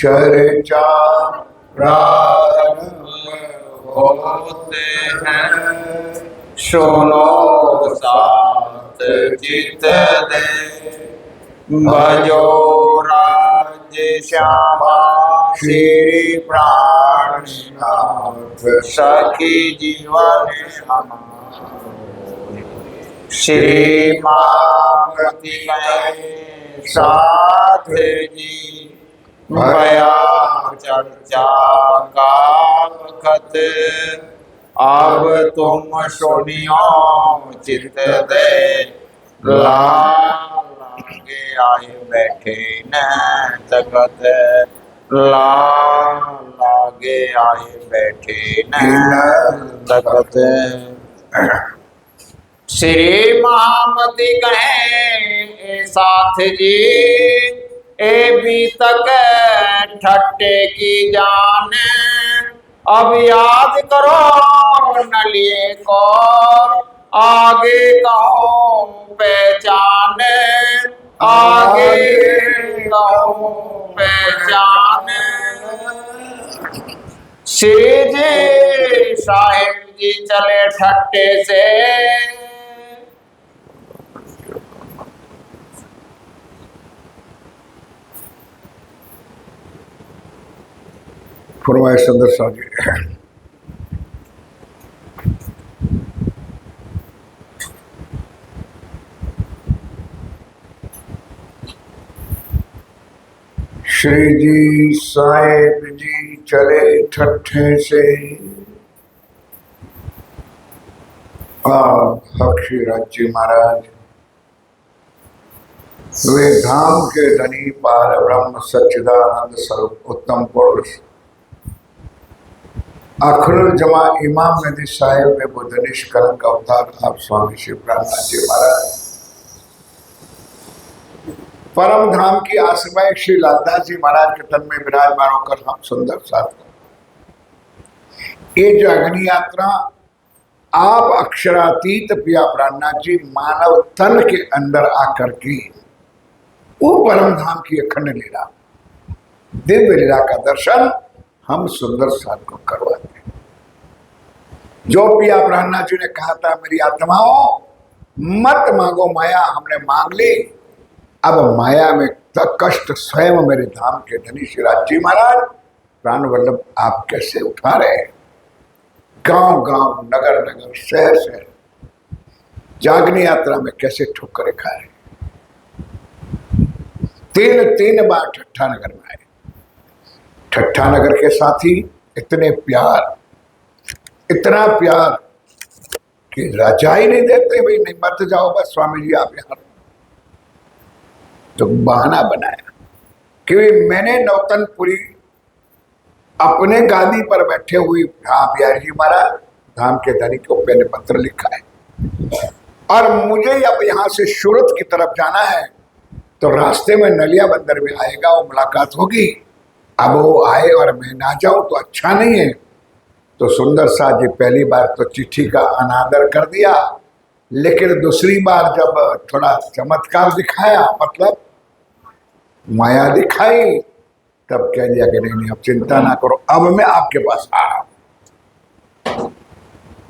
चर्चा प्रारंभ होते हैं, सुनो साथ चित दे, भजो राज्य श्यामा श्री प्राणनाथ, सखी जीवन श्री मामति साथ जी, भया चर्चा का वखत, अब तुम सुनियो चित दे, लागे आए बैठे न तकत, लागे आए बैठे न तकत। श्री महामति कहे साथ जी, ए भी तक ठट्टे की जान, अब याद करो नलिए को, आगे कहो पहचान, आगे कहो पहचान। श्री जी साहिब जी चले ठट्टे से, फरमाए सुंदर साहब जी। श्री जी साहेब जी चले ठट्ठे से, हक्षीराज जी महाराज वे धाम के धनी पार ब्रह्म सच्चिदानंद स्वरूप उत्तम पुरुष अखरुल जमा इमाम नदी साहेब में बुद्ध निष्कलंक अवतार आप स्वामी श्री प्राणनाथ जी महाराज परम धाम की आश्रमय श्री लालदास जी महाराज के तन में विराजमान होकर हम सुंदर साथ ये जो अग्नि यात्रा आप अक्षरातीत पिया प्राणनाथ जी मानव तन के अंदर आकर के वो परम धाम की अखंड लीला दिव्य लीला का दर्शन हम सुंदर साथ को करवाते हैं। जो पिया प्राणनाथ जी ने कहा था मेरी आत्माओं मत मांगो माया, हमने मांग ली, अब माया में तक कष्ट स्वयं मेरे धाम के धनी श्रीराज जी महाराज प्राण वल्लभ आप कैसे उठा रहे हैं। गांव गांव नगर नगर शहर शहर जागनी यात्रा में कैसे ठोकरे खा रहे। तीन बार ठट्ठा नगर में आए। ठट्ठा नगर के साथी इतने प्यार, इतना प्यार कि राजा ही नहीं देते, भाई नहीं मत जाओ बस स्वामी जी आप यहाँ। तो बहाना बनाया कि मैंने नौतनपुरी अपने गादी पर बैठे हुए बिहारी जी महाराज धाम के धनी को मैंने पत्र लिखा है और मुझे अब यहाँ से सूरत की तरफ जाना है, तो रास्ते में नलिया बंदर में आएगा, वो मुलाकात होगी। अब वो आए और मैं ना जाऊं तो अच्छा नहीं है। तो सुंदर साथ जी पहली बार तो चिट्ठी का अनादर कर दिया, लेकिन दूसरी बार जब थोड़ा चमत्कार दिखाया, मतलब माया दिखाई, तब कह दिया कि नहीं नहीं अब चिंता ना करो, अब मैं आपके पास आ रहा हूं।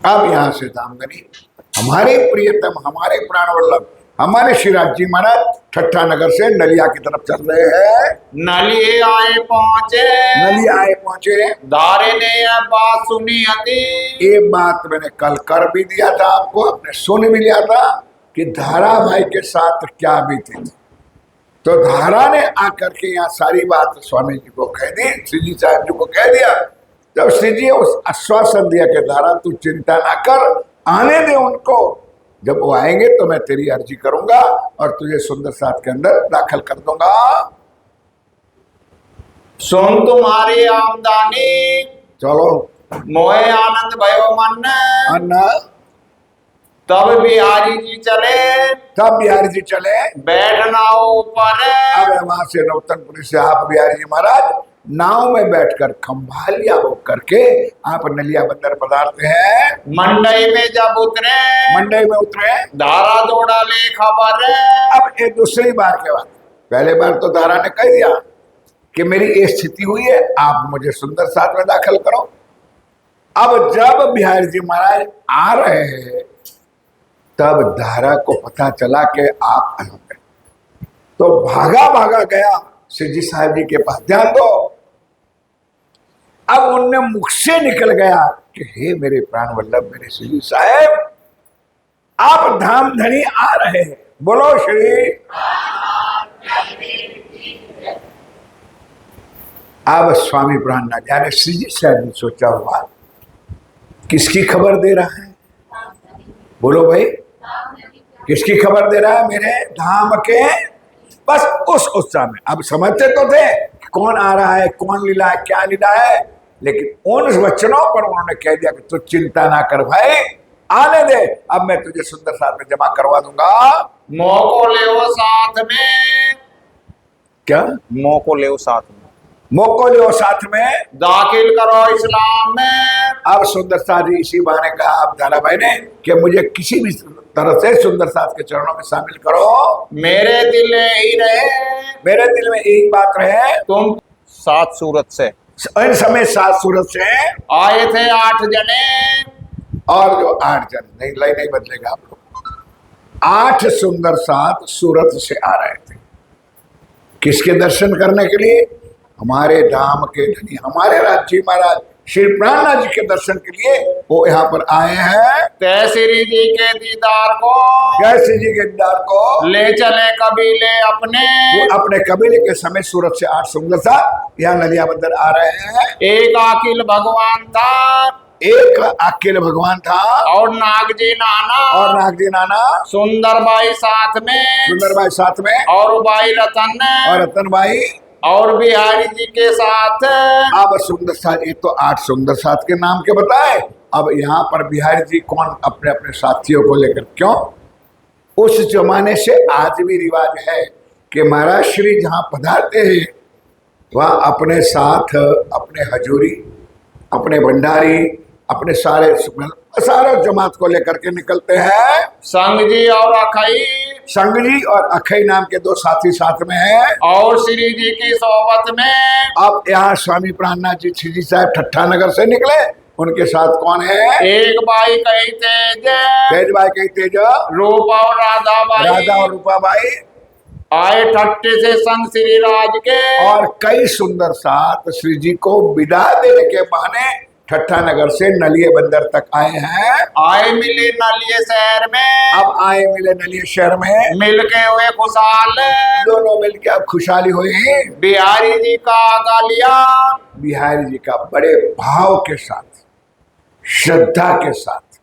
अब यहां से दामगनी हमारे प्रियतम, हमारे प्राणवल्लभ, हमारे श्रीराज जी महाराज ठट्ठा नगर से नलिया की तरफ चल रहे हैं। नलिए आए पहुंचे, नलिया आए पहुंचे, दारे ने यह बात सुनी थी। ये बात मैंने कल कर भी दिया था आपको, आपने सुन भी लिया था कि धारा भाई के साथ क्या बीती थी। तो धारा ने आकर के यहाँ सारी बात स्वामी जी को कह दी, श्री जी साहब जी को कह दिया। जब श्री जी उस आश्वासन दिया कि धारा तू चिंता ना कर, आने दे उनको, जब वो आएंगे तो मैं तेरी अर्जी करूंगा और तुझे सुंदर साथ के अंदर दाखिल कर दूंगा। सुन तुम्हारी आमदनी, चलो मोहे आनंद भयो मन। अन्ना तब बिहारी जी चले, तब बिहारी जी चले, बैठना ऊपर। अब वहां से नौतनपुरी से आप बिहारी जी महाराज नाव में बैठकर खंभालिया होकर के आप नलिया बंदर पधारते हैं। मंडई में जब उतरे, मंडई में उतरे, धारा दौड़ा ले खबर। अब ये दूसरी बार के बाद, पहले बार तो धारा ने कह दिया कि मेरी ये स्थिति हुई है, आप मुझे सुंदर साथ में दाखिल करो। अब जब बिहारी जी महाराज आ रहे हैं तब दारा को पता चला कि आप यहाँ पे, तो भागा भागा गया श्री जी साहब जी के पास, ध्यान दो। अब उनने मुख से निकल गया कि हे मेरे प्राण वल्लभ, मेरे श्री जी साहब, आप धाम धनी आ रहे हैं, बोलो श्री। अब स्वामी प्राणनाथ यानी श्री जी साहब ने सोचा हुआ, किसकी खबर दे रहा है, बोलो भाई, किसकी खबर दे रहा है, मेरे धाम के। बस उस उत्साह में अब समझते तो थे कौन आ रहा है, कौन लीला है, क्या लीला है, लेकिन उन वचनों पर उन्होंने कह दिया कि तू चिंता ना कर भाई, आने दे, अब मैं तुझे सुंदर साथ में जमा करवा दूंगा। मोको ले वो साथ में, क्या मोको ले वो साथ में, मोको लियो साथ में, दाखिल करो इस्लाम में। अब सुंदर साथ जी इसी बहाने कहा अब दादा भाई ने कि मुझे किसी भी तरह से सुंदर साथ के चरणों में शामिल करो। मेरे दिल में ही रहे, मेरे दिल में एक बात रहे, तुम 7 सूरत से, इन समय 7 सूरत से आए थे 8 जने, और जो 8 जन नहीं लाई नहीं बदलेगा आप लोग, 8 सुंदर साथ सूरत से आ रहे थे, किसके दर्शन करने के लिए, हमारे धाम के धनी हमारे राज्य महाराज श्री प्राणनाथ जी के दर्शन के लिए वो यहाँ पर आए हैं। तहसीरी जी के दीदार को, कैसे जी के दीदार को ले चले कबीले अपने, वो अपने कबीले के समय सूरत से 8 सुंदर साथ यहाँ नदिया बंदर आ रहे हैं। एक अखिल भगवान था, एक अकेल भगवान था, और नागजी नाना, और नागजी नाना, सुंदर बाई साथ में, सुंदर भाई साथ में, और बाई रतन, और रतन भाई, और बिहारी जी के साथ। अब सुंदर साथ, ये तो 8 सुंदर साथ के नाम के बताए, अब यहाँ पर बिहारी जी कौन अपने अपने साथियों को लेकर, क्यों उस जमाने से आज भी रिवाज है कि महाराज श्री जहाँ पधारते हैं वहाँ अपने साथ अपने हजूरी, अपने भंडारी, अपने सारे जमात को लेकर के निकलते हैं। संग जी और अखई, संग जी और अखई नाम के 2 साथी साथ में हैं, और श्री जी की सोबत में। अब यहाँ स्वामी प्राणनाथ जी श्री जी साहब ठट्ठा नगर से निकले, उनके साथ कौन है, एक बाई कही तेज, तेज भाई कही तेज, रूपा और राधा बाई, राधा और रूपा बाई आए ठट्टे से संग श्री राज के, और कई सुंदर साथ श्री जी को विदा देने के बहाने ठट्ठा नगर से नलिये बंदर तक आए हैं। आए मिले नलिये शहर में, अब आए मिले नलिये शहर में, मिलके हुए खुशहाल, दोनों मिलके अब खुशहाली हुई। बिहारी जी का आगा लिया, बिहारी जी का बड़े भाव के साथ, श्रद्धा के साथ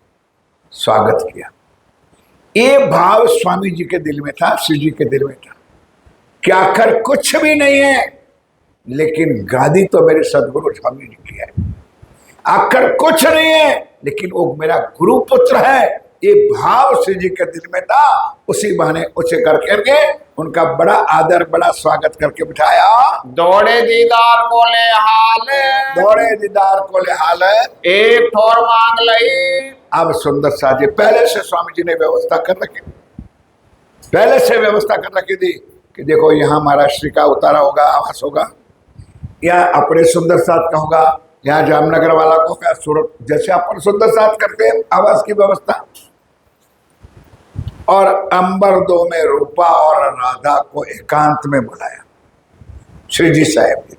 स्वागत किया। ये भाव स्वामी जी के दिल में था, श्री जी के दिल में था कि आखिर कुछ भी नहीं है, लेकिन गादी तो मेरे सदगुरु स्वामी जी की है, आखिर कुछ नहीं है, लेकिन वो मेरा गुरु पुत्र है, ये भाव श्री जी के दिल में था। उसी बहाने उसे करके उनका बड़ा आदर, बड़ा स्वागत करके बिठाया। दौड़े दीदार को ले हाल, दौड़े दीदार को ले हाल, एक ठोर मांग लई। अब सुंदर साथ जी पहले से स्वामी जी ने व्यवस्था कर रखी, पहले से व्यवस्था कर रखी थी कि देखो यहाँ महाराज श्री का उतारा होगा, आवास होगा, या अपने सुंदर साथ का होगा, यहाँ जामनगर वाला को क्या सूरत जैसे अपन सुंदर साथ करते हैं आवास की व्यवस्था। और अंबर 2 में रूपा और राधा को एकांत में बुलाया श्री जी साहब जी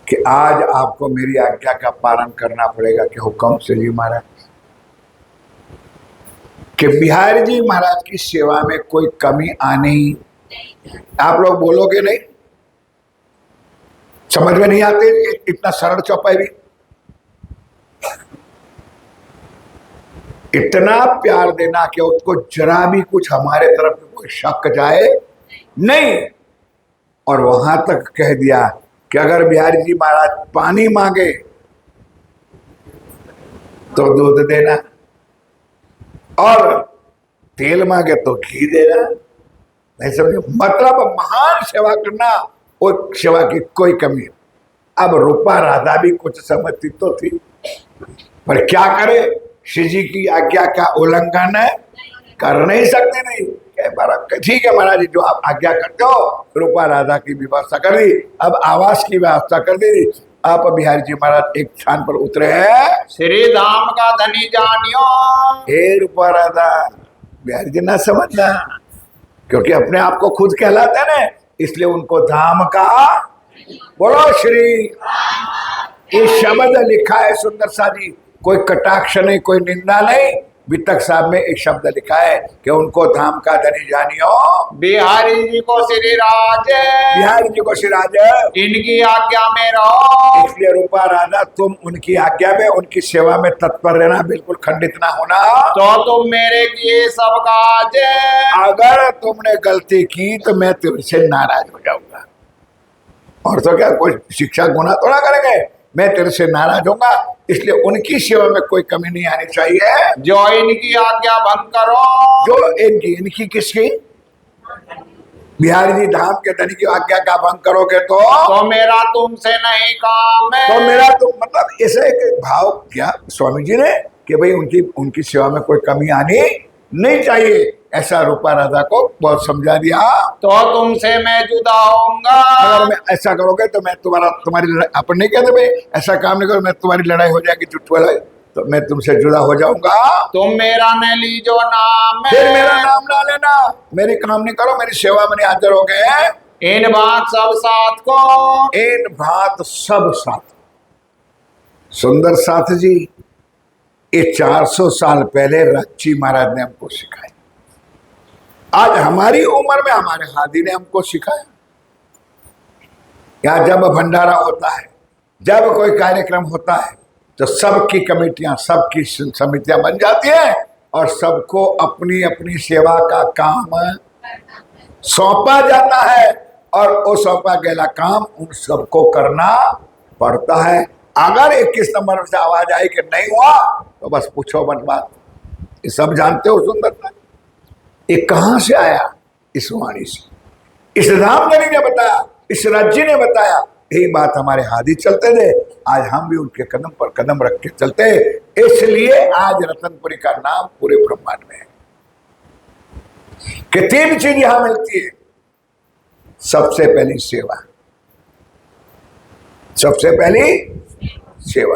कि आज आपको मेरी आज्ञा का पालन करना पड़ेगा कि हुक्म श्री जी महाराज कि बिहारी जी महाराज की सेवा में कोई कमी आने ही, आप लोग बोलोगे नहीं, समझ में नहीं आते इतना सरल चौपाई भी, इतना प्यार देना कि उसको जरा भी कुछ हमारे तरफ कोई शक जाए नहीं। और वहां तक कह दिया कि अगर बिहारी जी महाराज पानी मांगे तो दूध देना, और तेल मांगे तो घी देना, नहीं समझे, मतलब महान सेवा करना, वो सेवा की कोई कमी। अब रूपा राधा भी कुछ समझती तो थी, पर क्या करे, श्री जी की आज्ञा का उल्लंघन कर नहीं सकते, नहीं ठीक है महाराज जी, जो आप आज्ञा करते हो। रूपा राधा की व्यवस्था कर दी, अब आवास की व्यवस्था कर दी। आप बिहारी जी महाराज एक स्थान पर उतरे हैं। श्री धाम का धनी जानियो। हे रूपा राधा, बिहारी जी ना समझना, क्योंकि अपने आप को खुद कहलाते हैं ना, इसलिए उनको धाम का बोलो श्री। ये शब्द लिखा है सुंदर सा जी, कोई कटाक्ष नहीं, कोई निंदा नहीं। वितक साहब में एक शब्द लिखा है कि उनको धाम का धनी जानियो। बिहारी जी को श्री राज, बिहारी जी को श्री राज, इनकी आज्ञा में रहो। इसलिए रूपा राधा तुम उनकी आज्ञा में, उनकी सेवा में तत्पर रहना, बिल्कुल खंडित ना होना। तो तुम मेरे किए सब काज, अगर तुमने गलती की तो मैं तुमसे नाराज हो जाऊंगा। और तो क्या, कोई शिक्षा गुना थोड़ा करेंगे, मैं तेरे से नाराज होगा। इसलिए उनकी सेवा में कोई कमी नहीं आनी चाहिए। जो इनकी आज्ञा भंग करो, जो इनकी किसकी, बिहारी जी धाम के धनी की आज्ञा का भंग करोगे तो मेरा तुमसे नहीं काम है। तो मेरा तो मतलब ऐसे एक भाव किया स्वामी जी ने कि भाई उनकी सेवा में कोई कमी आनी नहीं चाहिए। ऐसा रूपा राधा को बहुत समझा दिया। तो तुमसे मैं जुदा होऊंगा। अगर मैं ऐसा करोगे तो मैं तुम्हारी अपन नहीं कहते भाई ऐसा काम नहीं करो, मैं तुम्हारी लड़ाई हो जाएगी चुटकुला लड़ाई, तो मैं तुमसे जुदा हो जाऊंगा। तुम मेरा न लीजो नाम, फिर मेरा नाम ना लेना, मेरी काम नहीं करो, मेरी सेवा में नहीं हाजिर हो गए। इन बात सब साथ को, इन बात सब साथ। सुंदर साथ जी, ये 400 साल पहले रच्ची महाराज ने हमको सिखाया। आज हमारी उम्र में हमारे हादी ने हमको सिखाया। यहाँ जब भंडारा होता है, जब कोई कार्यक्रम होता है, तो सबकी कमेटियां, सबकी समितियां बन जाती हैं और सबको अपनी अपनी सेवा का काम सौंपा जाता है और वो सौंपा गया काम उन सबको करना पड़ता है। अगर 21 नंबर से आवाज आई कि नहीं हुआ तो बस पूछो मत बात। ये सब जानते हो सुंदरता, ये कहां से आया? इस वाणी से, इस रामधनी ने बताया, इस राज्य ने बताया। यही बात हमारे हादी चलते थे, आज हम भी उनके कदम पर कदम रख के चलते हैं। इसलिए आज रतनपुरी का नाम पूरे ब्रह्मांड में है कि 3 चीज यहां मिलती है। सबसे पहली सेवा, सबसे पहली सेवा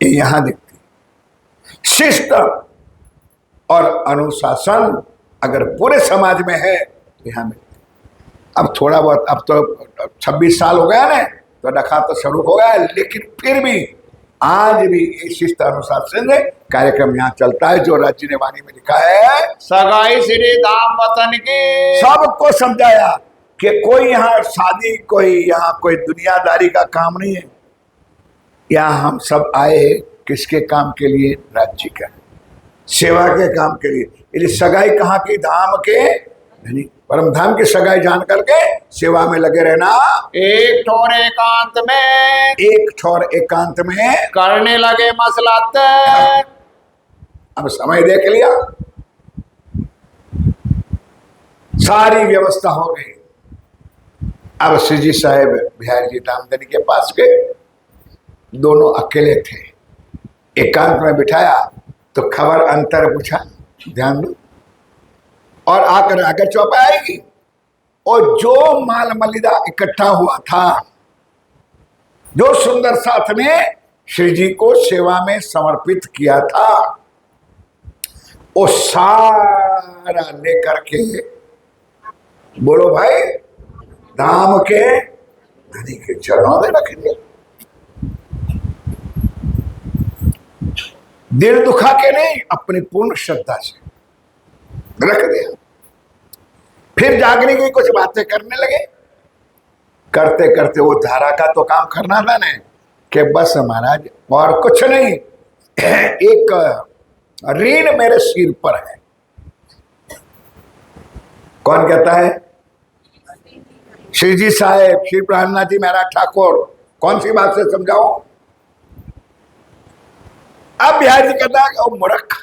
ये यहां दिखती। शिष्ट और अनुशासन अगर पूरे समाज में है तो यहां मिलती। अब थोड़ा बहुत, अब तो 26 साल हो गया ना, तो रखा तो शुरू हो गया, लेकिन फिर भी आज भी ये शिष्ट अनुशासन कार्यक्रम यहाँ चलता है। जो राज्य ने वाणी में लिखा है, सगाई श्री धाम वतन की, सबको समझाया कि कोई यहाँ शादी, कोई यहाँ कोई दुनियादारी का काम नहीं है। यहाँ हम सब आए हैं किसके काम के लिए? राज्य का सेवा के काम के लिए। इसलिए सगाई कहाँ की? धाम के धनी परम धाम की सगाई जान करके सेवा में लगे रहना। एक ठोर एकांत में, एक ठोर एकांत में करने लगे मसलत। अब समय देख लिया, सारी व्यवस्था हो गई। अब श्री जी साहेब बिहारी जी धामधनी के पास गए, दोनों अकेले थे। एकांत में बिठाया तो खबर अंतर पूछा, ध्यान दो, और आकर आकर चौपाई आएगी। और जो माल मलिदा इकट्ठा हुआ था, जो सुंदर साथ ने श्री जी को सेवा में समर्पित किया था, वो सारा लेकर के बोलो भाई धाम के धनी के चरणों में रख दिया। दिल दुखा के नहीं, अपनी पूर्ण श्रद्धा से रख दिया। फिर जागने की कुछ बातें करने लगे। करते करते वो धारा का तो काम करना था ना, कि बस महाराज और कुछ नहीं, एक ऋण मेरे सिर पर है। कौन कहता है? श्री जी साहेब, श्री प्रहलाद जी महाराज ठाकुर। कौन सी बात से समझाओ? अब बिहारी जी कहता है ओ मूर्ख,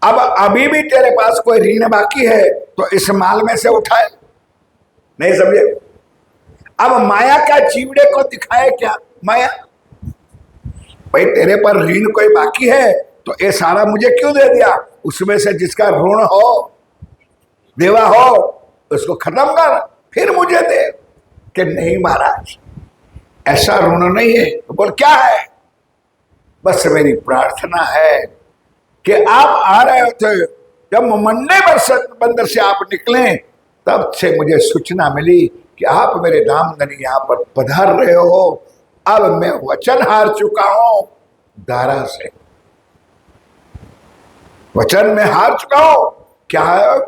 अब अभी भी तेरे पास कोई ऋण बाकी है तो इस माल में से उठाए। नहीं समझे? अब माया का जीवड़े को दिखाए क्या? माया भाई तेरे पर ऋण कोई बाकी है तो ये सारा मुझे क्यों दे दिया? उसमें से जिसका ऋण हो देवा हो उसको खत्म कर फिर मुझे दे। कि नहीं महाराज, ऐसा ऋण नहीं है। तो बोल क्या है? बस मेरी प्रार्थना है कि आप आ रहे थे, जब मंडे बंदर से आप निकले तब से मुझे सूचना मिली कि आप मेरे धामधनी यहाँ पर पधार रहे हो। अब मैं वचन हार चुका हूं दारा से, वचन में हार चुका हूं। क्या है?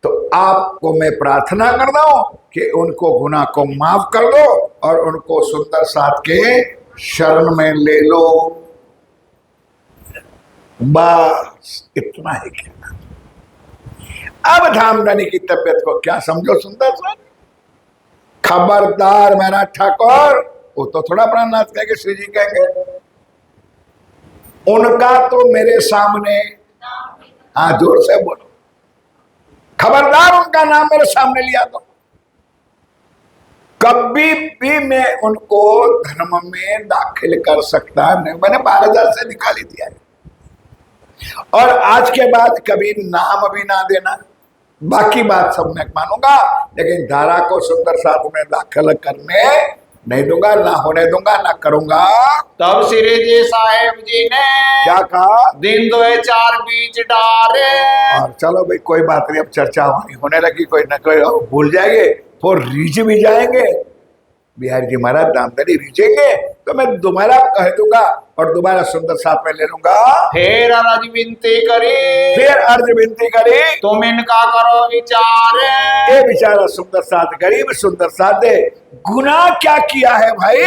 तो आपको मैं प्रार्थना कर दूं कि उनको गुनाह को माफ कर दो और उनको सुंदर साथ के शरण में ले लो। बस इतना ही कहना। अब धामधनी की तबीयत को क्या समझो सुंदर सा। खबरदार मेरा ठाकुर, वो तो थोड़ा प्राणनाथ कहेंगे, श्री जी कहेंगे, उनका तो मेरे सामने, हाँ जोर से बोलो, खबरदार उनका नाम मेरे सामने लिया तो कभी भी मैं उनको धर्म में दाखिल कर सकता नहीं। मैंने 12,000 से निकाली दिया है और आज के बाद कभी नाम भी ना देना। बाकी बात सब मैं मानूंगा, लेकिन धारा को सुंदर साथ में दाखिल करने नहीं दूंगा, ना होने दूंगा, ना करूंगा। तब श्री जी साहेब जी ने क्या कहा? दिन 2-4 बीच डाले। और चलो भाई कोई बात नहीं, अब चर्चा होने लगी, कोई ना कोई भूल जाएंगे, तो रीझ भी जाएंगे। बिहारी जी महाराज धामधनी रीझेंगे तो मैं दोबारा कह दूंगा और दोबारा सुंदर साथ में ले लूंगा। फिर अर्ज विनती करी, फिर अर्ज विनती करी, तुम इनका करो विचार। ये बेचारा सुंदर साथ, गरीब सुंदर साथ दे, गुनाह क्या किया है भाई?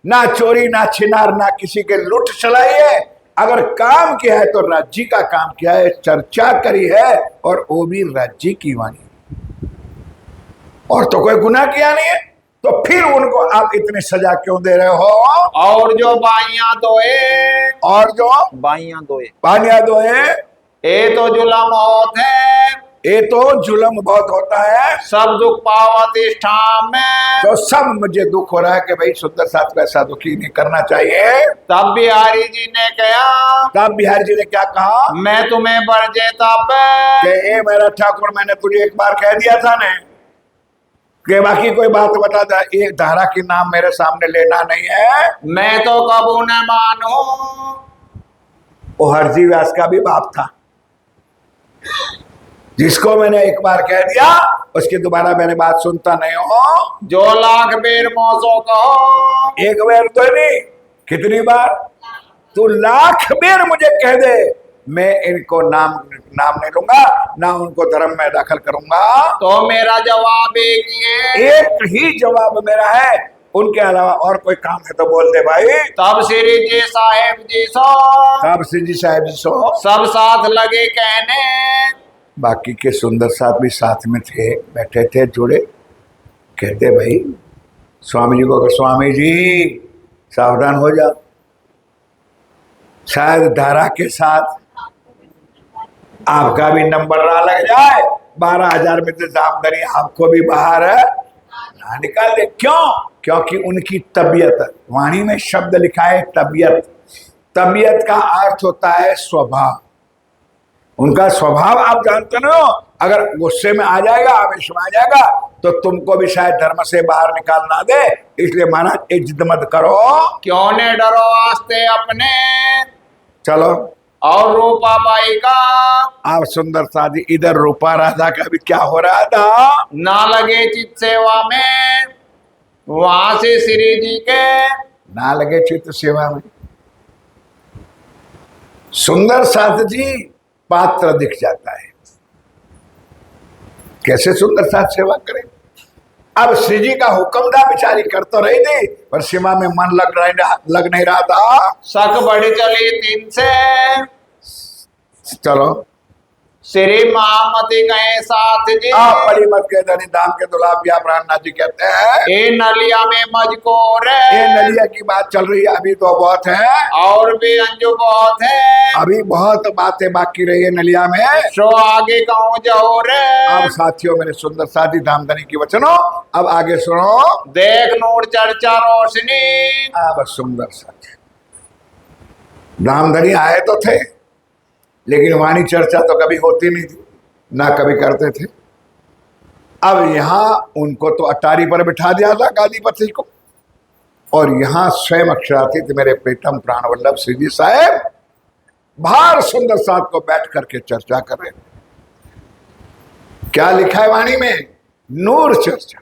ना चोरी, ना छिनार, ना किसी के लूट चलाई है। अगर काम किया है तो राज्य का काम किया है, चर्चा करी है और वो भी राज्य की वाणी, और तो कोई गुनाह किया नहीं है। तो फिर उनको आप इतनी सजा क्यों दे रहे हो? और जो बाइयां दोए, और जो बाइयां दोए, बानिया दोए, ये तो जुलम होत है, ये तो जुल्म बहुत होता है। सब दुख पावत इस ठाम में। तो सब मुझे दुख हो रहा है कि भाई सुंदर साथ को ऐसा दुखी नहीं करना चाहिए। तब बिहारी जी ने कहा, तब बिहारी जी ने क्या कहा? मैं तुम्हें बरजे तब कि ए मेरा ठाकुर, मैंने तुझे एक बार कह दिया था ना कि बाकी कोई बात बता दे, एक धारा की नाम मेरे सामने लेना नहीं है। मैं तो कबू न मानू। वो हरजी व्यास का भी बाप था, जिसको मैंने एक बार कह दिया उसकी दोबारा मैंने बात सुनता नहीं हूं। जो लाख बेर मौसो कहो, एक बार तो नहीं, कितनी बार? तू लाख बेर मुझे कह दे, मैं इनको नाम नहीं लूंगा, ना उनको धर्म में दाखिल करूंगा। तो मेरा जवाब एक ही है। एक ही जवाब मेरा है, उनके अलावा और कोई काम है तो बोल दे भाई। तब श्री जी साहेब जी सो, तब श्री जी साहब जी सो, सब साथ लगे कहने। बाकी के सुंदर साथ भी साथ में थे, बैठे थे जुड़े। कहते भाई स्वामी जी को, अगर स्वामी जी सावधान हो जाओ, शायद धारा के साथ आपका भी नंबर ना लग जाए, 12,000 में से धामधनी आपको भी बाहर है ना निकाल दे। क्यों? क्योंकि उनकी तबीयत, वाणी में शब्द लिखा है तबीयत, तबीयत का अर्थ होता है स्वभाव। उनका स्वभाव आप जानते ना, अगर गुस्से में आ जाएगा, आवेश में आ जाएगा तो तुमको भी शायद धर्म से बाहर निकाल ना दे। इसलिए महाराज एक जिद मत करो। क्यों ने डरो आस्ते अपने, चलो और रूपा बाई का आप सुंदर शादी, इधर रूपा राधा का भी क्या हो रहा था? ना लगे चित सेवा में, वहां से श्री जी के ना लगे चित्त सेवा में। सुंदर साथ जी पात्र दिख जाता है, कैसे सुंदर साथ सेवा करें। अब श्री जी का हुक्म था, बेचारी कर तो रही थी पर सीमा में मन लग नहीं रहा था। शक बढ़ चली 3 से, चलो श्री महामती गए साथ जी। आप बड़ी मत कह धनी दाम के दुलाप या प्राणनाथ जी कहते हैं। ए नलिया में मजकोर ये है, नलिया की बात चल रही है, अभी तो बहुत है, और भी अंजू बहुत है, अभी बहुत बातें बाकी रही है नलिया में। सो आगे कहूँ जहोर है। अब साथियों, मेरे सुंदर साथी धामधनी की वचनों, अब आगे सुनो। देख नूर चर्चा रोशनी, अब सुंदर साथी धामधनी आए तो थे, लेकिन वाणी चर्चा तो कभी होती नहीं थी। ना कभी करते थे। अब यहां उनको तो अटारी पर बिठा दिया था गादीपति को, और यहां स्वयं अक्षरातीत मेरे प्रीतम प्राणवल्लभ श्री जी साहब बाहर सुंदर साथ को बैठ करके चर्चा कर रहे थे। क्या लिखा है वाणी में? नूर चर्चा।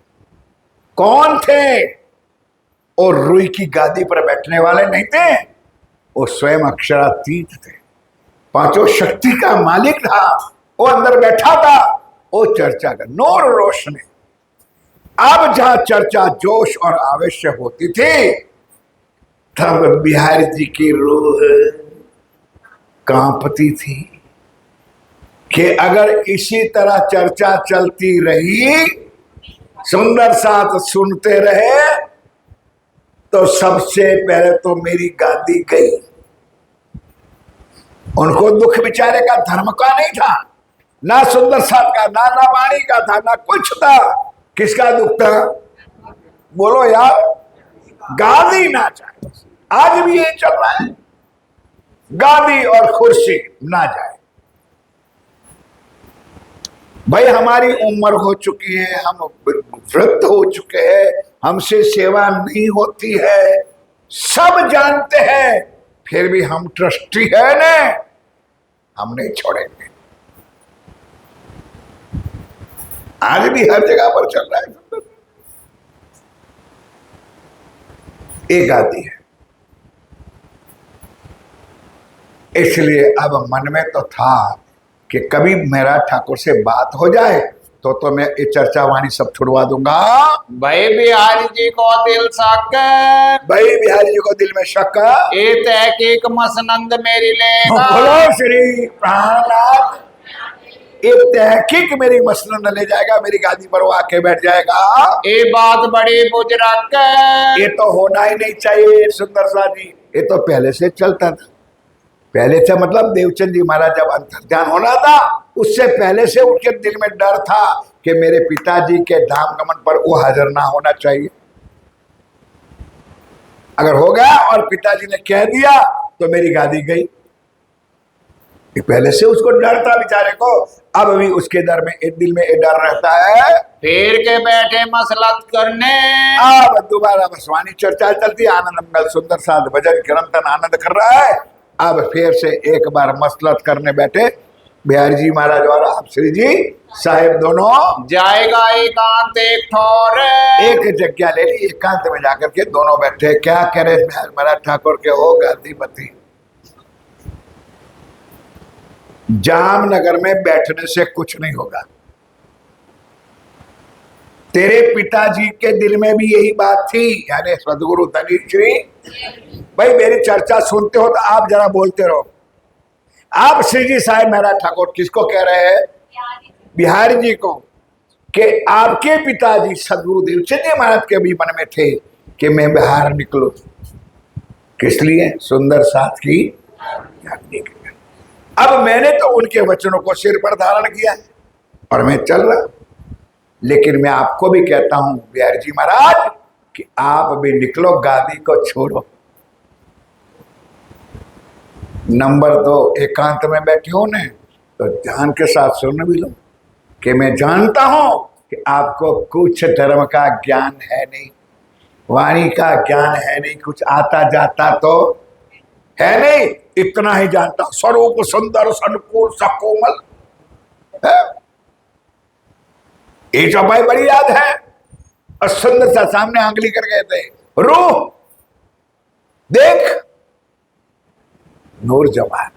कौन थे? और रुई की गादी पर बैठने वाले नहीं थे, वो स्वयं अक्षरातीत थे, पांचों शक्ति का मालिक था, वो अंदर बैठा था, वो चर्चा कर नूर रोशनी। अब जहां चर्चा जोश और आवेश से होती थी, तब बिहारी जी की रूह कांपती थी कि अगर इसी तरह चर्चा चलती रही, सुंदर साथ सुनते रहे, तो सबसे पहले तो मेरी गादी गई। उनको दुख बेचारे का धर्म का नहीं था, ना सुंदर साथ का, ना वाणी का था, ना कुछ था। किसका दुख था? बोलो यार, गादी ना जाए। आज भी यही चल रहा है, गादी और कुर्सी ना जाए। भाई हमारी उम्र हो चुकी है, हम वृद्ध हो चुके हैं, हमसे सेवा नहीं होती है, सब जानते हैं, फिर भी हम ट्रस्टी है ना, हम नहीं छोड़ेंगे। आज भी हर जगह पर चल रहा है। एक आदि है, इसलिए अब मन में तो था कि कभी मेरा ठाकुर से बात हो जाए तो मैं ये चर्चा वाणी सब छुड़वा दूंगा। भाई बिहारी जी को दिल शक, भाई बिहारी जी को दिल में शक, ए तहकीक मसनंद मेरी लेगा। बोलो श्री प्राणनाथ, एक तहकीक मेरी मसलन ले जाएगा, मेरी गादी पर वो आके बैठ जाएगा। ये बात बड़ी बुजुर्ग, ये तो होना ही नहीं चाहिए सुंदर सा जी, ये तो पहले से चलता था। पहले से मतलब देवचंद जी महाराज जब अंतर्ध्यान होना था, उससे पहले से उनके दिल में डर था कि मेरे पिताजी के धाम गमन पर वो हाजिर ना होना चाहिए। अगर हो गया और पिताजी ने कह दिया तो मेरी गादी गई। ये पहले से उसको डर था बेचारे को, अब भी उसके डर में दिल में डर रहता है। फिर के बैठे मसलत करने, अब दोबारा बसवानी चर्चा चलती, आनंद मंगल सुंदर साथ भजन कीर्तन आनंद कर रहा है। अब फिर से एक बार मसलत करने बैठे बिहारी जी महाराज और आप श्री जी साहेब दोनों। जाएगा एकांत एक ठोर, एक जगह ले ली, एकांत में जाकर के दोनों बैठे। क्या करे महाराज ठाकुर के हो गादीपति, जामनगर में बैठने से कुछ नहीं होगा। तेरे पिताजी के दिल में भी यही बात थी, यानी सदगुरु धनीश्री। भाई मेरी चर्चा सुनते हो तो आप जरा बोलते रहो। आप श्री जी साहब महाराज ठाकुर किसको कह रहे हैं? बिहारी जी को, कि आपके पिताजी सदगुरु देवचंद जी महाराज के भी मन में थे कि मैं बाहर निकलूं। किस लिए? सुंदर साथ की यात्रा के लिए। अब मैंने तो उनके वचनों को सिर पर धारण किया है और मैं चल रहा, लेकिन मैं आपको भी कहता हूं बिहारी जी महाराज कि आप भी निकलो, गादी को छोड़ो। नंबर 2, एकांत में बैठे हो ने तो ध्यान के साथ सुन भी लो कि मैं जानता हूं कि आपको कुछ धर्म का ज्ञान है नहीं, वाणी का ज्ञान है नहीं, कुछ आता जाता तो है नहीं। इतना ही जानता, स्वरूप सुंदर सनकुल सकोमल है, ये जो भाई बड़ी याद है। और सुंदर सा सामने आंगली कर गए थे, रूह देख नूर जवान,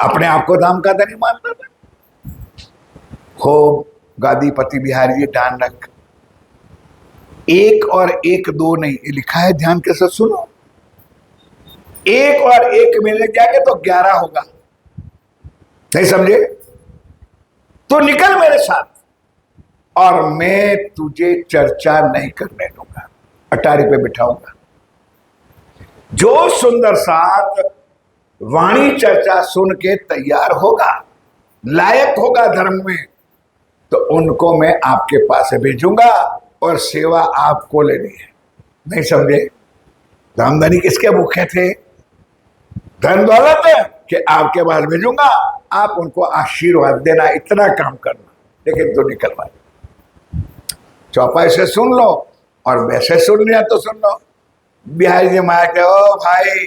अपने आप को दाम का नहीं मानता था। हो गादीपति बिहारी जी ध्यान रख, एक और एक दो नहीं, ये लिखा है, ध्यान के साथ सुनो। एक और एक मिलने जाएंगे तो 11 होगा, नहीं समझे? तो निकल मेरे साथ और मैं तुझे चर्चा नहीं करने दूंगा, अटारी पे बिठाऊंगा। जो सुंदर साथ वाणी चर्चा सुन के तैयार होगा, लायक होगा धर्म में, तो उनको मैं आपके पास भेजूंगा और सेवा आपको लेनी है, नहीं समझे? रामधनी किसके भूखे थे? धन दौलत के आपके पास भेजूंगा आप उनको आशीर्वाद देना, इतना काम करना, लेकिन तो निकलवा चौपाई से सुन लो और वैसे सुन लिया तो सुन लो। बिहारी जी माया के, ओ भाई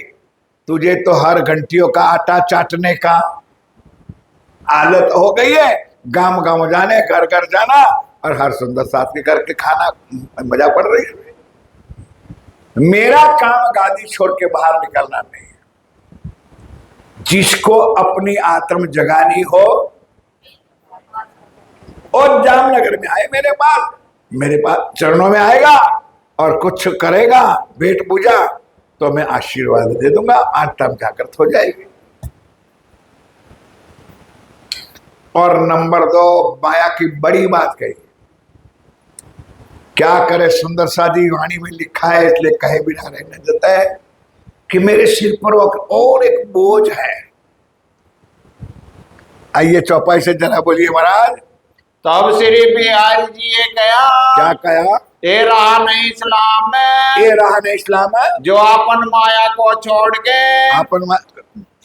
तुझे तो हर घंटियों का आटा चाटने का आदत हो गई है, गांव गांव जाने, घर घर जाना और हर सुंदर साथ के करके खाना, मजा पड़ रही है। मेरा काम गादी छोड़ के बाहर निकलना नहीं है। जिसको अपनी आत्म जगानी हो और जामनगर में आए मेरे पास चरणों में आएगा और कुछ करेगा भेंट पूजा, तो मैं आशीर्वाद दे दूंगा, आत्म जागृत हो जाएगी। और नंबर 2, माया की बड़ी बात कही, क्या करे सुंदर सादी वाणी में लिखा है, इसलिए कहे बिना रहने देता है कि मेरे सिर पर और एक बोझ है। आइए चौपाई से जरा बोलिए महाराज। तब श्री बिहारी जी ये कहा, क्या कहा? ये रहा नहीं इस्लाम में, ये रहा नहीं इस्लाम है, जो अपन माया को छोड़ के अपन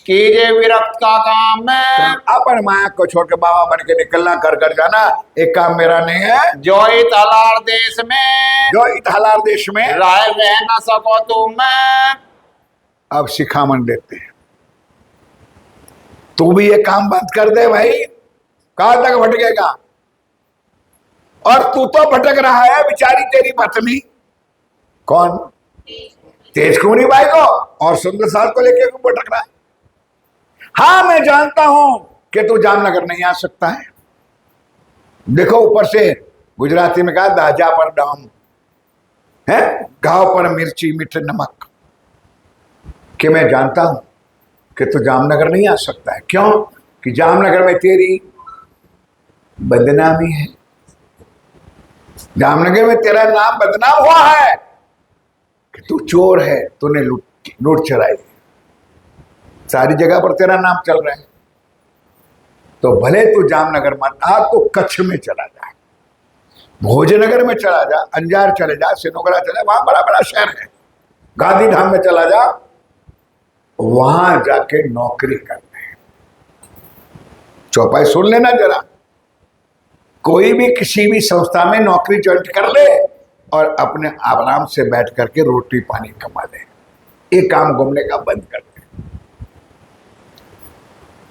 कीजिए विरक्त का काम है। अपन माया को छोड़ के बाबा बन के निकलना, घर घर जाना, एक काम मेरा नहीं है। जो इतलार देश में, जो इतलार देश में राय रह न सको तुम। अब शिखामन देते हैं, तू भी ये काम बंद कर दे भाई, कहां तक भटकेगा? और तू तो भटक रहा है, बेचारी तेरी पत्नी कौन, तेज कुमारी बाई को और सुंदर साथ को लेके भटक रहा है। हाँ मैं जानता हूं कि तू जामनगर नहीं आ सकता है। देखो ऊपर से गुजराती में कहा, दाजा पर डाम है, घाव पर मिर्ची मीठे नमक, कि मैं जानता हूं कि तू जामनगर नहीं आ सकता है। क्यों? कि जामनगर में तेरी बदनामी है, जामनगर में तेरा नाम बदनाम हुआ है कि तू चोर है, तूने लूट चराई, सारी जगह पर तेरा नाम चल रहा है। तो भले तू जामनगर मत आ, तो कच्छ में चला जा, भोजनगर में चला जा, अंजार चले जा, सिनोगरा चले, वहां बड़ा बड़ा शहर है, गांधी धाम में चला जा, वहां जाके नौकरी करते हैं। चौपाई सुन लेना जरा, कोई भी किसी भी संस्था में नौकरी ज्वाइन कर ले और अपने आराम से बैठ करके रोटी पानी कमा ले, ये काम घूमने का बंद कर दे।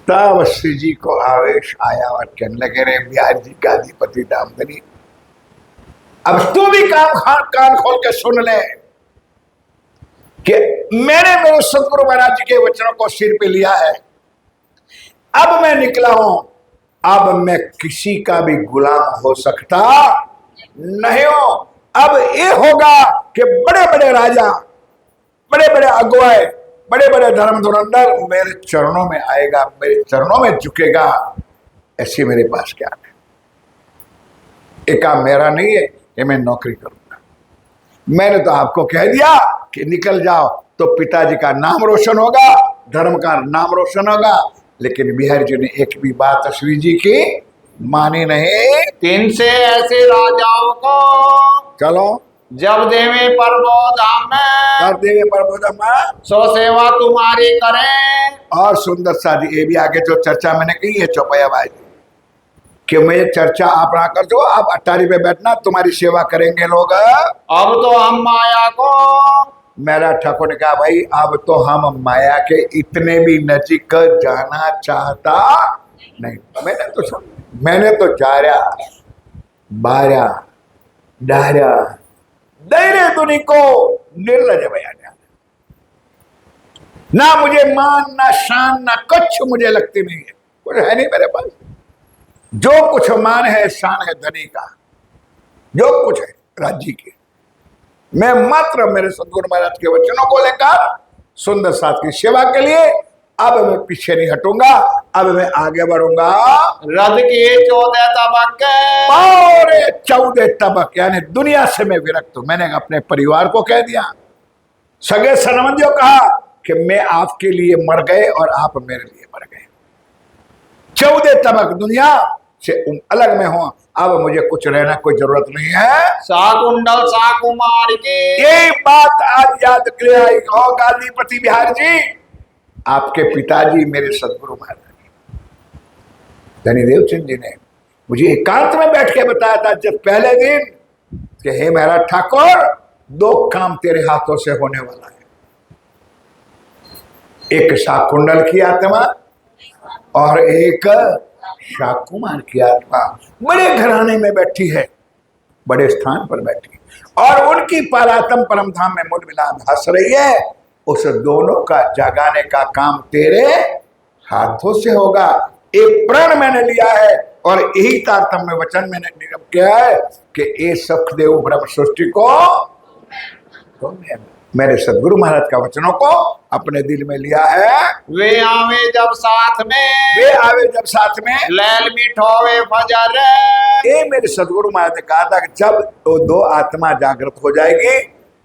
तब श्री जी को आवेश आया और कहने लगे, रे बिहारी जी गादीपति दामदनी, अब तू भी कान खोल के सुन ले कि मेरे सतगुरु महाराज जी के वचनों को सिर पे लिया है। अब मैं निकला हूं, अब मैं किसी का भी गुलाम हो सकता नहीं हूं। अब ये होगा कि बड़े बड़े राजा, बड़े बड़े अगुवाए, बड़े बड़े धर्म धुरंधर मेरे चरणों में आएगा, मेरे चरणों में झुकेगा, ऐसे मेरे पास क्या है। ये काम मेरा नहीं है, ये मैं नौकरी करूंगा। मैंने तो आपको कह दिया कि निकल जाओ, तो पिताजी का नाम रोशन होगा, धर्म का नाम रोशन होगा। लेकिन बिहारी जी ने एक भी बात श्री जी की मानी नहीं। 3 से ऐसे राजाओं को चलो जब देवे परबोधाम कर देवे प्रबोधम, सो सेवा तुम्हारी करें। और सुंदर सादी ये भी आगे जो चर्चा मैंने की है चौपैया भाई कि मैं चर्चा आप ना कर दो, आप अटारी पे बैठना, तुम्हारी सेवा करेंगे लोग। अब तो हम माया को, मेरा ठाकुर ने कहा, भाई अब तो हम माया के इतने भी नजीक जाना चाहता नहीं। मैंने तो जारा बारा डारा दैरे दुनी को निर्लज बयान, ना मुझे मान ना शान ना कुछ मुझे लगती नहीं है, कुछ है नहीं मेरे पास। जो कुछ मान है शान है धनी का, जो कुछ है राज्य की। मैं मात्र मेरे सदगुरु महाराज के वचनों को लेकर सुंदर साथ की सेवा के लिए अब मैं पीछे नहीं हटूंगा, अब मैं आगे बढ़ूंगा। रथ के 14 तबक और 14 तबक, यानी दुनिया से मैं विरक्त हूं। मैंने अपने परिवार को कह दिया, सगे संबंधियों कहा कि मैं आपके लिए मर गए और आप मेरे लिए मर गए। 14 तबक दुनिया से अलग में हूं, अब मुझे कुछ रहना कोई जरूरत नहीं है। साकुंडल साकुमार की ये बात आज याद कर गादीपति बिहारी जी, आपके पिताजी मेरे सदगुरु महाराज, धनी देवचंद जी ने मुझे एकांत में बैठ के बताया था जब पहले दिन कि हे मेरा ठाकुर, 2 काम तेरे हाथों से होने वाला है। एक शाकुंडल की आत्मा और एक शाकुमार की आत्मा बड़े घराने में बैठी है, बड़े स्थान पर बैठी है और उनकी पारातम परम धाम में मूल मिलाप हंस रही है। उस दोनों का जगाने का काम तेरे हाथों से होगा। एक प्रण मैंने लिया है और यही तारतम्य वचन मैंने निगम किया है कि ये सखदेव ब्रह्म सृष्टि को तो मेरे सदगुरु महाराज का वचनों को अपने दिल में लिया है। वे आवे जब साथ में, वे आवे जब साथ में, लैल मिठोवे फजर। ये मेरे सदगुरु महाराज ने कहा था कि जब वो 2 आत्मा जागृत हो जाएगी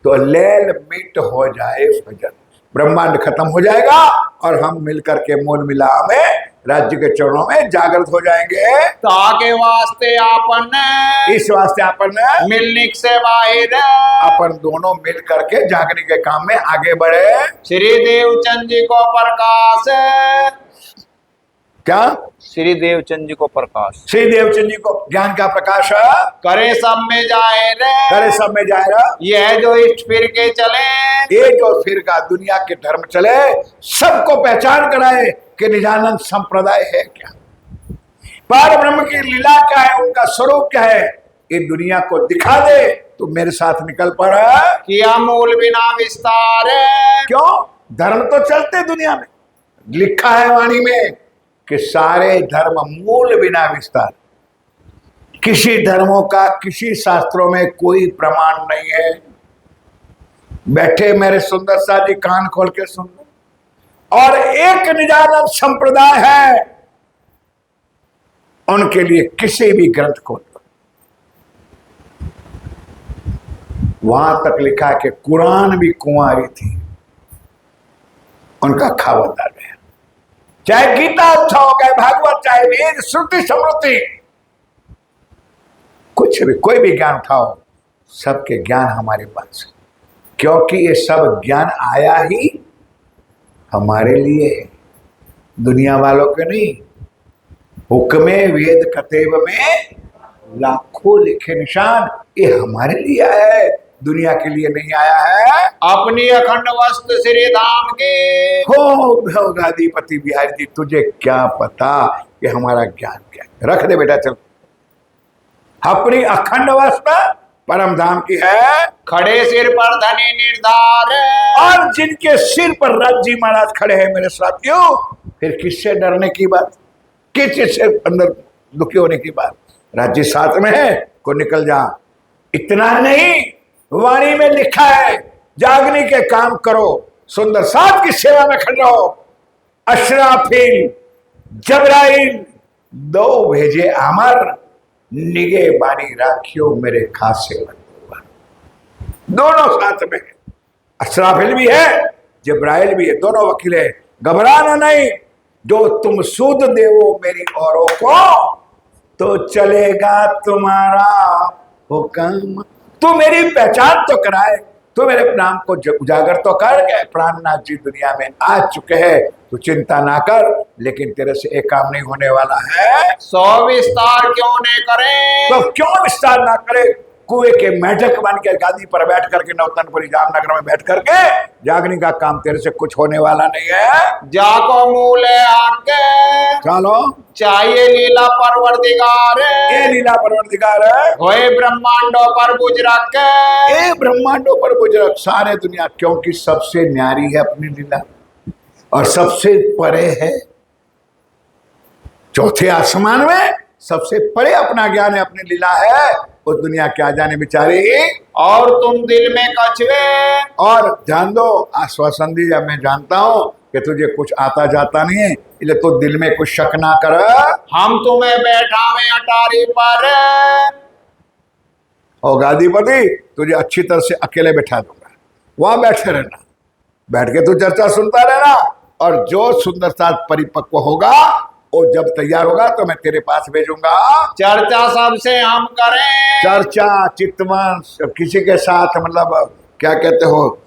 तो लैल मिट हो जाए फजर, ब्रह्मांड खत्म हो जाएगा और हम मिलकर के मूल मिला में राज्य के चरणों में जागृत हो जाएंगे। ताके वास्ते आपन, इस वास्ते अपन मिलने से बाहर, अपन दोनों मिल करके जागने के काम में आगे बढ़े। श्री देवचंद जी को प्रकाश, क्या श्री देवचंद जी को प्रकाश, श्री देवचंद जी को ज्ञान का प्रकाश करे सब में जाए रे, करे सब में जाएगा। यह जो इष्ट फिर के चले, ये जो फिर का दुनिया के धर्म चले सबको पहचान कराए कि निजानंद संप्रदाय है क्या, पार ब्रह्म की लीला क्या है, उनका स्वरूप क्या है, ये दुनिया को दिखा दे। तो मेरे साथ निकल पड़ा किया मूल बिना विस्तार। क्यों? धर्म तो चलते दुनिया में, लिखा है वाणी में कि सारे धर्म मूल बिना विस्तार। किसी धर्मों का किसी शास्त्रों में कोई प्रमाण नहीं है। बैठे मेरे सुंदर सा जी कान खोल के सुन लो। और एक निजानंद संप्रदाय है, उनके लिए किसी भी ग्रंथ खोल लो, वहां तक लिखा है कि कुरान भी कुंवारी थी, उनका खावत आ गया। चाहे गीता अच्छा हो, चाहे भागवत, चाहे वेद, श्रुति, स्मृति, कुछ भी कोई भी ज्ञान उठाओ, सबके ज्ञान हमारे पास है, क्योंकि ये सब ज्ञान आया ही हमारे लिए, दुनिया वालों के नहीं। हुक्मे वेद कतेब में लाखों लिखे निशान, ये हमारे लिए आया है, दुनिया के लिए नहीं आया है। अपनी अखंड वस्तु श्री धाम के हो गादीपति बिहारी जी, तुझे क्या पता कि हमारा ज्ञान क्या है। रख दे बेटा, चल। अपनी अखंड वस्तु परम धाम की है, खड़े सिर पर धनी निर्धार। और जिनके सिर पर राज जी महाराज खड़े हैं मेरे साथियों, फिर किससे डरने की बात, किस से अंदर दुखी होने की बात। राज्य साथ में है को निकल जा। इतना नहीं, वाणी में लिखा है जागने के काम करो, सुंदर साथ की सेवा में खड़े रहो। अशराफिल जबराइल 2 भेजे अमर, निगे बानी राखियो मेरे खासे बंधुआ। दोनों साथ में, अशराफिल भी है, जबराइल भी है, दोनों वकील है। घबराना नहीं, जो तुम सूद देवो मेरी औरों को तो चलेगा तुम्हारा हुक्म। तू मेरी पहचान तो कराए, तू मेरे नाम को उजागर तो कर गए। प्राणनाथ जी दुनिया में आ चुके हैं, तू चिंता ना कर, लेकिन तेरे से एक काम नहीं होने वाला है। 100 विस्तार क्यों नहीं करे, तो क्यों विस्तार ना करे? कुएं के मेढक बन के गादी पर बैठ करके नौतनपुरी जामनगर में बैठ करके जागने का काम तेरे से कुछ होने वाला नहीं है। जाको मूल आगे चलो, चाहिए लीला परवरदिगार, ये लीला परवरदिगार है। होए ब्रह्मांडों पर बुझ रख, ये ब्रह्मांडों पर बुजुर्ग सारे दुनिया, क्योंकि सबसे न्यारी है अपनी लीला और सबसे परे है चौथे आसमान में, सबसे परे अपना ज्ञान है, अपनी लीला है। उस दुनिया क्या जाने बेचारी। और तुम दिल में कछुए, और ध्यान दो, आश्वासन दीजिए, मैं जानता हूं कि तुझे कुछ आता जाता नहीं है, इसलिए तो दिल में कुछ शक ना कर। हम तुम्हें बैठावे अटारी पर, ओ गादीपति, तुझे अच्छी तरह से अकेले बैठा दूंगा, वहां बैठे रहना, बैठ के तू चर्चा सुनता रहना, और जो सुंदरता परिपक्व होगा वो जब तैयार होगा तो मैं तेरे पास भेजूंगा। चर्चा सबसे हम करें, चर्चा चितवन किसी के साथ, मतलब क्या कहते हो,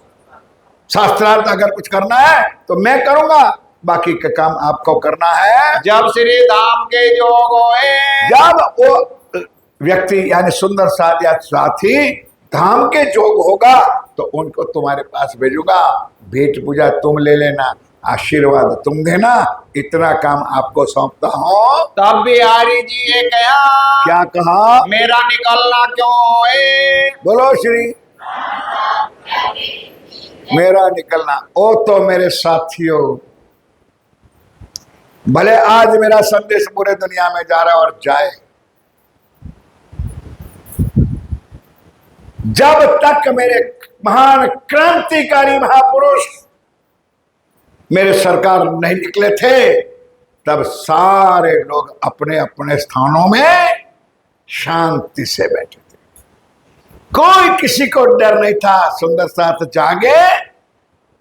शास्त्रार्थ अगर कुछ करना है तो मैं करूंगा, बाकी का काम आपको करना है। जब श्री धाम के जोग होए, जब वो व्यक्ति यानी सुंदर साथ या साथी धाम के जोग होगा तो उनको तुम्हारे पास भेजूंगा। भेंट पूजा तुम ले लेना, आशीर्वाद तुम देना, इतना काम आपको सौंपता हूं। तब बिहारी जी ने कहा, क्या कहा? मेरा निकलना क्यों होए? बोलो श्री मेरा निकलना। ओ तो मेरे साथियों, भले आज मेरा संदेश पूरे दुनिया में जा रहा है और जाए, जब तक मेरे महान क्रांतिकारी महापुरुष मेरे सरकार नहीं निकले थे तब सारे लोग अपने अपने स्थानों में शांति से बैठे थे। कोई किसी को डर नहीं था। सुंदर साथ जागे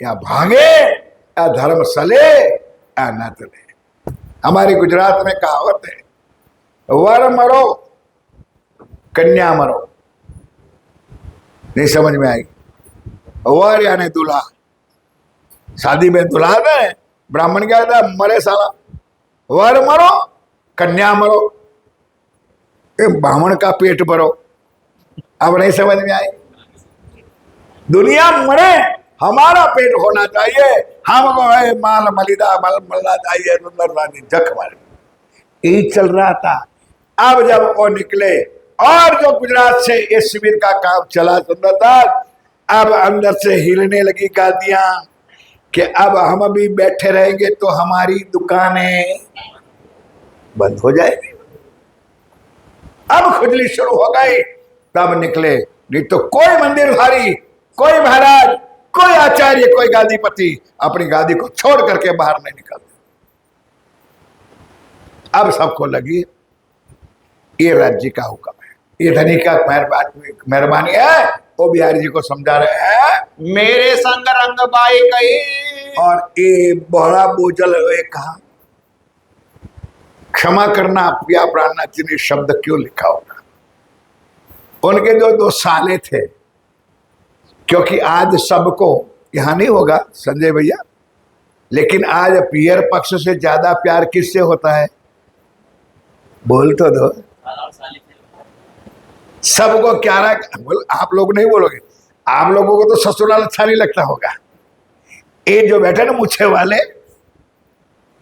या भागे या धर्म सले या न तले। हमारी गुजरात में कहावत है, वर मरो कन्या मरो। नहीं समझ में आई? वर यानी दूल्हा, शादी में दूल्हा है, ब्राह्मण क्या कहता है? मरे साला। वर मरो कन्या मरो, ब्राह्मण का पेट भरो। अब नहीं समझ में आई? दुनिया मरे, हमारा पेट होना चाहिए, हमको है माल मलिदा मल मलना चाहिए, सुंदर रानी जख मारे। यही चल रहा था। अब जब वो निकले और जो गुजरात से ये शिविर का काम चला सुंदरदास, अब अंदर से हिलने लगी गादियां कि अब हम भी बैठे रहेंगे तो हमारी दुकानें बंद हो जाएगी। अब खुजली शुरू हो गई। तब निकले, नहीं तो कोई मंदिरधारी, कोई महाराज, कोई आचार्य, कोई गादीपति अपनी गादी को छोड़ करके बाहर नहीं निकलते। अब सबको लगी ये राज्य का हुक्म है, ये धनी का मेहरबानी है। वो बिहारी जी को समझा रहे हैं, मेरे संग रंग बाई कही, और ये बड़ा बोझल हुए कहा, क्षमा करना पिया प्राणनाथ ने शब्द क्यों लिखा होगा? उनके जो दो साले थे, क्योंकि आज सबको यहां नहीं होगा संजय भैया, लेकिन आज पियर पक्ष से ज्यादा प्यार किससे होता है? बोल तो दो। सबको क्या रहा? बोल, आप लोग नहीं बोलोगे, आप लोगों को तो ससुराल अच्छा नहीं लगता होगा। ये जो बैठे ना मुछे वाले,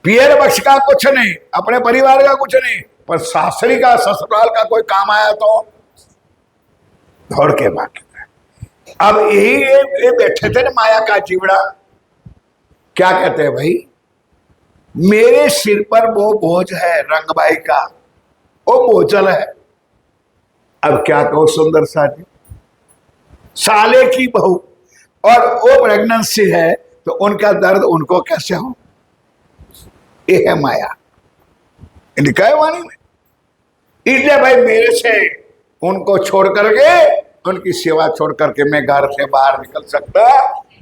पियर पक्ष का कुछ नहीं, अपने परिवार का कुछ नहीं, पर सासरी का ससुराल का कोई काम आया तो दौड़ के भाग। अब यही ये बैठे थे ना माया का जीवड़ा, क्या कहते हैं भाई, मेरे सिर पर वो बोझ है रंगबाई का, वो बोझल है। अब क्या कहो सुंदर साथी, साले की बहू और वो प्रेगनेंसी है तो उनका दर्द उनको कैसे हो? ये है माया, इनका है वाणी में। इसलिए भाई मेरे से उनको छोड़ करके, उनकी सेवा छोड़ करके मैं घर से बाहर निकल सकता?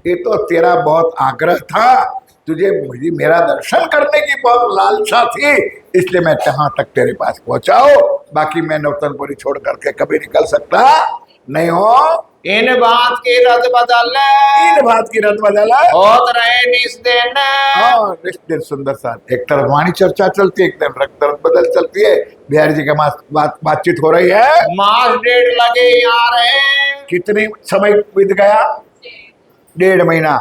ये तो तेरा बहुत आग्रह था, तुझे मुझे मेरा दर्शन करने की बहुत लालसा थी, इसलिए मैं जहां तक तेरे पास पहुंचाओ, बाकी मैं नौतनपुरी छोड़ करके कभी निकल सकता नहीं हो। इन बात की रद बदल, इन बात की रद बदल होत रहे निस दिन। और इस दिन सुंदर साथ एक तरफ वाणी चर्चा चलती है, एक तरफ रद बदल चलती है। बिहारी जी का बातचीत हो रही है। मास 1.5 लगे आ रहे। कितनी समय बीत गया? 1.5 महीना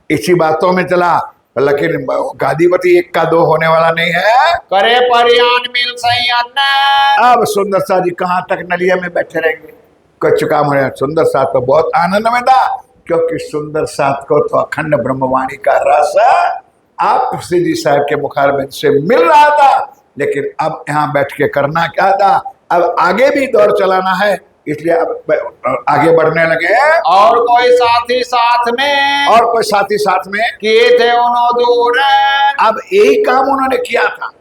इसी बातों में चला, लेकिन गादीपति 1 का 2 होने वाला नहीं है। करे परियान मिल सही अन्ना। अब सुंदर साथ जी कहां तक नलिया में बैठे रहेंगे? कुछ काम हो रहा। सुंदर साथ तो बहुत आनंद में था, क्योंकि सुंदर साथ को तो अखंड ब्रह्मवाणी का रस आप श्री जी साहब के मुखारबिंद से मिल रहा था। लेकिन अब यहाँ बैठ के करना क्या था? अब आगे भी दौर चलाना है, इसलिए अब आगे बढ़ने लगे हैं। और कोई साथी साथ में, और कोई साथी साथ में किए थे उन्हों दूर। अब यही काम उन्होंने किया था।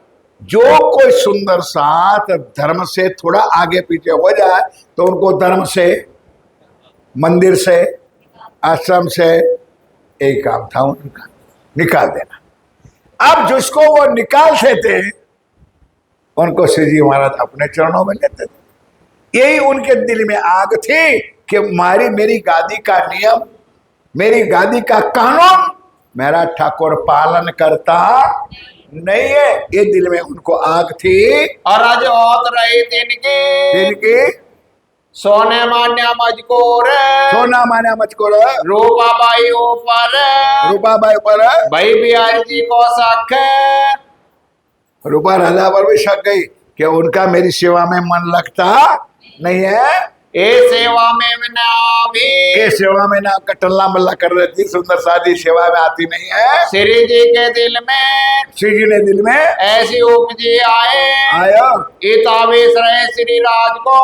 जो कोई सुंदर साथ धर्म से थोड़ा आगे पीछे हो जाए तो उनको धर्म से, मंदिर से, आश्रम से, एक काम था उनका, निकाल देना। अब जिसको वो निकालते थे उनको श्री जी महाराज अपने चरणों में लेते थे। यही उनके दिल में आग थी कि मेरी गादी का नियम, मेरी गादी का कानून मेरा ठाकुर पालन करता नहीं है, ये दिल में उनको आग थी। और आज होत रही तिनकी इनकी सोने मान्या मजकूर सोना माना मुझको रूपा बाई ऊपर रूपा बाई पर भाई बिहारी जी को सख रूपा राजा पर भी शक गई कि उनका मेरी सेवा में मन लगता नहीं है। ए सेवा में न आवी ये सेवा में ना कटल्ला मल्ला कर रहती, सुंदर शादी सेवा में आती नहीं है। श्री जी के दिल में श्री जी ने दिल में ऐसी उपजी आए आया। इतावेश रहे श्री राज को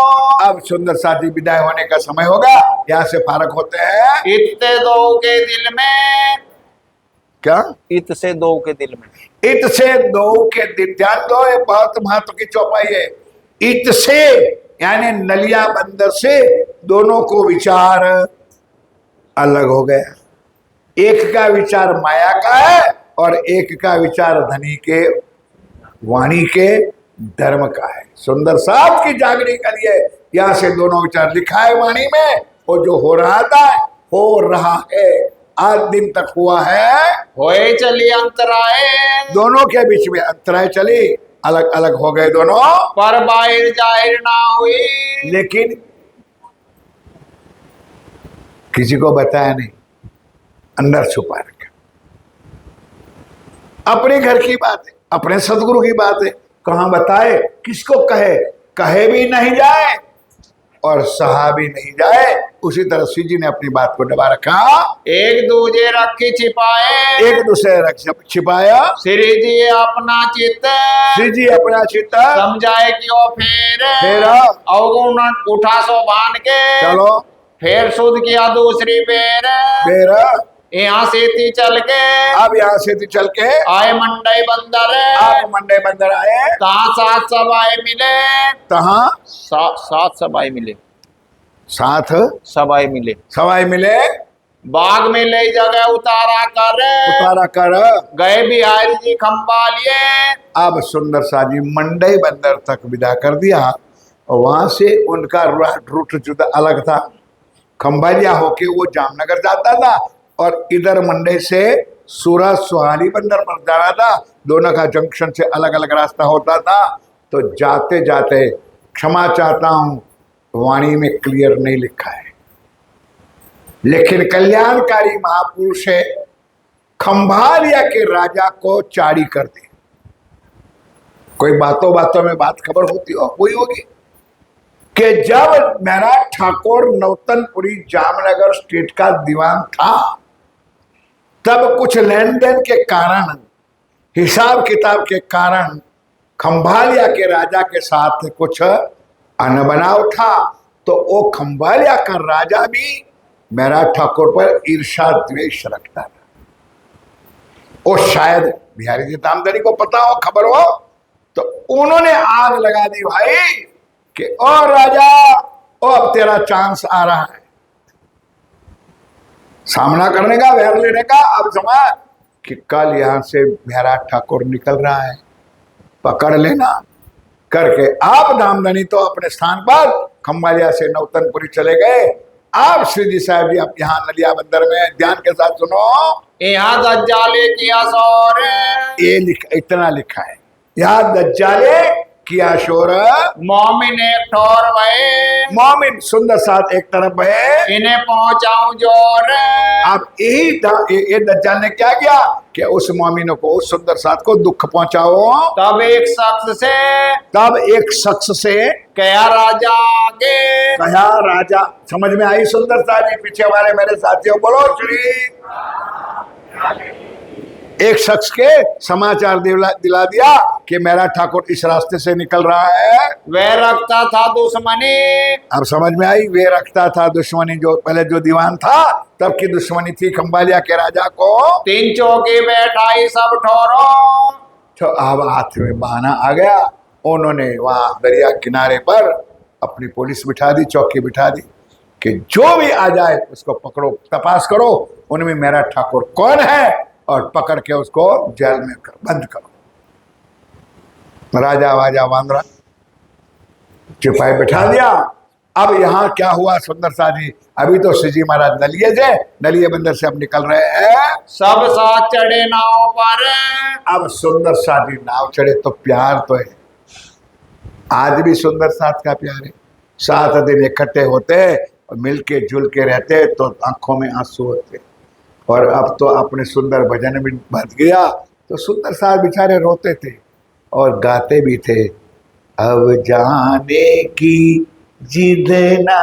अब सुंदर शादी विदाई होने का समय होगा, यहाँ से फारक होते हैं। इतने दो के दिल में क्या इत से दो के दिल में इत से दो के दिल, ध्यान दो, ये बहुत महत्व की चौपाई है। इत से यानी नलिया बंदर से दोनों को विचार अलग हो गया। एक का विचार माया का है और एक का विचार धनी के वाणी के धर्म का है। सुंदर साथ की जागने के लिए यहाँ से दोनों विचार लिखा है वाणी में, और जो हो रहा था हो रहा है, आज दिन तक हुआ है। होए चली अंतराए दोनों के बीच में अंतराय चली, अलग अलग हो गए दोनों, पर बाहर जाहिर ना हुई। लेकिन किसी को बताया नहीं, अंदर छुपा रखा। अपने घर की बात है, अपने सदगुरु की बात है, कहां बताए, किसको कहे, कहे भी नहीं जाए और सहा भी नहीं जाए। उसी तरह श्री जी ने अपनी बात को दबा रखा, एक दूजे रखी छिपाए एक दूसरे रख छिपाया। श्री जी अपना चित्त श्री जी अपना चित्त समझाए कि वो फिर अवगुण उठा सो बांध के चलो फिर शुद्ध किया दूसरी बेर मेरा यहाँ से थी चल के अब यहाँ से थी चल के आए मंडई बंदर आप मंडे बंदर आए, कहा सात सबाए मिले कहा सात सबाए मिले साथ सबाए मिले सवाई मिले, बाग में ले जगह उतारा कर गए बिहारी जी खंबा लिए। अब सुंदर शादी मंडई बंदर तक विदा कर दिया, और वहां से उनका रूट जुदा अलग था। खंबालिया होके वो जामनगर जाता था और इधर मंडई से सूरत सुहानी बंदर पर जाना था। दोनों का जंक्शन से अलग अलग रास्ता होता था। तो जाते जाते क्षमा चाहता हूं, वाणी में क्लियर नहीं लिखा है, लेकिन कल्याणकारी महापुरुष है, खंभालिया के राजा को चारी कर दी। कोई बातों बातों में बात खबर होती हो वही होगी कि जब मेरा ठाकुर नौतनपुरी जामनगर स्टेट का दीवान था, तब कुछ लेन देन के कारण, हिसाब किताब के कारण खंभालिया के राजा के साथ कुछ अनबनाव था। तो वो खंभालिया का राजा भी मेरा ठाकुर पर ईर्षा द्वेष रखता था। वो शायद बिहारी जी दामदरी को पता हो, खबर हो, तो उन्होंने आग लगा दी भाई कि ओ राजा, ओ अब तेरा चांस आ रहा है सामना करने का, वैर लेने का। अब समझ कि कल यहां से मेरा ठाकुर निकल रहा है, पकड़ लेना करके आप दामदनी तो अपने स्थान पर खंभालिया से नौतनपुरी चले गए। आप श्री जी साहब जी आप यहाँ नलिया बंदर में ध्यान के साथ सुनो, यहाँ दज्जाले किया शोर ये इतना लिखा है, यहाँ दज्जाले किया शोर, मोमिन एक ठोर भये मोमिन सुंदर साथ एक तरफ है, इन्हें पहुंचाऊं जोर। आप ये दज्जाल ने क्या किया कि उस मोमिनों को, उस सुंदर साथ को दुख पहुंचाओ। तब एक शख्स से कया राजा आगे, कहा राजा, समझ में आई सुंदर साथ जी? पीछे वाले मेरे साथियों बोलो श्री। एक शख्स के समाचार दिला दिया कि मेरा ठाकुर इस रास्ते से निकल रहा है। वह रखता था दुश्मनी, अब समझ में आई, वे रखता था दुश्मनी, जो पहले जो दीवान था तब की दुश्मनी थी खंभालिया के राजा को। तीन चौकी बैठाई सब ठोरो, तो अब हाथ में बहाना आ गया, उन्होंने वहां दरिया किनारे पर अपनी पुलिस बिठा दी, चौकी बिठा दी कि जो भी आ जाए उसको पकड़ो, तपास करो उनमें मेरा ठाकुर कौन है, और पकड़ के उसको जेल में बंद करो। राजा वाजा वांद्रा सिपाही बिठा दिया, अब यहाँ क्या हुआ सुंदर सा जी, अभी तो श्री जी महाराज नलिए थे, नलिए बंदर से अब निकल रहे हैं, सब साथ चढ़े नाव पर। अब सुंदर सा जी नाव चढ़े तो प्यार तो है, आज भी सुंदर साथ का प्यार है। 7 दिन इकट्ठे होते और मिलके जुल के रहते तो आंखों में आंसू होते, और अब तो अपने सुंदर भजन में बच गया तो सुंदर साथ बेचारे रोते थे और गाते भी थे, अब जाने की जिद ना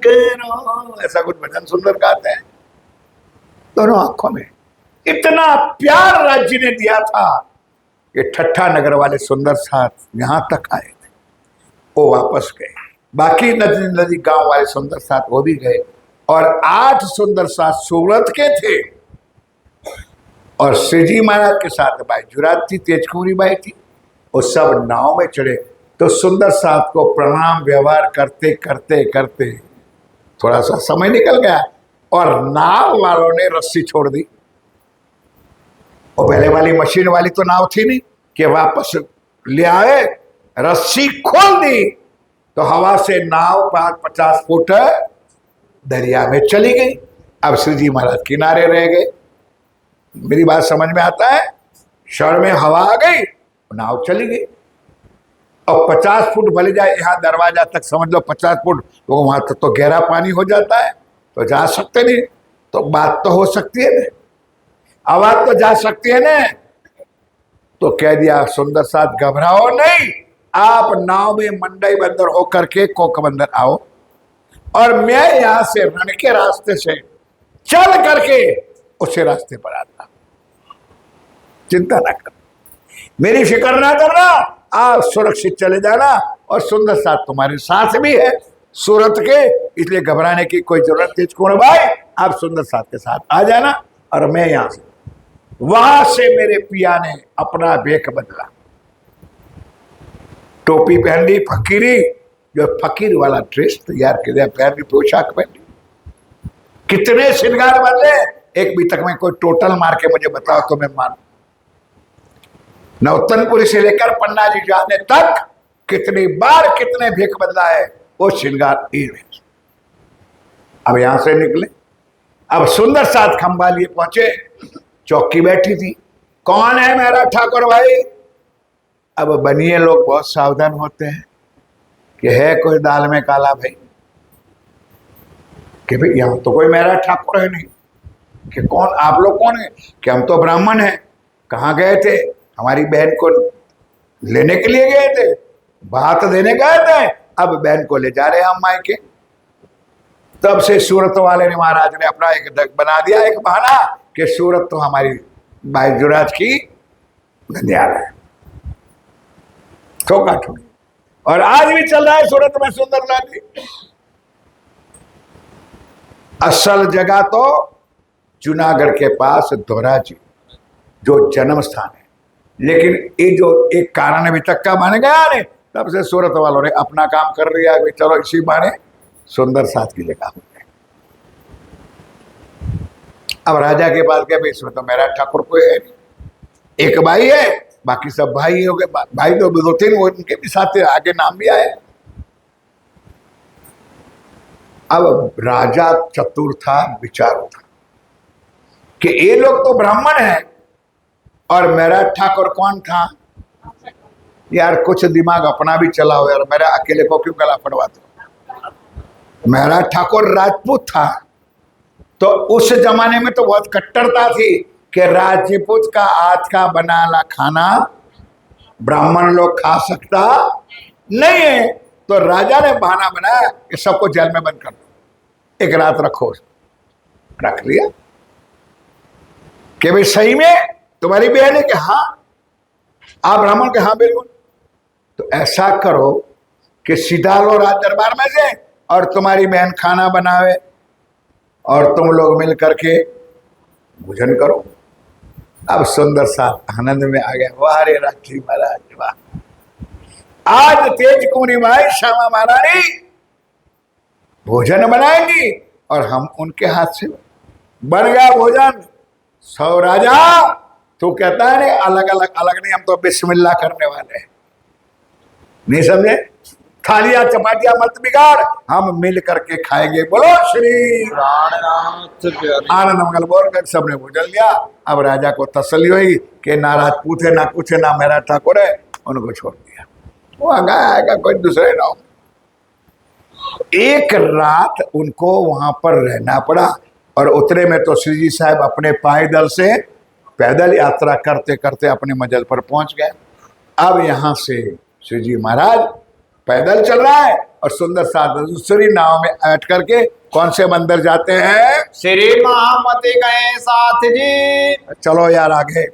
करो, ऐसा कुछ भजन सुंदर गाते हैं। दोनों आंखों में इतना प्यार राज्य ने दिया था कि ठट्ठा नगर वाले सुंदर साथ यहां तक आए थे, वो वापस गए। बाकी नदी नदी गांव वाले सुंदर साथ वो भी गए, और 8 सुंदर साथ सूरत के थे, और श्री जी महाराज के साथ भाई जुरात थी, तेजकुमारी बाई थी, वो सब नाव में चढ़े। तो सुंदर साथ को प्रणाम व्यवहार करते करते करते थोड़ा सा समय निकल गया, और नाव वालों ने रस्सी छोड़ दी। और पहले वाली मशीन वाली तो नाव थी नहीं कि वापस ले आए, रस्सी खोल दी तो हवा से नाव 50 फुट दरिया में चली गई। अब श्री जी महाराज किनारे रह गए। मेरी बात समझ में आता है? क्षण में हवा आ गई, नाव चली गई। और 50 फुट भले जाए, यहाँ दरवाजा तक समझ लो 50 फुट, तो वहां तक तो गहरा पानी हो जाता है, तो जा सकते नहीं। तो बात तो हो सकती है ना, आवाज तो जा सकती है ना। तो कह दिया सुंदर साथ घबराओ नहीं, आप नाव में मंडई बंदर होकर के कोक बंदर आओ, और मैं यहां से रण के रास्ते से चल करके उसे रास्ते पर आता। चिंता ना कर, मेरी फिक्र ना करना, आप सुरक्षित चले जाना, और सुंदर साथ तुम्हारे साथ भी है सूरत के, इसलिए घबराने की कोई जरूरत नहीं। कौन भाई, आप सुंदर साथ के साथ आ जाना, और मैं यहां से। वहां से मेरे पिया ने अपना वेक बदला, टोपी पहन ली, फकीरी, जो फकीर वाला ड्रेस तैयार किया, पहन ली, पोशाक पहन ली। कितने श्रृंगार बदले, एक भी तक में कोई टोटल मार के मुझे बताओ तो मैं मानू। नौतनपुरी से लेकर पन्ना जी जाने तक कितनी बार कितने भेक बदला है, वो श्रृंगार। अब यहां से निकले, अब सुंदर साथ खंबा लिए पहुंचे, चौकी बैठी थी, कौन है मेरा ठाकुर भाई। अब बनिए लोग बहुत सावधान होते हैं कि है कोई दाल में काला भाई, कि भाई यहां तो कोई मेरा ठाकुर है नहीं, कि कौन आप लोग कौन है, कि हम तो ब्राह्मण हैं। कहाँ गए थे, हमारी बहन को लेने के लिए गए थे, बात देने गए थे, अब बहन को ले जा रहे हैं हम मायके। तब से सूरत वाले ने, महाराज ने अपना एक बना दिया, एक बहाना कि सूरत तो हमारी भाई जुराज की ननियाल है, ठोका ठोकी। और आज भी चल रहा है सूरत में सुंदर लाठी। असल जगह तो जूनागढ़ के पास धोराजी, जो जन्म स्थान है, लेकिन ये जो एक कारण अभी तक का बन गया ने, तब से सूरत वालों ने अपना काम कर लिया कि चलो इसी बहाने सुंदर साथ की जगह हो जाए। अब राजा के पास गए, भाई इसमें तो मेरा ठाकुर कोई है नहीं, एक भाई है, बाकी सब भाई हो गए, भाई तो 2-3 उनके भी साथ आगे नाम भी आए। अब राजा चतुर था, विचारू था कि ये लोग तो ब्राह्मण हैं, और मेरा ठाकुर कौन था यार, कुछ दिमाग अपना भी चलाओ यार, मेरा अकेले को क्यों गला पड़वाते हो। मेरा ठाकुर राजपूत था, तो उस जमाने में तो बहुत कट्टरता थी कि राजपूत का आज का बनाना खाना ब्राह्मण लोग खा सकता नहीं है। तो राजा ने बहाना बनाया कि सबको जेल में बंद कर दो, एक रात रखो। रख लिया कि भाई सही में तुम्हारी बहन है, कि हाँ। आप ब्राह्मण के हाँ बिल्कुल। तो ऐसा करो कि सीधा लो राज दरबार में से, और तुम्हारी बहन खाना बनावे, और तुम लोग मिल करके भोजन करो। अब सुंदर सा आनंद में आ गया, वाह रे राठी महाराज वाह, आज तेज कुमारी माई श्यामा महारानी भोजन बनाएंगी, और हम उनके हाथ से। बन गया भोजन। सौ राजा तो कहता है नहीं, अलग अलग अलग नहीं, हम तो बिस्मिल्लाह करने वाले हैं, नहीं समझे। थालियां चपाटियां मत बिगाड़, हम मिल करके खाएंगे। बोलो श्री प्राणनाथ प्यारे। आनंद मंगल बोलकर सबने भोजन लिया। अब राजा को तसल्ली हुई कि नाराज पूछे ना कुछ ना मेरा ठाकुर है, उनको छोड़ दिया। वो आगा आएगा कोई दूसरे ना हो। एक रात उनको वहां पर रहना पड़ा और उतरे में तो श्री जी साहब अपने पायदल से पैदल यात्रा करते करते अपने मंजिल पर पहुंच गए। अब यहां से श्री जी महाराज पैदल चल रहा है और सुंदर सा दूसरी नाव में बैठ करके कौन से मंदिर जाते हैं? श्री महामती गए साथ जी। चलो यार आगे।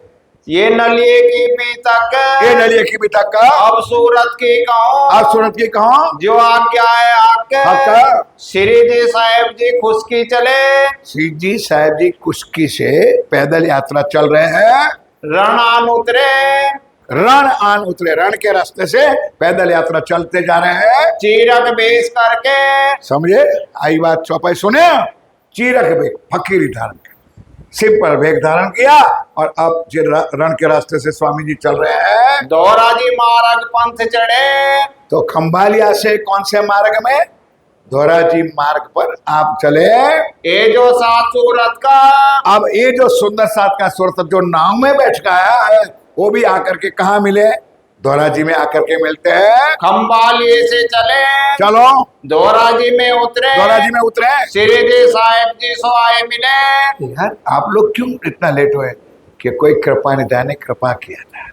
ये नलिए की पीतक, ये नलिए की भी तक अब सूरत की कहो, अब सूरत की कहो जो आज्ञा है आके। हक। श्री जी साहेब जी खुशकी चले, श्री जी साहब जी कुश्की से पैदल यात्रा चल रहे हैं। रण उतरे, रण आन उतरे, रण के रास्ते से पैदल यात्रा चलते जा रहे हैं। चीरक बेस करके, समझे? आई बात चौपाई सुने। चीरक बेग फकीरी धारण किया, सिंपल वेग धारण किया और अब जिन रण के रास्ते से स्वामी जी चल रहे हैं, दोहरा जी मार्ग पंथ चढ़े। तो खंभालिया से कौन से मार्ग में? दोहरा जी मार्ग पर आप चले। ये जो सात सूरत का, अब ये जो सुंदर साथ का सूरत जो नाव में बैठ गया है वो भी आकर के कहाँ मिले? दोहरा जी में आकर के मिलते हैं। खंबालिए से चले, चलो दोहरा जी में उतरे, दोहरा जी में उतरे। श्री जी साहेब जी सो आए मिले। यार आप लोग क्यों इतना लेट हुए? कि कोई कृपा निधान ने कृपा किया था,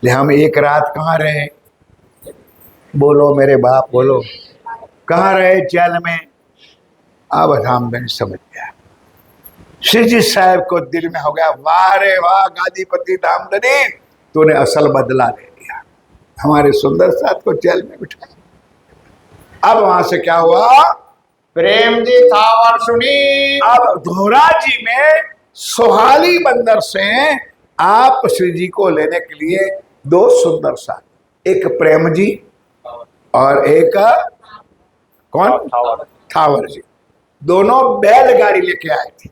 ले हम एक रात कहाँ रहे? बोलो मेरे बाप, बोलो कहाँ रहे? जेल में। अब हम नहीं समझ गया। श्री जी साहब को दिल में हो गया, वाह रे वाह गादीपति धामधनी, तूने असल बदला ले लिया, हमारे सुंदर साथ को जेल में बिठाया। अब वहां से क्या हुआ? प्रेम जी था और सुनी। अब दोहरा जी में सोहाली बंदर से आप श्री जी को लेने के लिए दो सुंदर साथ, एक प्रेम जी और एक कौन? थावर जी, दोनों बैलगाड़ी लेके आए थे।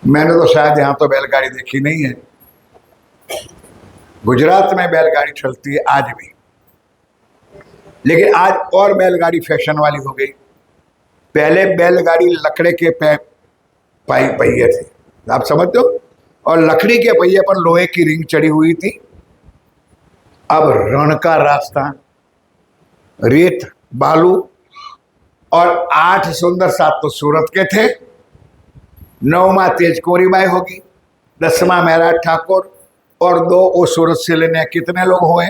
मैंने तो शायद यहां तो बैलगाड़ी देखी नहीं है। गुजरात में बैलगाड़ी चलती है आज भी, लेकिन आज और बैलगाड़ी फैशन वाली हो गई। पहले बैलगाड़ी लकड़े के पहिए थे, आप समझते हो, और लकड़ी के पहिए पर लोहे की रिंग चढ़ी हुई थी। अब रण का रास्ता, रेत बालू, और 8 सुंदर साथ तो सूरत के थे, 9वां तेज कोरीबाई होगी, 10वां मेरा ठाकुर और 2 वो सूरत से लेने कितने लोग हुए?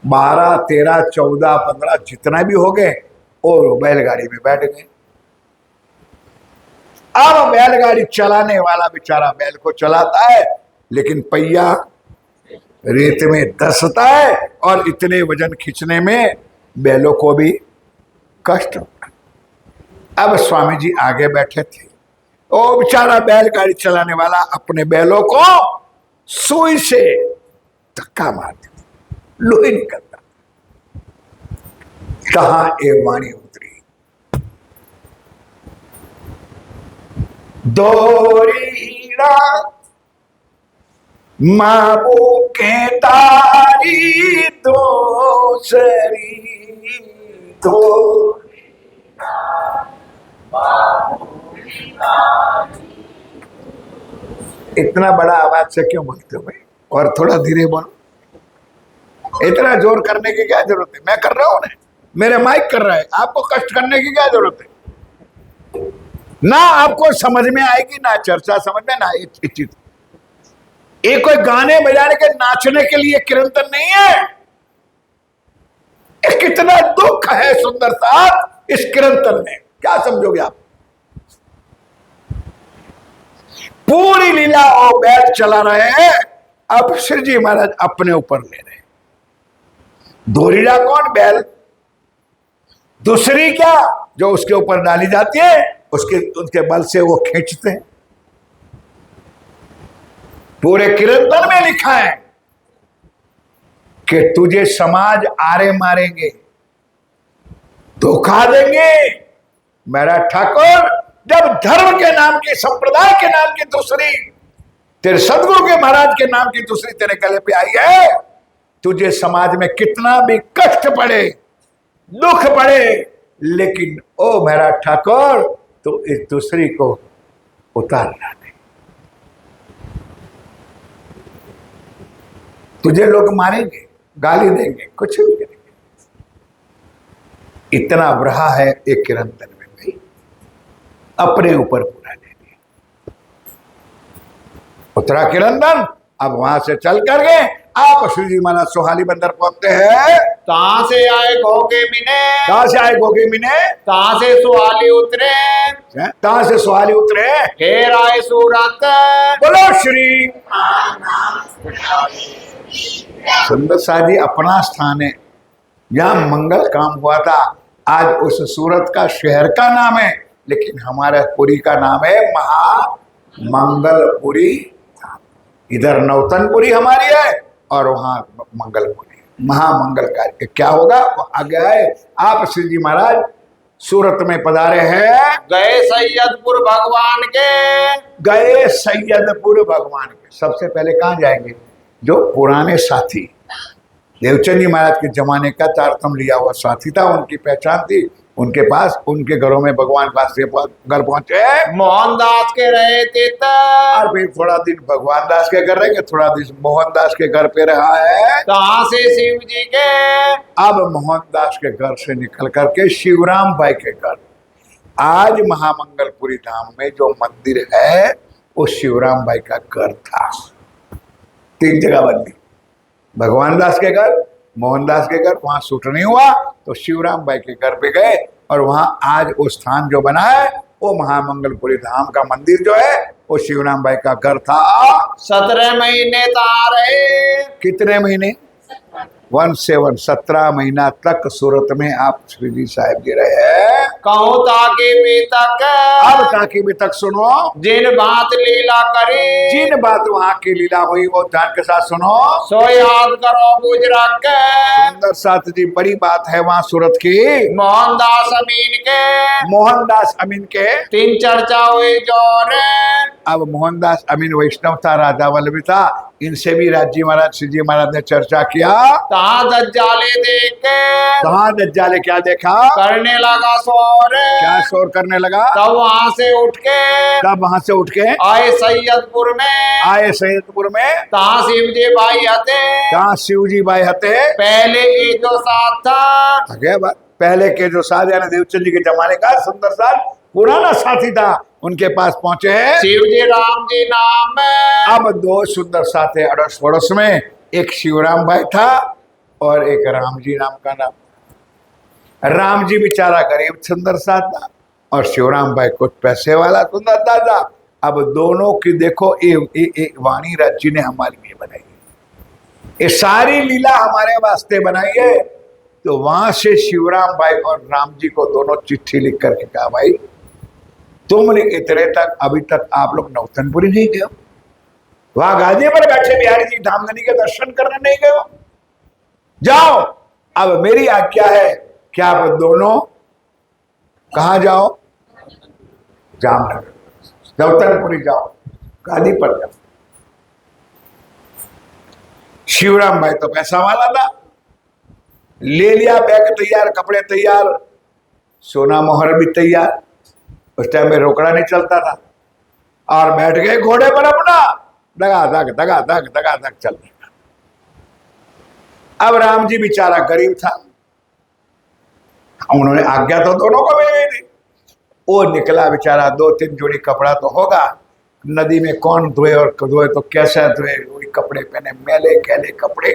12, 13, 14, 15 जितना भी हो गए और बैलगाड़ी में बैठ गए। अब बैलगाड़ी चलाने वाला बेचारा बैल को चलाता है, लेकिन पहिया रेत में धंसता है और इतने वजन खींचने में बैलों को भी कष्ट होता। अब स्वामी जी आगे बैठे थे, ओ बेचारा बैलगाड़ी चलाने वाला अपने बैलों को सुई से धक्का मार देता, लोही निकलता। कहाँ ये वाणी उतरी, दोरीड़ा माबू के तारी दोसरी दो। इतना बड़ा आवाज से क्यों बोलते हो भाई? और थोड़ा धीरे बोलो। इतना जोर करने की क्या जरूरत है? मैं कर रहा हूं ना, मेरे माइक कर रहा है, आपको कष्ट करने की क्या जरूरत है? ना आपको समझ में आएगी, ना चर्चा समझ में, ना चीज। ये कोई गाने बजाने के नाचने के लिए कीर्तन नहीं है। कितना दुख है सुंदर साथ इस कीर्तन में, क्या समझोगे आप? पूरी लीला और बैल चला रहे हैं, अब श्री जी महाराज अपने ऊपर ले रहे हैं। दोरीड़ा कौन? बैल। दूसरी क्या जो उसके ऊपर डाली जाती है, उसके बल से वो खींचते हैं। पूरे कीर्तन में लिखा है कि तुझे समाज आरे मारेंगे, धोखा देंगे। मेरा ठाकुर जब धर्म के नाम की, संप्रदाय के नाम की दूसरी, तेरे सदगुरु के महाराज के नाम की दूसरी तेरे गले पे आई है, तुझे समाज में कितना भी कष्ट पड़े, दुख पड़े, लेकिन ओ मेरा ठाकुर तो इस दूसरी को उतारना नहीं। तुझे लोग मारेंगे, गाली देंगे, कुछ भी करेंगे, इतना रहा है एक किरंतन में भाई, अपने ऊपर पूरा ले लिया। उतरा किरंतन, अब वहां से चल कर गए आप श्री जी महाराज सोहाली बंदर पहुंचते हैं। कहां से आए घोगे मिने, कहां से आए गोगी मिने, कहां से सुहाली उतरे, कहां से सोहाली उतरे, फिर आए सूरत। बोलो श्री सुंदर शाह जी अपना स्थान है जहां मंगल काम हुआ था। आज उस सूरत का शहर का नाम है, लेकिन हमारे पुरी का नाम है महामंगलपुरी। इधर नौतनपुरी हमारी है और वहां मंगलपुरी, महामंगल कार्य। क्या होगा वो आगे आए। आप श्री जी महाराज सूरत में पधारे हैं, गए सैयदपुर भगवान के, गए सैयदपुर भगवान के। सबसे पहले कहाँ जाएंगे, जो पुराने साथी देवचंद जी महाराज के जमाने का तारतम लिया हुआ साथी था, उनकी पहचान थी, उनके पास, उनके घरों में भगवान पास से घर पहुंचे। मोहनदास के रहे थे और फिर थोड़ा दिन भगवान दास के घर रहेंगे, थोड़ा दिन मोहनदास के घर पे रहा है। कहां से शिव जी के, अब मोहनदास के घर से निकल करके शिवराम भाई के घर। आज महामंगलपुरी धाम में जो मंदिर है वो शिवराम भाई का घर था। 3 जगह बदली, भगवान दास के घर, मोहनदास के घर, वहां सूट नहीं हुआ तो शिवराम भाई के घर पे गए और वहां आज वो स्थान जो बना है वो महामंगलपुरी धाम का मंदिर जो है वो शिवराम भाई का घर था। 17 महीने रहे, कितने महीने, 17 महीना तक सूरत में आप श्री जी साहब जी रहे हैं। कहूँ ताकि भी तक, अब ताकि भी तक सुनो, जिन बात लीला करी, जिन बात वहां की लीला हुई वो ध्यान के साथ सुनो, सो याद करो बुझ रख। सुंदर साथ जी बड़ी बात है वहां सूरत की। मोहनदास अमीन के, मोहनदास अमीन के 3 चर्चा हुई जोर। अब मोहनदास अमीन वैष्णव था, राजा वल्लभ था, इनसे भी राजी महाराज श्री जी महाराज ने चर्चा किया। कहाँ दज्जाले देख के, कहाँ दज्जाले क्या देखा, करने लगा शोर। क्या शोर करने लगा, तब वहां से उठ के, तब वहां से उठ के आए सैयदपुर में, आए सैयदपुर में। कहाँ शिव जी भाई हते, कहाँ शिव जी भाई हते, पहले ये जो साथ था, आगे बात, पहले के जो साथ यानी देवचंद जी के जमाने का सुंदर साथ पुराना साथी था, उनके पास पहुंचे हैं शिव जी राम जी नाम में। अब 2 सुंदर साथी अड़ोस पड़ोस में, एक शिवराम भाई था और एक राम जी नाम का नाम। राम जी बेचारा गरीब सुंदर साथ था और शिवराम भाई कुछ पैसे वाला सुंदर था। अब दोनों की देखो ये वाणी राज जी ने हमारे लिए बनाई, ये सारी लीला हमारे वास्ते बनाई है। तो वहां से शिवराम भाई और राम जी को दोनों चिट्ठी लिख करके कहा, भाई तुमने इतने तक अभी तक आप लोग नौतनपुरी नहीं गए, वहां गादी पर बैठे बिहारी जी धामधनी के दर्शन करने नहीं गए, जाओ। अब मेरी आज्ञा है कि आप दोनों कहा जाओ, जामनगर, नौतनपुरी जाओ, गादी पर जाओ। शिवराम भाई तो पैसा वाला था, ले लिया बैग तैयार, कपड़े तैयार, सोना मोहर भी तैयार, उस टाइम में रोकड़ा नहीं चलता था, और बैठ गए घोड़े पर अपना, दगा दग चल रहा। अब राम जी बेचारा गरीब था, उन्होंने आज्ञा तो दोनों को मिल गई थी। वो निकला बेचारा, 2-3 जोड़ी कपड़ा तो होगा, नदी में कौन धोए और धोए तो कैसा धोए, वही कपड़े पहने, मैले कैले कपड़े,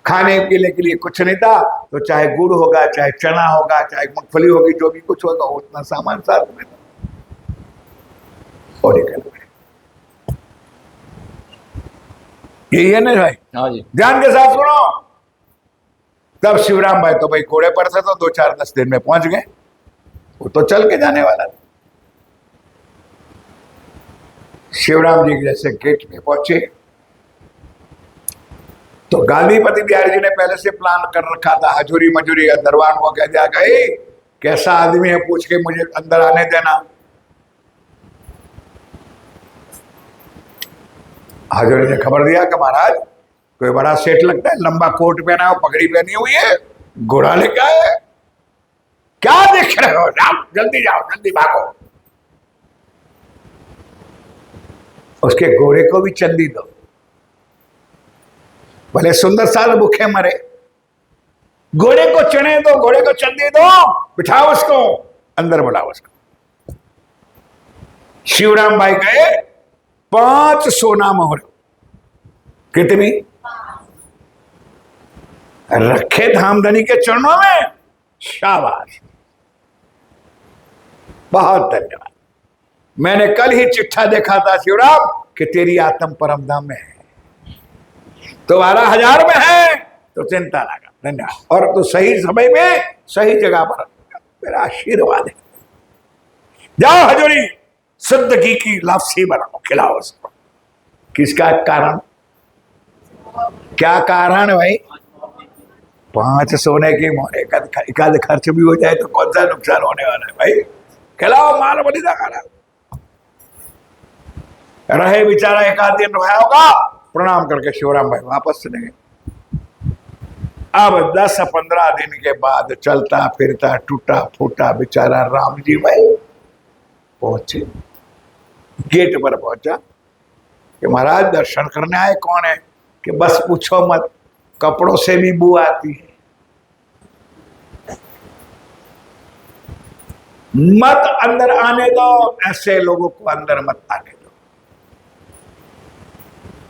खाने पीने के लिए कुछ नहीं था, तो चाहे गुड़ होगा, चाहे चना होगा, चाहे मूंगफली होगी, जो भी कुछ होगा उतना सामान साथ में था। और निकल गए। यही है ना भाई, हाँ जी, ध्यान के साथ सुनो। तब शिवराम भाई तो भाई घोड़े पर थे, तो 2-4-10 दिन में पहुंच गए, वो तो चल के जाने वाला था। शिवराम जी जैसे गेट पे पहुंचे तो गांधीपति बिहारी जी ने पहले से प्लान कर रखा था, हजूरी मजूरी दरबान को कह दिया, गए कैसा आदमी है पूछ के मुझे अंदर आने देना। हजूरी ने खबर दिया कि महाराज कोई बड़ा सेठ लगता है, लंबा कोट पहना हो, पगड़ी पहनी हुई है, घोड़ा लेके आए, क्या देख रहे हो, जाओ जल्दी भागो। उसके घोड़े को भी चंदी दो, भले सुंदर साल भूखे मरे, घोड़े को चने दो, घोड़े को चंदी दो, बिठाओ उसको, अंदर बुलाओ उसको। शिवराम भाई गए, 5 सोना मोहर, कितनी रखे धामधनी के चरणों में, शाबाश, बहुत धन्यवाद। मैंने कल ही चिट्ठा देखा था शिवराम कि तेरी आत्म परम धाम में है, तुम्हारा 1000 में है, तो चिंता ना कर, धन्यवाद। और तो सही समय में सही जगह पर, मेरा आशीर्वाद है। जाओ हजूरी, शुद्ध घी की लापसी बनाओ, खिलाओ उसको। किसका कारण, क्या कारण भाई? 5 सोने की मोहरे का खर्च भी हो जाए तो कौन सा नुकसान होने वाला है भाई? खिलाओ, माल बलि का खाना रहे, बेचारा 1 आध दिन रहा होगा, प्रणाम करके शिवराम भाई वापस चले गए। अब 10-15 दिन के बाद चलता फिरता टूटा फूटा बेचारा राम जी भाई पहुंचे, गेट पर पहुंचा कि महाराज दर्शन करने आए, कौन है? कि बस पूछो मत, कपड़ों से भी बू आती है, मत अंदर आने दो, ऐसे लोगों को अंदर मत आने दो।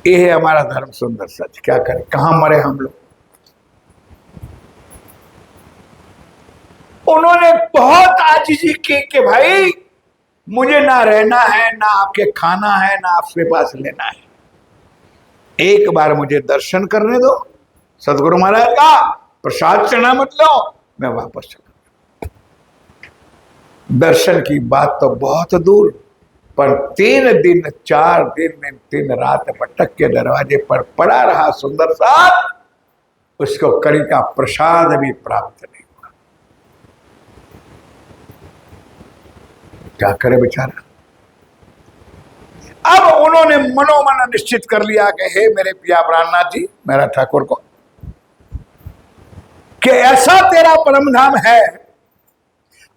ये है हमारा धर्म सुंदर सच, क्या करें, कहां मरे हम लोग। उन्होंने बहुत आजीजी की कि भाई मुझे ना रहना है, ना आपके खाना है, ना आपके पास लेना है, एक बार मुझे दर्शन करने दो। सदगुरु महाराज का प्रसाद चढ़ा मत लो, मैं वापस चला। दर्शन की बात तो बहुत दूर, पर 3 दिन 4 दिन 3 रात भटक के दरवाजे पर पड़ा रहा सुंदर साथ, उसको कड़ी का प्रसाद भी प्राप्त नहीं हुआ। क्या करे बेचारा। अब उन्होंने मनोमन निश्चित कर लिया कि हे मेरे पिया प्राणनाथ जी, मेरा ठाकुर को, कि ऐसा तेरा परम धाम है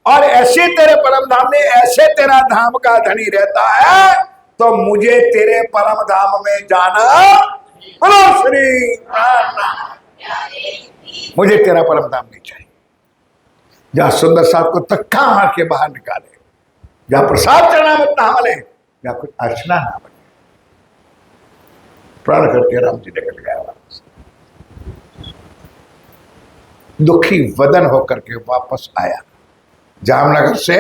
और ऐसे तेरे परम धाम में ऐसे तेरा धाम का धनी रहता है, तो मुझे तेरे परम धाम में जाना, बोलो श्री राम, मुझे तेरा परम धाम नहीं चाहिए। जहां सुंदर साहब को धक्का मार के बाहर निकाले, जहां प्रसाद चढ़ा मत ना मिले, या कुछ अर्चना ना बने, प्राण करके राम जी निकल गया वापस। दुखी वदन होकर के वापस आया, जामनगर से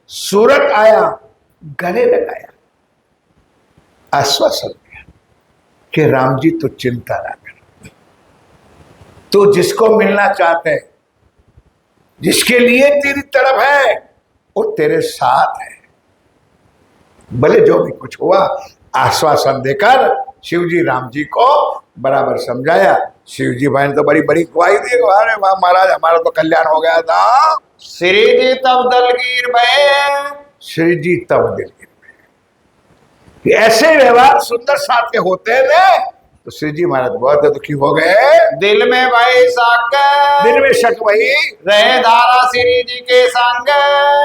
सूरत आया, गले लगाया, आश्वासन दिया कि राम जी तो चिंता ना कर, तो जिसको मिलना चाहते है, जिसके लिए तेरी तरफ है, वो तेरे साथ है, भले जो भी कुछ हुआ। आश्वासन देकर शिवजी राम जी को बराबर समझाया। शिवजी भाई ने तो बड़ी बड़ी गवाही दी, अरे वाह महाराज, हमारा तो कल्याण हो गया था। श्री जी तब दलगीर में, श्री जी तब दिलगीर में, ऐसे व्यवहार सुंदर साथ के होते थे, तो श्री जी महाराज बहुत दुखी हो गए। दिल में भाई शक, दिल में शक भाई, रहे धारा श्री जी के संग।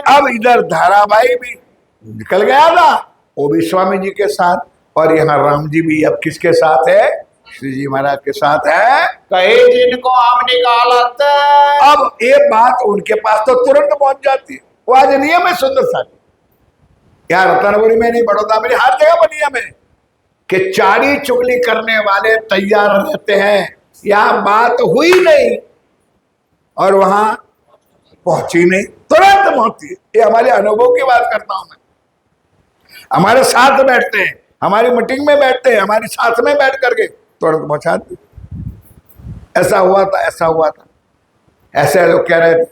अब इधर धाराबाई भी निकल गया था, वो भी स्वामी जी के साथ, और यहाँ राम जी भी अब किसके साथ है? श्री जी महाराज के साथ है। कहे जिनको हम निकालत, अब ये बात उनके पास तो तुरंत पहुंच जाती है। वो आज नियम है सुंदर साथ, यहाँ रतनपुरी में नहीं, बड़ौदा में नहीं, हर जगह पर नियम है कि चारी चुगली करने वाले तैयार रहते हैं। यहाँ बात हुई नहीं और वहां पहुंची नहीं, तुरंत पहुंचती है। ये हमारे अनुभव की बात करता हूं मैं। हमारे साथ बैठते हैं, हमारी मीटिंग में बैठते हैं, हमारे साथ में बैठ करके तुरंत पहुंचाते। ऐसा हुआ था, ऐसा हुआ था, ऐसे लोग कह रहे थे।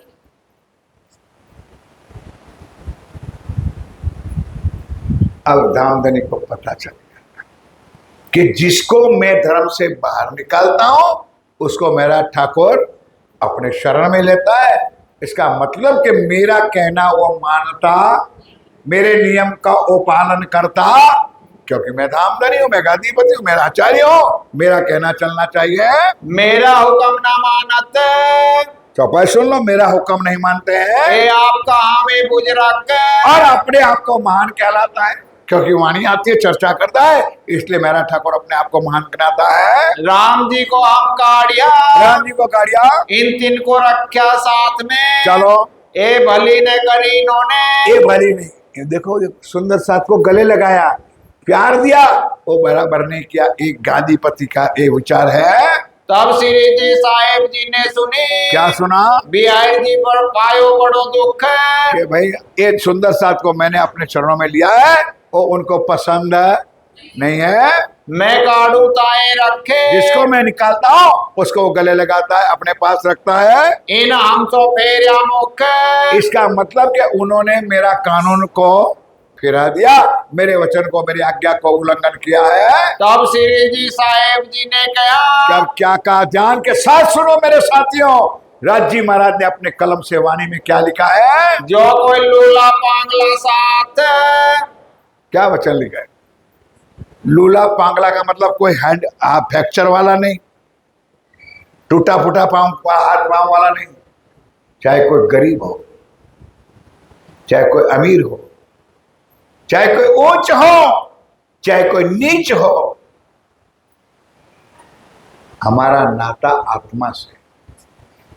अब धामधनी को पता चल गया कि जिसको मैं धर्म से बाहर निकालता हूं, उसको मेरा ठाकुर अपने शरण में लेता है। इसका मतलब कि मेरा कहना वो मानता, मेरे नियम का वो पालन करता, क्योंकि मैं धामधनी हूँ, मैं गादीपति हूँ, मेरा आचार्य हूँ, मेरा कहना चलना चाहिए। मेरा हुक्म ना मानत चौपाई सुन लो, मेरा हुक्म नहीं मानते हैं ये आपका हमें बुजुर्ग और अपने आप को महान कहलाता है, क्योंकि वाणी आती है, चर्चा करता है, इसलिए मेरा ठाकुर अपने आप को महान कहलाता है। राम जी को हम काढ़िया, राम जी को गाड़िया, इन तीन को रखा साथ में, चलो ए भली ने करी इन्होंने, ये भली नहीं, ये देखो सुंदर साथ को गले लगाया, प्यार दिया, वो बराबर नहीं किया। एक गादीपति का ये विचार है। तब श्री जी साहेब जी ने सुनी, क्या सुना? बिहारी जी पर पायो बड़ो दुख है कि भाई ये सुंदर साथ को मैंने अपने चरणों में लिया है, वो उनको पसंद नहीं है। मैं काढ़ू ताए रखे, जिसको मैं निकालता हूँ उसको वो गले लगाता है, अपने पास रखता है। इन हम तो फेरिया मुख, इसका मतलब कि उन्होंने मेरा कानून को फिरा दिया, मेरे वचन को, मेरी आज्ञा को उल्लंघन किया है। तब श्री जी साहेब जी ने कहा, क्या कहा? ध्यान के साथ सुनो मेरे साथियों, राज जी महाराज ने अपने कलम से वाणी में क्या लिखा है? जो कोई लूला पांगला साथ, क्या वचन लिखा है? लूला पांगला का मतलब कोई हैंड फ्रैक्चर वाला नहीं, टूटा फूटा पांव, हाथ पांव वाला नहीं, चाहे कोई गरीब हो, चाहे कोई अमीर हो, चाहे कोई ऊंच हो, चाहे कोई नीच हो, हमारा नाता आत्मा से,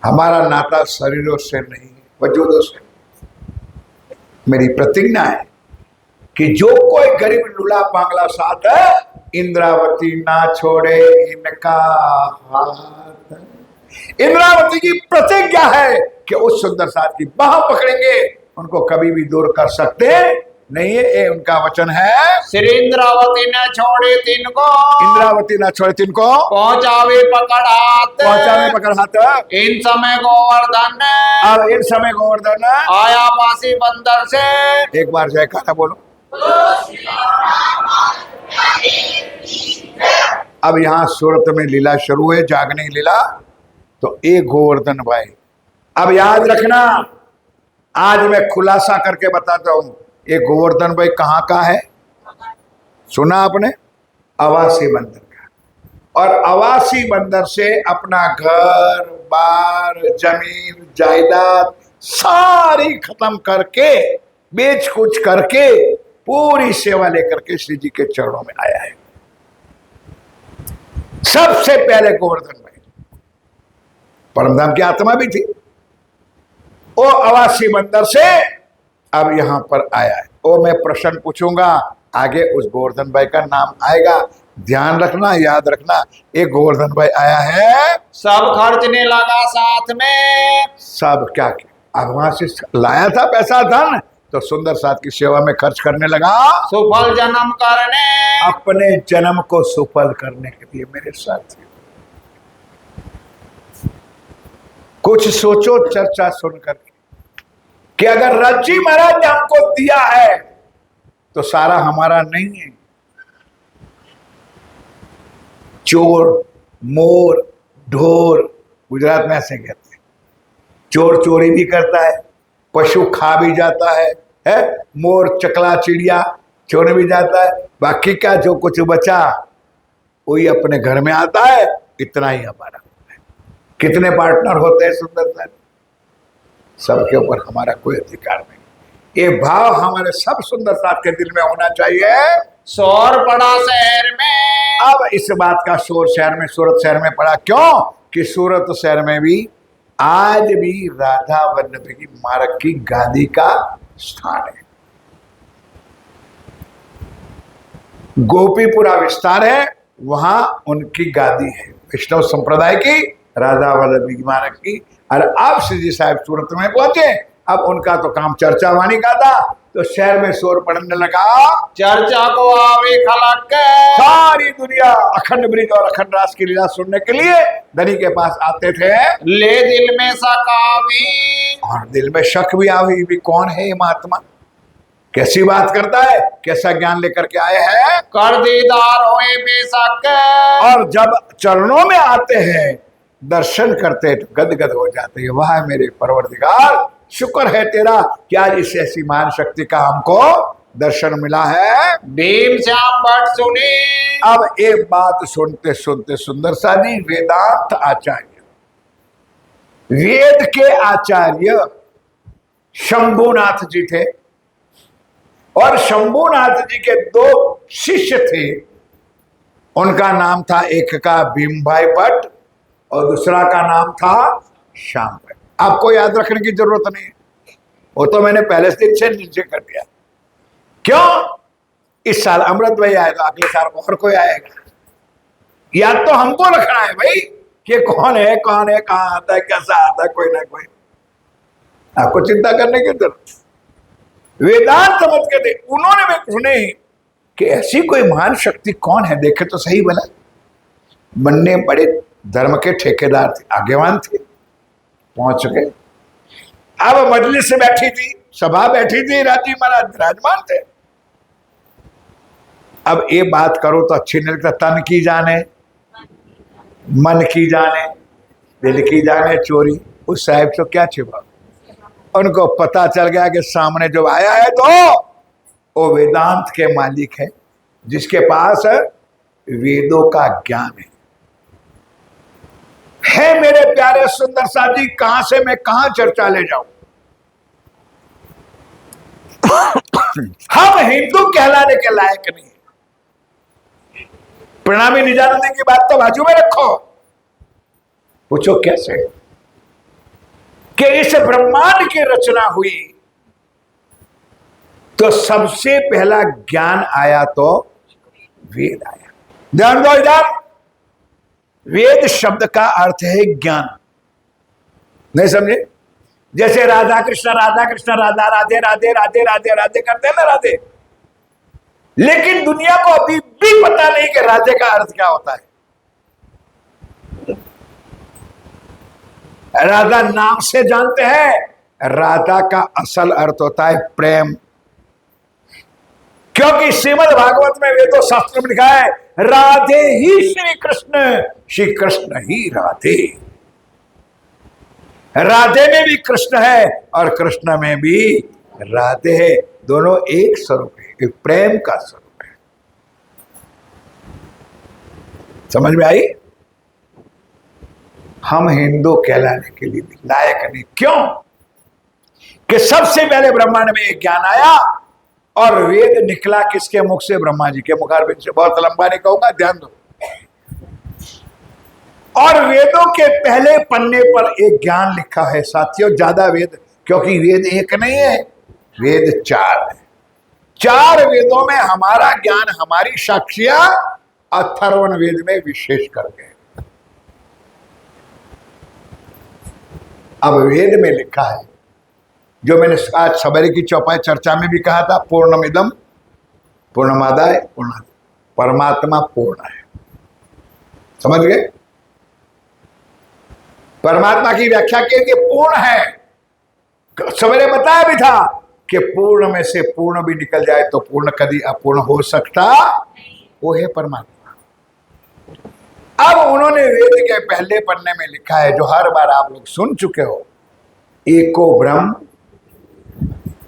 हमारा नाता शरीरों से नहीं, वजूदों से। मेरी प्रतिज्ञा है कि जो कोई गरीब लूला पांगला साथ है, इंद्रावती ना छोड़े इनका हाथ। इंद्रावती की प्रतिज्ञा है कि उस सुंदर साथ की बाह पकड़ेंगे, उनको कभी भी दूर कर सकते नहीं है, ये उनका वचन है। श्री इंद्रावती ने छोड़े तिनको, इंद्रावती ना छोड़े तिनको, पहुंचावे पकड़ हाथ, पहुंचावे पकड़ हाथ। इन समय गोवर्धन, अब इन समय गोवर्धन आया पासी बंदर से, एक बार जयकारा बोलो। अब यहाँ सूरत में लीला शुरू है, जागने की लीला। तो एक गोवर्धन भाई, अब याद रखना, आज मैं खुलासा करके बताता हूं, ये गोवर्धन भाई कहाँ का है? सुना आपने? अवासी बंदर का। और अवासी बंदर से अपना घर बार, जमीन जायदाद सारी खत्म करके, बेच कुछ करके, पूरी सेवा लेकर के श्री जी के चरणों में आया है। सबसे पहले गोवर्धन भाई, परमधाम की आत्मा भी थी, वो अवासी बंदर से अब यहां पर आया है। वो मैं प्रश्न पूछूंगा, आगे उस गोवर्धन भाई का नाम आएगा, ध्यान रखना, याद रखना। एक गोवर्धन भाई आया है, सब खर्चने लगा साथ में, सब क्या किया? अब वहां से लाया था पैसा धन, तो सुंदर साथ की सेवा में खर्च करने लगा, सुफल जन्म करने, अपने जन्म को सुफल करने के लिए। मेरे साथ कुछ सोचो, चर्चा सुनकर कि अगर रज्जी महाराज ने हमको दिया है तो सारा हमारा नहीं है। चोर, मोर, ढोर, गुजरात में ऐसे कहते हैं। चोर चोरी भी करता है, पशु खा भी जाता है, मोर चकला चिड़िया चोर भी जाता है, बाकी का जो कुछ बचा वही अपने घर में आता है, इतना ही हमारा। कितने पार्टनर होते हैं सुंदर साथ, सबके ऊपर हमारा कोई अधिकार नहीं। ये भाव हमारे सब सुंदर साथ के दिल में होना चाहिए। शोर पड़ा शहर में, अब इस बात का शोर शहर में, सूरत शहर में पड़ा, क्यों कि सूरत शहर में भी आज भी राधा वल्लभ की मार्ग की गादी का स्थान है। गोपीपुरा विस्तार है, वहां उनकी गादी है, वैष्णव संप्रदाय की, राधा वल्लभ की मार्ग की। और अब श्री जी साहब सूरत में पहुंचे, अब उनका तो काम चर्चा वाणी का था, तो शहर में शोर पड़ने लगा, चर्चा को आवे खलक, सारी दुनिया अखंड ब्रिज और अखंड रास की लीला सुनने के लिए धनी के पास आते थे। ले दिल में सकावी, और दिल में शक भी आवी, भी कौन है ये महात्मा, कैसी बात करता है, कैसा ज्ञान लेकर के आए हैं। कर दीदार होए बेशक, और जब चरणों में आते हैं, दर्शन करते हैं, तो गदगद हो जाते हैं। वाह मेरे परवरदिगार, शुक्र है तेरा कि आज इस ऐसी महान शक्ति का हमको दर्शन मिला है। भीम श्याम भट्ट सुनी। अब एक बात सुनते सुनते सुंदर सा जी, वेदांत आचार्य, वेद के आचार्य शंभुनाथ जी थे, और शंभुनाथ जी के दो शिष्य थे। उनका नाम था, एक का भीम भाई भट्ट और दूसरा का नाम था श्याम भट्ट। आपको याद रखने की जरूरत नहीं है, वो तो मैंने पहले से नीचे कर दिया। क्यों? इस साल अमृत भाई आएगा, अगले साल और कोई आएगा। याद तो हमको रखना है भाई कि कौन है कहाँ आता है, कैसा आता है, कोई ना कोई। आपको चिंता करने की जरूरत। वेदांत समझ के थे उन्होंने भी सुने कि ऐसी कोई महान शक्ति कौन है, देखे तो सही भला। बनने बड़े धर्म के ठेकेदार थे, आगेवान थे, पहुंच गए। अब मजलिस से बैठी थी, सभा बैठी थी, राजी महाराज विराजमान थे। अब ये बात करो तो अच्छी नहीं लगता। तन की जाने, मन की जाने, दिल की जाने चोरी। उस साहब से क्या छिपा? उनको पता चल गया कि सामने जो आया है तो वो वेदांत के मालिक है, जिसके पास वेदों का ज्ञान है। मेरे प्यारे सुंदर सा जी, कहां से मैं कहां चर्चा ले जाऊं? हम हिंदू कहलाने के लायक नहीं। प्रणामी निजानंद की बात तो बाजू में रखो। पूछो कैसे कि इस ब्रह्मांड की रचना हुई तो सबसे पहला ज्ञान आया तो वेद आया। ध्यान दो इधर, वेद शब्द का अर्थ है ज्ञान। नहीं समझे? जैसे राधा कृष्ण राधा राधे राधे राधे राधे राधे करते हैं ना, राधे। लेकिन दुनिया को अभी भी पता नहीं कि राधे का अर्थ क्या होता है। राधा नाम से जानते हैं, राधा का असल अर्थ होता है प्रेम। क्योंकि श्रीमद् भागवत में वेदों शास्त्र में लिखा है, राधे ही श्री कृष्ण, श्री कृष्ण ही राधे। राधे में भी कृष्ण है और कृष्ण में भी राधे है। दोनों एक स्वरूप है, एक प्रेम का स्वरूप है। समझ में आई? हम हिंदू कहलाने के लिए भी लायक नहीं। क्यों? कि सबसे पहले ब्रह्मांड में एक ज्ञान आया और वेद निकला किसके मुख से? ब्रह्मा जी के मुखारबिंद से। बहुत लंबा नहीं कहूंगा, ध्यान दो। और वेदों के पहले पन्ने पर एक ज्ञान लिखा है साथियों। ज्यादा वेद, क्योंकि वेद एक नहीं है, वेद चार है। चार वेदों में हमारा ज्ञान, हमारी साक्षियां अथर्वण वेद में विशेष करके। अब वेद में लिखा है, जो मैंने आज सवेरे की चौपाई चर्चा में भी कहा था, पूर्णमिदम पूर्णमादाय पूर्ण। परमात्मा पूर्ण है। समझ गए? परमात्मा की व्याख्या के लिए पूर्ण है। सवेरे बताया भी था कि पूर्ण में से पूर्ण भी निकल जाए तो पूर्ण कभी अपूर्ण हो सकता, वो है परमात्मा। अब उन्होंने वेद के पहले पन्ने में लिखा है, जो हर बार आप लोग सुन चुके हो, एको ब्रह्म।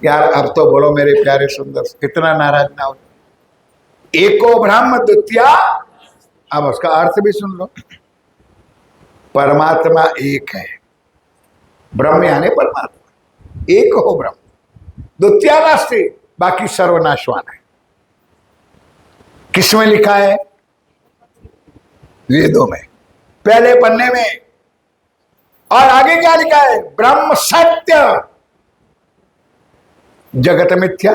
यार अब तो बोलो मेरे प्यारे सुंदर, कितना नाराज ना हो। एको ब्रह्म द्वितीया, अब उसका अर्थ भी सुन लो। परमात्मा एक है, ब्रह्म यानी परमात्मा, एक हो ब्रह्म, द्वितीया नास्ति, बाकी सर्वनाशवान है। किसमें लिखा है? वेदों में, पहले पन्ने में। और आगे क्या लिखा है? ब्रह्म सत्य जगत मिथ्या।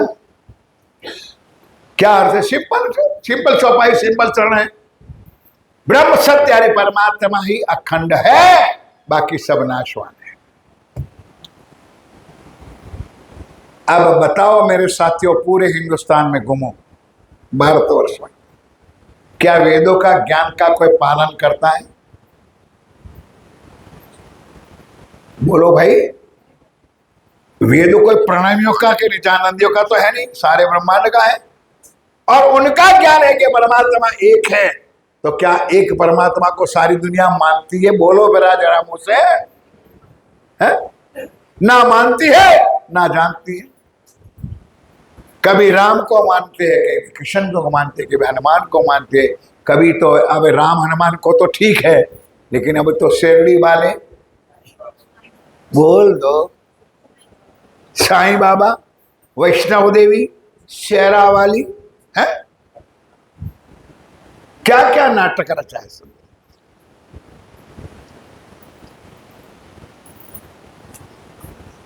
क्या अर्थ है? सिंपल चौपाई, सिंपल चरण है। ब्रह्म सत्य अरे परमात्मा ही अखंड है, बाकी सब नाशवान है। अब बताओ मेरे साथियों, पूरे हिंदुस्तान में घूमो, भारतवर्ष में, क्या वेदों का ज्ञान का कोई पालन करता है? बोलो भाई। वेद कोई प्रणमियों का कि नित्यानंदियों का तो है नहीं, सारे ब्रह्मांड का है। और उनका ज्ञान है कि परमात्मा एक है। तो क्या एक परमात्मा को सारी दुनिया मानती है? बोलो बेरा जरा मुंह से, है? ना मानती है ना जानती है। कभी राम को मानते हैं, कभी कृष्ण को मानते हैं, कभी हनुमान को मानते हैं, कभी तो अब राम हनुमान को तो ठीक है, लेकिन अब तो शिरडी वाले बोल दो, साईं बाबा, वैष्णव देवी, शेरा वाली है, क्या क्या नाटक रचा है। सुन,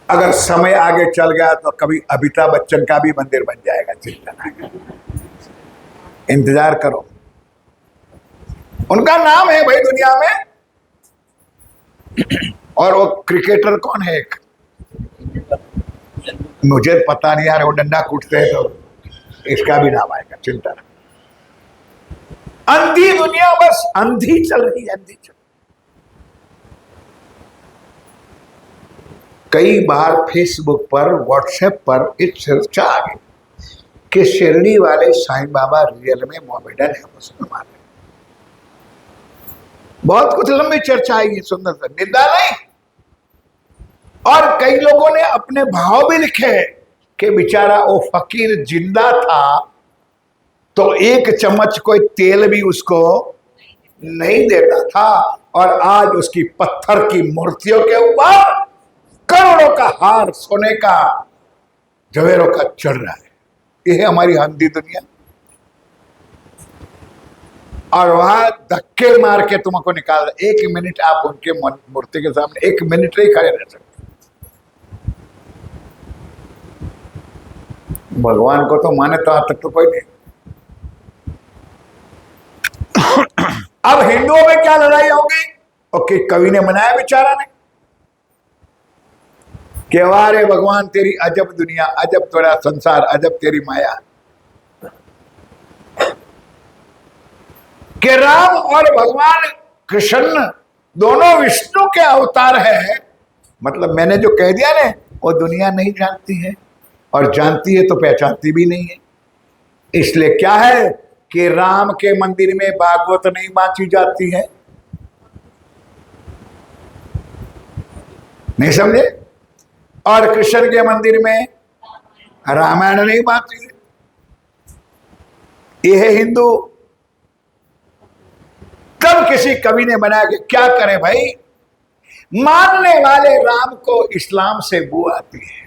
अगर समय आगे चल गया तो कभी अमिताभ बच्चन का भी मंदिर बन जाएगा, चिंता ना करो, इंतजार करो। उनका नाम है भाई दुनिया में। और वो क्रिकेटर कौन है एक, मुझे पता नहीं यार, वो डंडा कूटते हैं तो इसका भी नाम आएगा, चिंता ना। अंधी दुनिया, बस अंधी चल रही है, अंधी चल। कई बार फेसबुक पर, व्हाट्सएप पर एक चर्चा आ गई कि शिरडी वाले साईं बाबा रियल में मोहम्मदन है, मुसलमान है। बहुत कुछ लंबी चर्चा आई, सुंदर सा, निंदा नहीं। और कई लोगों ने अपने भाव भी लिखे कि बेचारा वो फकीर जिंदा था तो एक चम्मच कोई तेल भी उसको नहीं देता था, और आज उसकी पत्थर की मूर्तियों के ऊपर करोड़ों का हार सोने का, जवेरों का चढ़ रहा है। यह है हमारी अंधी दुनिया। और वहां धक्के मार के तुमको निकाल, 1 मिनट आप उनके मूर्ति के सामने 1 मिनट ही खड़े रह सकते। भगवान को तो माने तो आज तक तो कोई नहीं। अब हिंदुओं में क्या लड़ाई होगी? ओके, कवि ने बनाया बेचारा ने कि वारे भगवान तेरी अजब दुनिया, अजब तेरा संसार, अजब तेरी माया, कि राम और भगवान कृष्ण दोनों विष्णु के अवतार है। मतलब मैंने जो कह दिया ना, वो दुनिया नहीं जानती है, और जानती है तो पहचानती भी नहीं है। इसलिए क्या है कि राम के मंदिर में भागवत नहीं बांची जाती है, नहीं समझे? और कृष्ण के मंदिर में रामायण नहीं बांचती है। ये है हिंदू। तब किसी कवि ने बनाया कि क्या करें भाई, मानने वाले राम को इस्लाम से बू आती है।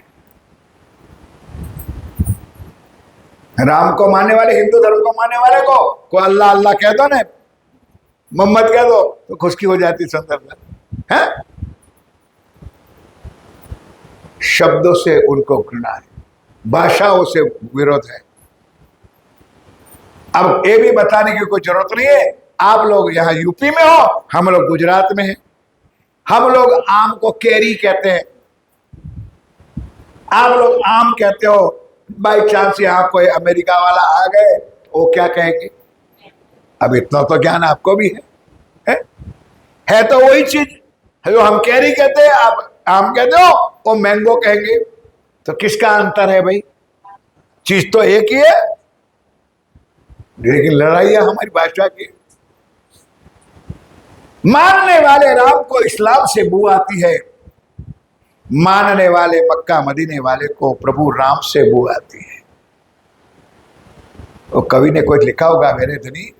राम को मानने वाले, हिंदू धर्म को मानने वाले को अल्लाह अल्लाह कह दो ना, मोहम्मद कह दो तो खुशकी हो जाती सुंदरता है। शब्दों से उनको घृणा है, भाषाओं से विरोध है। अब ये भी बताने की कोई जरूरत नहीं है, आप लोग यहाँ यूपी में हो, हम लोग गुजरात में हैं। हम लोग आम को केरी कहते हैं, आप लोग आम कहते हो। बाई चांस यहाँ कोई अमेरिका वाला आ गए, वो क्या कहेंगे? अब इतना तो ज्ञान आपको भी है तो वही चीज है जो हम कैरी कहते हैं, आप आम कहते हो, वो मैंगो कहेंगे। तो किसका अंतर है भाई? चीज तो एक ही है, लेकिन लड़ाई है हमारी भाषा की। मानने वाले राम को इस्लाम से बू आती है, मानने वाले मक्का मदीने वाले को प्रभु राम से बू आती है। तो कवि ने कुछ लिखा होगा मेरे धनी,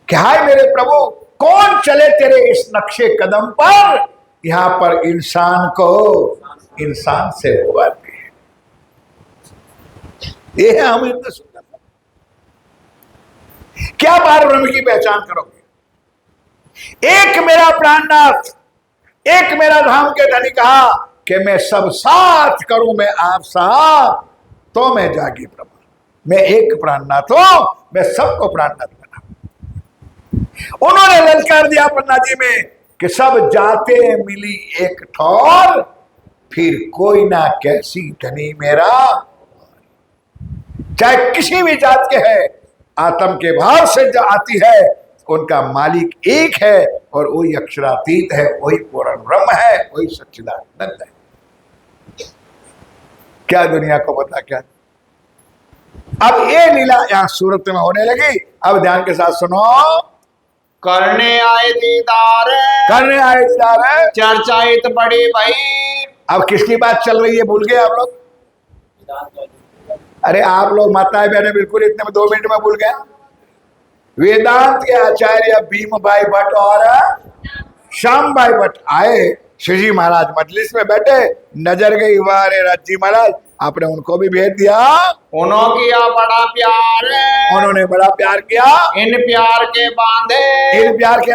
क्या है मेरे प्रभु, कौन चले तेरे इस नक्शे कदम पर, यहां पर इंसान को इंसान से बू आती है। ये है हम हिंदू सुंदरता। क्या बार ब्रह्म की पहचान करोगे? एक मेरा प्राणनाथ, एक मेरा धाम के धनी कहा कि मैं सब साथ करूं, मैं आप साथ तो मैं जागी प्रभु। मैं एक प्राणनाथ हूं, मैं सबको प्राणनाथ बना। उन्होंने ललकार दिया पन्ना जी में कि सब जाते मिली एक ठौर, फिर कोई ना कैसी धनी मेरा। चाहे किसी भी जात के है, आत्म के भाव से जो आती है, उनका मालिक एक है, और वही अक्षरातीत है, वही पूर्ण ब्रह्म है, वही सच्चिदानंद है। क्या दुनिया को पता क्या? अब ये लीला यहां सूरत में होने लगी। अब ध्यान के साथ सुनो। करने आए दीदार, करने आए दीदार है, चर्चाइत बड़ी भाई। अब किसकी बात चल रही है भूल गए आप लोग? अरे आप लोग माताएं बहने बिल्कुल इतने में 2 मिनट में भूल गए। वेदांत के आचार्य भीम भाई भट्ट और श्याम भाई भट्ट आए, श्री जी महाराज मजलिस में बैठे, नजर गई वाह रे राजी महाराज, आपने उनको भी भेज दिया। उन्होंने किया बड़ा प्यार, उन्होंने बड़ा प्यार किया, इन प्यार के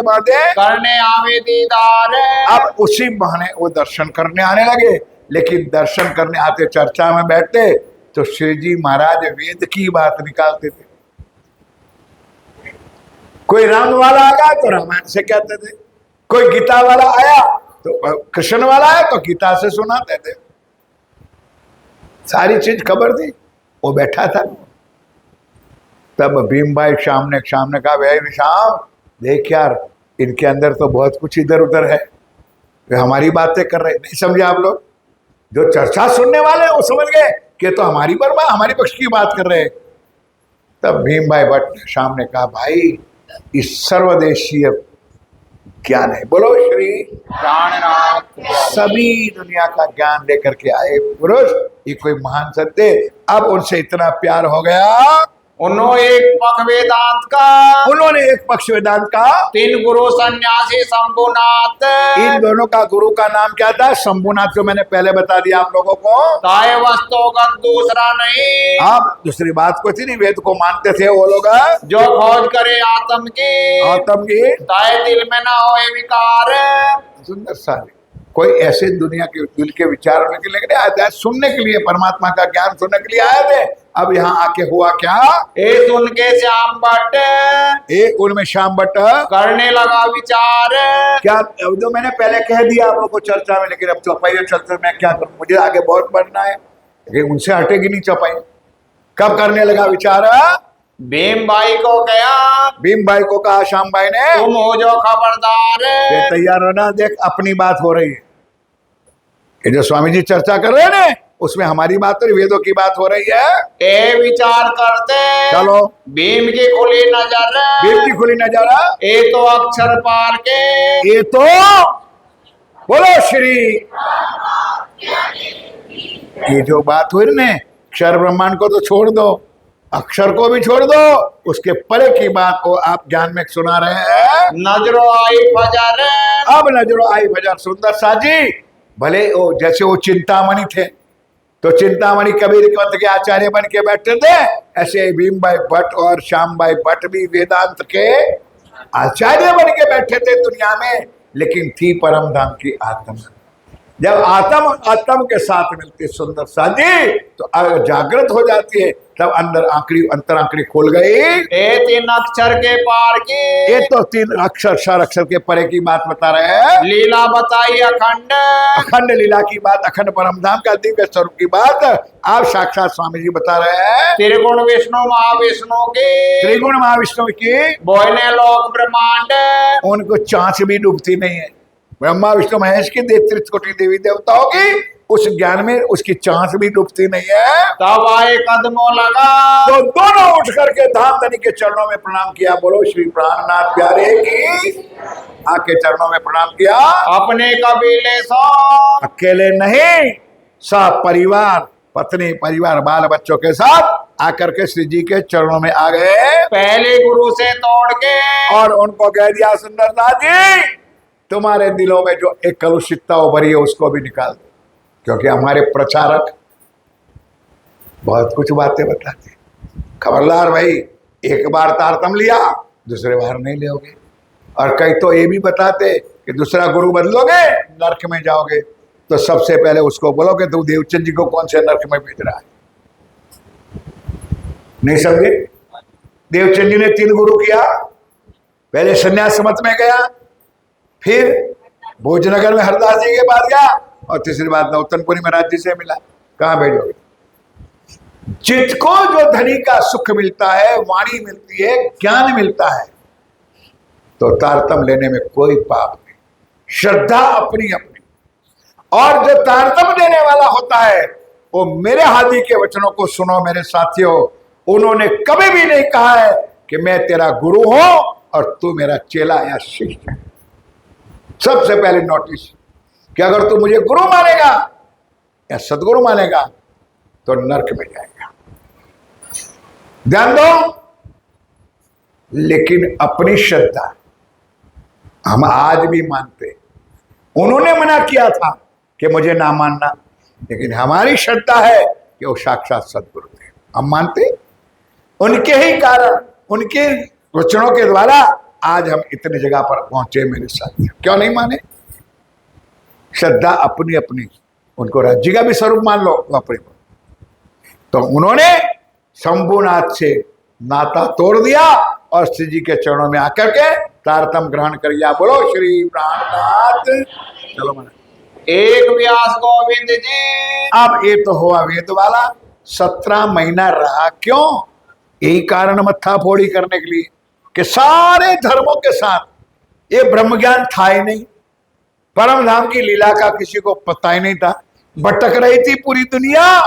बांधे करने आवे दीदार। अब उसी बहाने वो दर्शन करने आने लगे, लेकिन दर्शन करने आते चर्चा में बैठते तो श्री जी महाराज वेद की बात निकालते थे। कोई राम वाला आ गया तो रामायण से कहते थे, कोई गीता वाला आया तो कृष्ण वाला आया तो गीता से सुनाते थे। सारी चीज खबर थी, वो बैठा था। तब भीम भाई श्याम ने कहा, भाई श्याम देख यार, इनके अंदर तो बहुत कुछ इधर उधर है, वे हमारी बातें कर रहे। नहीं समझे आप लोग? जो चर्चा सुनने वाले वो समझ गए कि तो हमारी पक्ष की बात कर रहे। तब भीम भाई भट्ट श्याम ने कहा, भाई इस सर्वदेशीय ज्ञान है, बोलो श्री प्राणनाथ। सभी दुनिया का ज्ञान लेकर के आए पुरुष, ये कोई महान सत्य। अब उनसे इतना प्यार हो गया, उन्होंने एक पक्ष वेदांत का 3 गुरु सन्यासी शंभुनाथ। इन दोनों का गुरु का नाम क्या था? शंभुनाथ, जो मैंने पहले बता दिया आप लोगों को। ताए वस्तुगत दूसरा नहीं। आप दूसरी बात को थी नहीं, वेद को मानते थे वो लोग। जो खोज करे आत्म की ताए दिल में ना होए विकार। सुंदर सारे कोई ऐसे दुनिया के दिल के विचार होने के लिए आए थे, सुनने के लिए, परमात्मा का ज्ञान सुनने के लिए आए थे। अब यहाँ आके हुआ क्या? एक उनके श्याम भट्ट, एक उनमें श्याम भट्ट करने लगा विचार। क्या जो मैंने पहले कह दिया आप लोग को चर्चा में, लेकिन अब चौपाई चलते मैं क्या करूं, मुझे आगे बहुत बढ़ना है, लेकिन उनसे हटेगी नहीं चौपाई। कब करने लगा विचार? भीम भाई को गया, भीम भाई को कहा श्याम भाई ने, तुम हो जो खबरदार। तैयार होना, देख अपनी बात हो रही है। ये जो स्वामी जी चर्चा कर रहे हैं ना, उसमें हमारी बात तो वेदों की बात हो रही है। ए विचार करते चलो, भीम की खुली नजर, भीम की खुली नजर, ए तो अक्षर पार के, ये तो बोलो श्री। ये जो बात हुई ना, अक्षर ब्रह्मांड को तो छोड़ दो, अक्षर को भी छोड़ दो, उसके परे की बात को आप ज्ञान में सुना रहे हैं। नजरों आई फजर, अब नजरों आई फजर। सुंदर साजी, भले वो जैसे वो चिंतामणि थे, तो चिंतामणि कबीर पंथ के आचार्य बन के बैठे थे, ऐसे भीम भाई भट्ट और श्याम भाई भट्ट भी वेदांत के आचार्य बन के बैठे थे दुनिया में, लेकिन थी परम धाम की आत्मा। जब आत्म के साथ मिलती सुंदर साजी, तो अगर जागृत हो जाती है, तब अंतर आंकड़ी खोल गई। ए 3 अक्षर के पार की, ये तो 3 अक्षर के परे की बात बता रहे हैं। लीला बताई अखंड लीला की बात, अखंड परम धाम का दिव्य स्वरूप की बात आप साक्षात स्वामी जी बता रहे हैं। त्रिगुण विष्णु महाविष्णु की, त्रिगुण महाविष्णु की बोले लोक ब्रह्मांड, उनको चांच भी डूबती नहीं है। ब्रह्मा विष्णु महेश की 33 कोटि देवी देवताओं की उस ज्ञान में उसकी चांच भी डूबती नहीं है। तब आए कदमों लगा, तो दोनों उठ करके धाम धनी के चरणों में प्रणाम किया। बोलो श्री प्राणनाथ प्यारे की, आके चरणों में प्रणाम किया। अपने कबीले सो, अकेले नहीं, सब परिवार, पत्नी परिवार बाल बच्चों के साथ आकर के श्री जी के चरणों में आ गए। पहले गुरु से तोड़ के, और उनको कह दिया, सुंदरनाथ जी तुम्हारे दिलों में जो एक कलुषितता भरी है उसको भी निकाल दो, क्योंकि हमारे प्रचारक बहुत कुछ बातें बताते। खबरदार भाई, एक बार तारतम्य लिया, दूसरे बार नहीं लोगे। और कई तो ये भी बताते कि दूसरा गुरु बदलोगे नरक में जाओगे, तो सबसे पहले उसको बोलोगे तू देवचंद जी को कौन से नरक में भेज रहा है। नहीं समझे? देवचंद जी ने 3 गुरु किया, पहले संन्यास मत में गया, फिर भोजनगर में हरदास जी के पास गया, और तीसरी बात नौतनपुरी महाराज जी से मिला। कहाँ भेजोगे? जिसको जो धनी का सुख मिलता है, वाणी मिलती है, ज्ञान मिलता है, तो तारतम्य लेने में कोई पाप नहीं, श्रद्धा अपनी अपनी। और जो तारतम्य देने वाला होता है, वो मेरे हादी के वचनों को सुनो मेरे साथियों। उन्होंने कभी भी नहीं कहा है कि मैं तेरा गुरु हूं और तू मेरा चेला या शिष्य है। सबसे पहले नोटिस कि अगर तू मुझे गुरु मानेगा या सदगुरु मानेगा तो नरक में जाएगा। ध्यान दो। लेकिन अपनी श्रद्धा हम आज भी मानते। उन्होंने मना किया था कि मुझे ना मानना, लेकिन हमारी श्रद्धा है कि वो साक्षात सदगुरु थे, हम मानते। उनके ही कारण, उनके वचनों के द्वारा आज हम इतने जगह पर पहुंचे मेरे साथ। क्यों नहीं माने? श्रद्धा अपनी अपनी। उनको राज्य का भी स्वरूप मान लो तो अपने को। तो उन्होंने शंभुनाथ से नाता तोड़ दिया और श्री जी के चरणों में आकर के तारतम ग्रहण कर लिया। बोलो श्री प्राणनाथ। चलो माना एक व्यास गोविंद जी। अब ये तो हुआ वेद वाला। 17 महीना रहा क्यों? यही कारण मत्था फोड़ी करने के लिए कि सारे धर्मों के साथ ये ब्रह्म ज्ञान था ही नहीं, परम धाम की लीला का किसी को पता ही नहीं था। भटक रही थी पूरी दुनिया,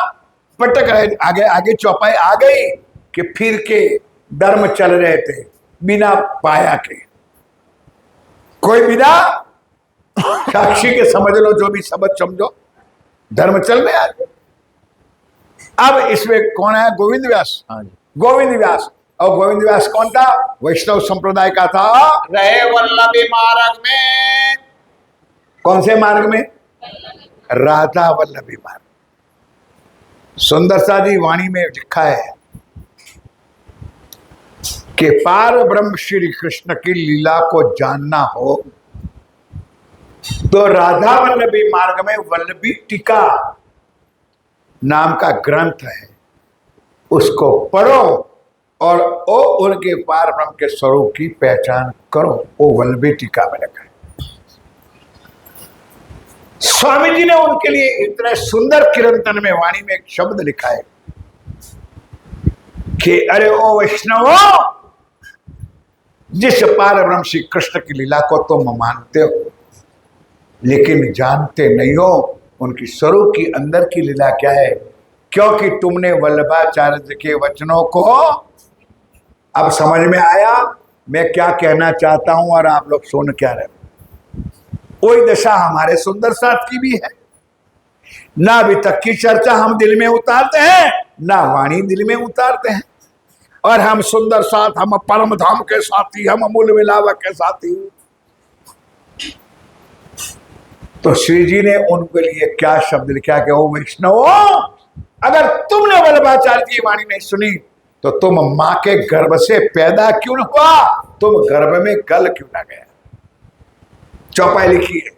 भटक रहे। आगे आगे चौपाई आ गई कि फिर के धर्म चल रहे थे बिना पाया के। कोई बिना साक्षी के समझ लो, जो भी शब्द समझो, धर्म चल रहे आज। अब इसमें कौन है? गोविंद व्यास। गोविंद व्यास। और गोविंद व्यास कौन था? वैष्णव संप्रदाय का था। रहे वल्लभी मार्ग में। कौन से मार्ग में? राधा वल्लभी मार्ग। सुंदरसा जी वाणी में लिखा है कि पार ब्रह्म श्री कृष्ण की लीला को जानना हो तो राधा वल्लभी मार्ग में वल्लभी टीका नाम का ग्रंथ है, उसको पढ़ो और ओ उनके पार ब्रह्म के स्वरूप की पहचान करो। वो वल्लभी टीका में लिखा है। स्वामी जी ने उनके लिए इतने सुंदर कीर्तन में वाणी में एक शब्द लिखा है कि अरे ओ वैष्णवो, जिस पार ब्रह्म श्री कृष्ण की लीला को तुम मानते हो लेकिन जानते नहीं हो उनकी स्वरूप की अंदर की लीला क्या है, क्योंकि तुमने वल्लभाचार्य के वचनों को अब समझ में आया मैं क्या कहना चाहता हूं और आप लोग सुन क्या रहे। वही दशा हमारे सुंदर साथ की भी है। ना अभी तक की चर्चा हम दिल में उतारते हैं, ना वाणी दिल में उतारते हैं। और हम सुंदर साथ, हम परम धाम के साथी, हम अमूल मिलावट के साथी। तो श्री जी ने उनके लिए क्या शब्द लिखा कि ओ वैष्णव, अगर तुमने वल्लभाचार्य की वाणी नहीं सुनी तो तुम मां के गर्भ से पैदा क्यों न हुआ, तुम गर्भ में गल क्यों ना गया। चौपाई लिखी है,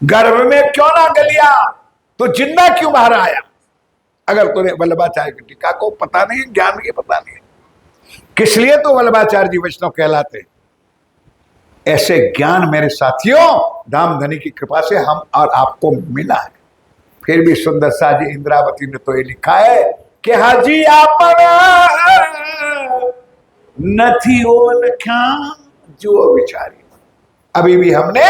गर्भ में क्यों ना गलिया, तो जिंदा क्यों बाहर आया। अगर तुम्हें वल्लभाचार्य की टीका को पता नहीं, ज्ञान की पता नहीं, किस लिए तो वल्लभाचार्य जी वैष्णव कहलाते। ऐसे ज्ञान मेरे साथियों धाम धनी की कृपा से हम और आपको मिला है। फिर भी सुंदर सा जी इंद्रावती ने तो ये लिखा है कि हाजी आप नथी ओलख्या जो विचारी। अभी भी हमने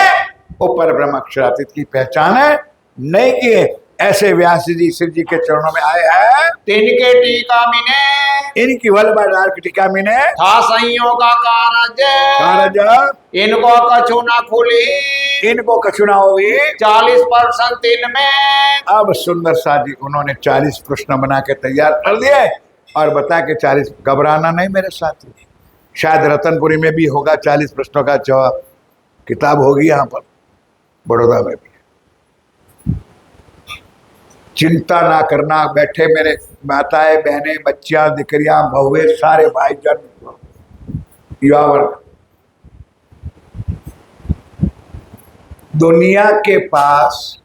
ऊपर ब्रह्म अक्षरातीत की पहचान है नहीं किए। ऐसे व्यास जी शिव जी के चरणों में आए हैं, तिनके टीका मिने, इनकी वल्लभाचार्य की टीका में ने था संयोग का कारज, इनको कछु ना खुली, इनको कछु ना होगी 40% इनमें। अब सुंदर सा जी उन्होंने 40 प्रश्न बना के तैयार कर दिए और बता के 40। घबराना नहीं मेरे साथी, शायद रतनपुरी में भी होगा 40 प्रश्नों का जवाब, किताब होगी यहाँ पर बड़ौदा में भी। चिंता ना करना, बैठे मेरे माताएं बहनें बच्चियां दिकरियां बहुए सारे भाईजन युवा वर्ग, दुनिया के पास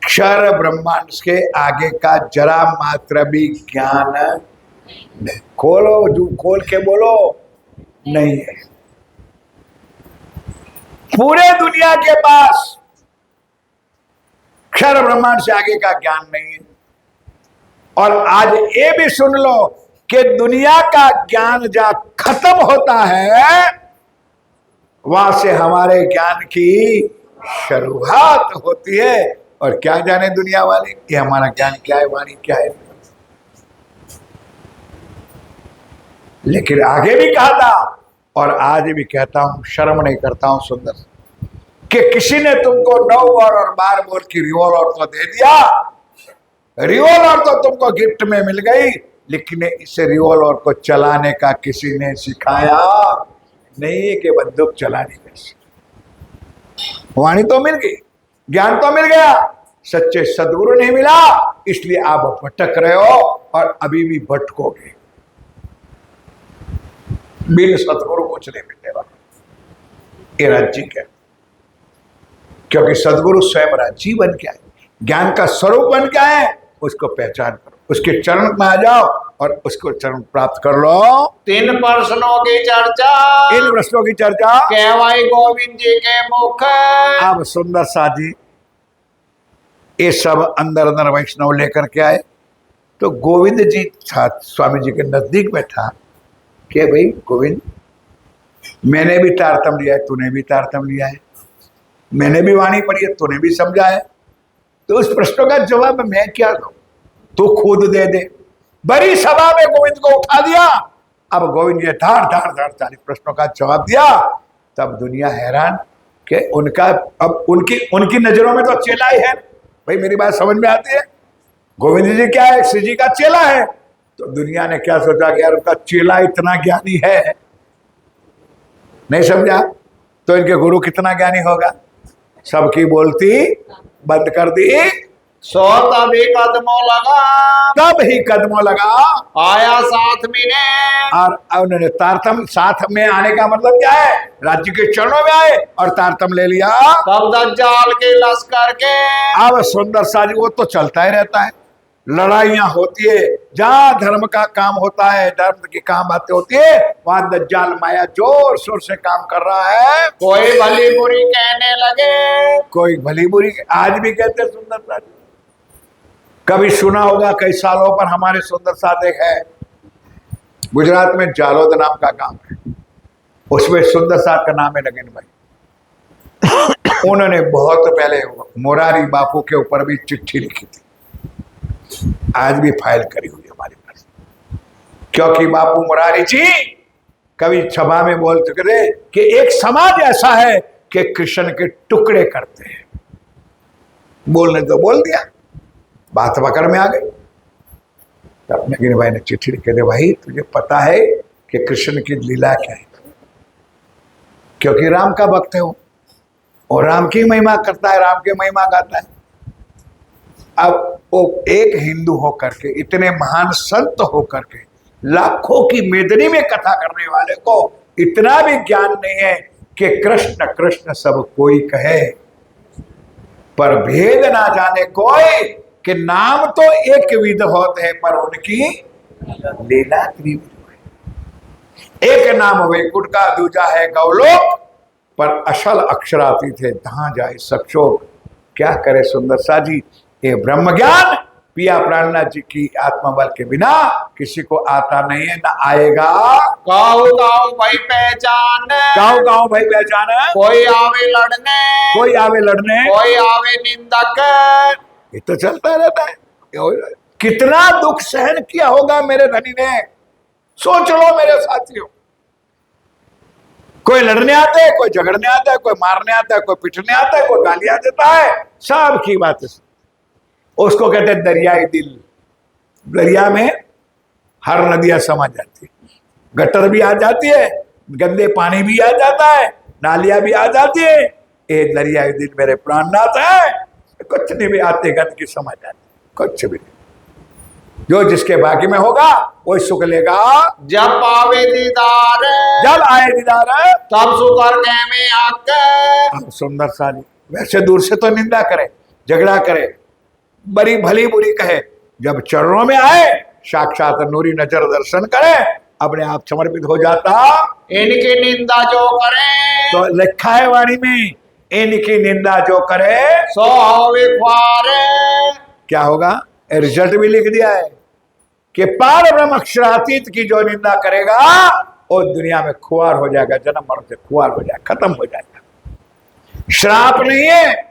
क्षर ब्रह्मांड के आगे का जरा मात्र भी ज्ञान नहीं। खोलो, जो खोल के बोलो, नहीं है। पूरे दुनिया के पास क्षर ब्रह्मांड से आगे का ज्ञान नहीं है। और आज ये भी सुन लो कि दुनिया का ज्ञान जहां खत्म होता है वहां से हमारे ज्ञान की शुरुआत होती है। और क्या जाने दुनिया वाले कि हमारा ज्ञान क्या है, वाणी क्या है। लेकिन आगे भी कहा था और आज भी कहता हूं, शर्म नहीं करता हूं सुंदर, कि किसी ने तुमको 9 बार और 12 बोल की रिवॉल्वर तो दे दिया, रिवॉल्वर तो तुमको गिफ्ट में मिल गई, लेकिन इस रिवॉल्वर को चलाने का किसी ने सिखाया नहीं कि बंदूक चलानी कैसे। वाणी तो मिल गई, ज्ञान तो मिल गया, सच्चे सदगुरु नहीं मिला, इसलिए आप भटक रहे हो और अभी भी भटकोगे। बिन सदगुरु कुछ नहीं मिलने वाला। ये राज्य क्या, क्योंकि सदगुरु स्वयं राज्य बन के आए, ज्ञान का स्वरूप बन के आए। उसको पहचान करो, उसके चरण में आ जाओ और उसको चरण प्राप्त कर लो। 3 प्रश्नों की चर्चा, इन प्रश्नों की चर्चा कहवाई गोविंद जी के मुख। अब सुंदर साजी ये सब अंदर अंदर वैष्णव लेकर के आए, तो गोविंद जी था स्वामी जी के नजदीक में था कि भाई गोविंद, मैंने भी तारतम लिया है, तूने भी तारतम लिया है, मैंने भी वाणी पढ़ी है, तूने भी समझा है, तो उस प्रश्नों का जवाब मैं क्या दूं, तू खुद दे दे। बड़ी सभा में गोविंद को उठा दिया। अब गोविंद जी धार धार धार 40 प्रश्नों का जवाब दिया। तब दुनिया हैरान कि उनका, अब उनकी नजरों में तो चेला ही है। भाई मेरी बात समझ में आती है, गोविंद जी क्या है, श्री जी का चेला है। तो दुनिया ने क्या सोचा कि यार उनका चेला इतना ज्ञानी है, नहीं समझा, तो इनके गुरु कितना ज्ञानी होगा। सबकी बोलती बंद कर दी। सो तभी कदमों लगा, तब ही कदमों लगा, आया साथ में। और उन्होंने तारतम, साथ में आने का मतलब क्या है, राज्य के चरणों में आए और तारतम ले लिया। तब दज्जाल के लश्कर के, अब सुंदर साजी वो तो चलता ही रहता है, लड़ाइयां होती है, जहां धर्म का काम होता है, धर्म की काम बातें होती है, वहां दज्जाल माया जोर शोर से काम कर रहा है। कोई भली बुरी कहने लगे, कोई भली बुरी आज भी कहते सुंदर साजी। कभी सुना होगा, कई सालों पर हमारे सुंदर साथ एक है गुजरात में, जालोद नाम का गांव है, उसमें सुंदर साथ का नाम है नगीन भाई। उन्होंने बहुत पहले मोरारी बापू के ऊपर भी चिट्ठी लिखी थी, आज भी फाइल करी हुई है हमारे पास, क्योंकि बापू मुरारी जी कभी सभा में बोल चुके थे कि एक समाज ऐसा है कि कृष्ण के टुकड़े करते हैं। बोलने तो बोल दिया, बात पकड़ में आ गई। तब नगीन भाई ने चिट्ठी लिख दे, भाई तुझे पता है कि कृष्ण की लीला क्या है, क्योंकि राम का भक्त है वो, और राम की महिमा करता है, राम की महिमा गाता है। अब वो एक हिंदू होकर के, इतने महान संत होकर के, लाखों की मेदनी में कथा करने वाले को इतना भी ज्ञान नहीं है कि कृष्ण कृष्ण सब कोई कहे, पर भेद ना जाने कोई, कि नाम तो एक विध होते हैं पर उनकी लीला त्रिविध है। एक नाम वैकुंठ का, दूजा है गौलोक, पर असल अक्षरातीत है, जहां जाए सक्षोभ। क्या करे सुंदर साजी, ये ब्रह्म ज्ञान पिया प्राणनाथ जी की आत्मबल के बिना किसी को आता नहीं है, ना आएगा। गाँव गाँव भाई पहचान, गाँव गाँव भाई पहचान, कोई आवे लड़ने, कोई आवे लड़ने, कोई आवे निंदक। ये तो चलता रहता है। कितना दुख सहन किया होगा मेरे धनी ने, सोच लो मेरे साथियों। कोई लड़ने आता है, कोई झगड़ने आता है, कोई मारने आता है, कोई पिटने आता है, कोई गालियां देता है, सब की बात है। उसको कहते हैं दरियाई दिल। दरिया में हर नदियां समा जाती है, गटर भी आ जाती है, गंदे पानी भी आ जाता है, नालियां भी आ जाती है। ये दरियाई दिल मेरे प्राणनाथ है, कुछ नहीं भी आते गंद की समा जाती, कुछ भी नहीं। जो जिसके बाकी में होगा वही सुख लेगा। जब आवे दीदार, जब आए दीदार, तब सुकर के में आके। सुंदर साली वैसे दूर से तो निंदा करे, झगड़ा करे, बड़ी भली बुरी कहे, जब चरणों में आए साक्षात नूरी नजर दर्शन करे, अपने आप समर्पित हो जाता। इनकी निंदा जो करे, तो लिखा है वाणी में, इनकी निंदा जो करे सो होवे ख्वारे। क्या होगा, रिजल्ट भी लिख दिया है कि पार ब्रह्म अक्षरातीत की जो निंदा करेगा वो दुनिया में खुआर हो जाएगा, जन्म मरण से खुआर हो जाएगा, खत्म हो जाएगा। श्राप नहीं है,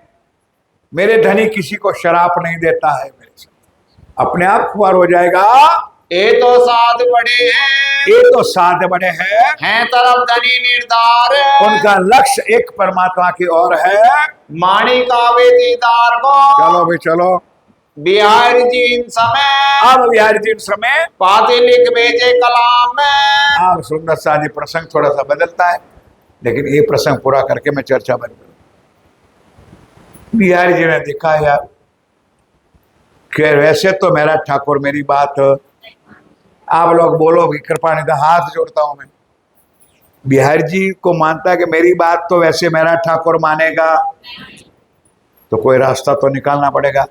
मेरे धनी किसी को शराप नहीं देता है, मेरे साथ अपने आप खुआर हो जाएगा। ये तो साध बड़े हैं, ये तो साध बड़े हैं तरफ धनी निर्धार। उनका लक्ष्य एक परमात्मा की ओर है। माणिक आवे दीदार को, चलो भाई चलो, बिहार जी इन समय अब बिहारी जी उस समय पाती लिख भेजे कलाम में। आप सुंदर सा जी प्रसंग थोड़ा सा बदलता है, लेकिन ये प्रसंग पूरा करके मैं चर्चा बंद करूं। बिहारी जी ने देखा यार कि वैसे तो मेरा ठाकुर मेरी बात, आप लोग बोलोगे कृपा निधि, हाथ जोड़ता हूं मैं। बिहारी जी को मानता है कि मेरी बात तो वैसे मेरा ठाकुर मानेगा, तो कोई रास्ता तो निकालना पड़ेगा।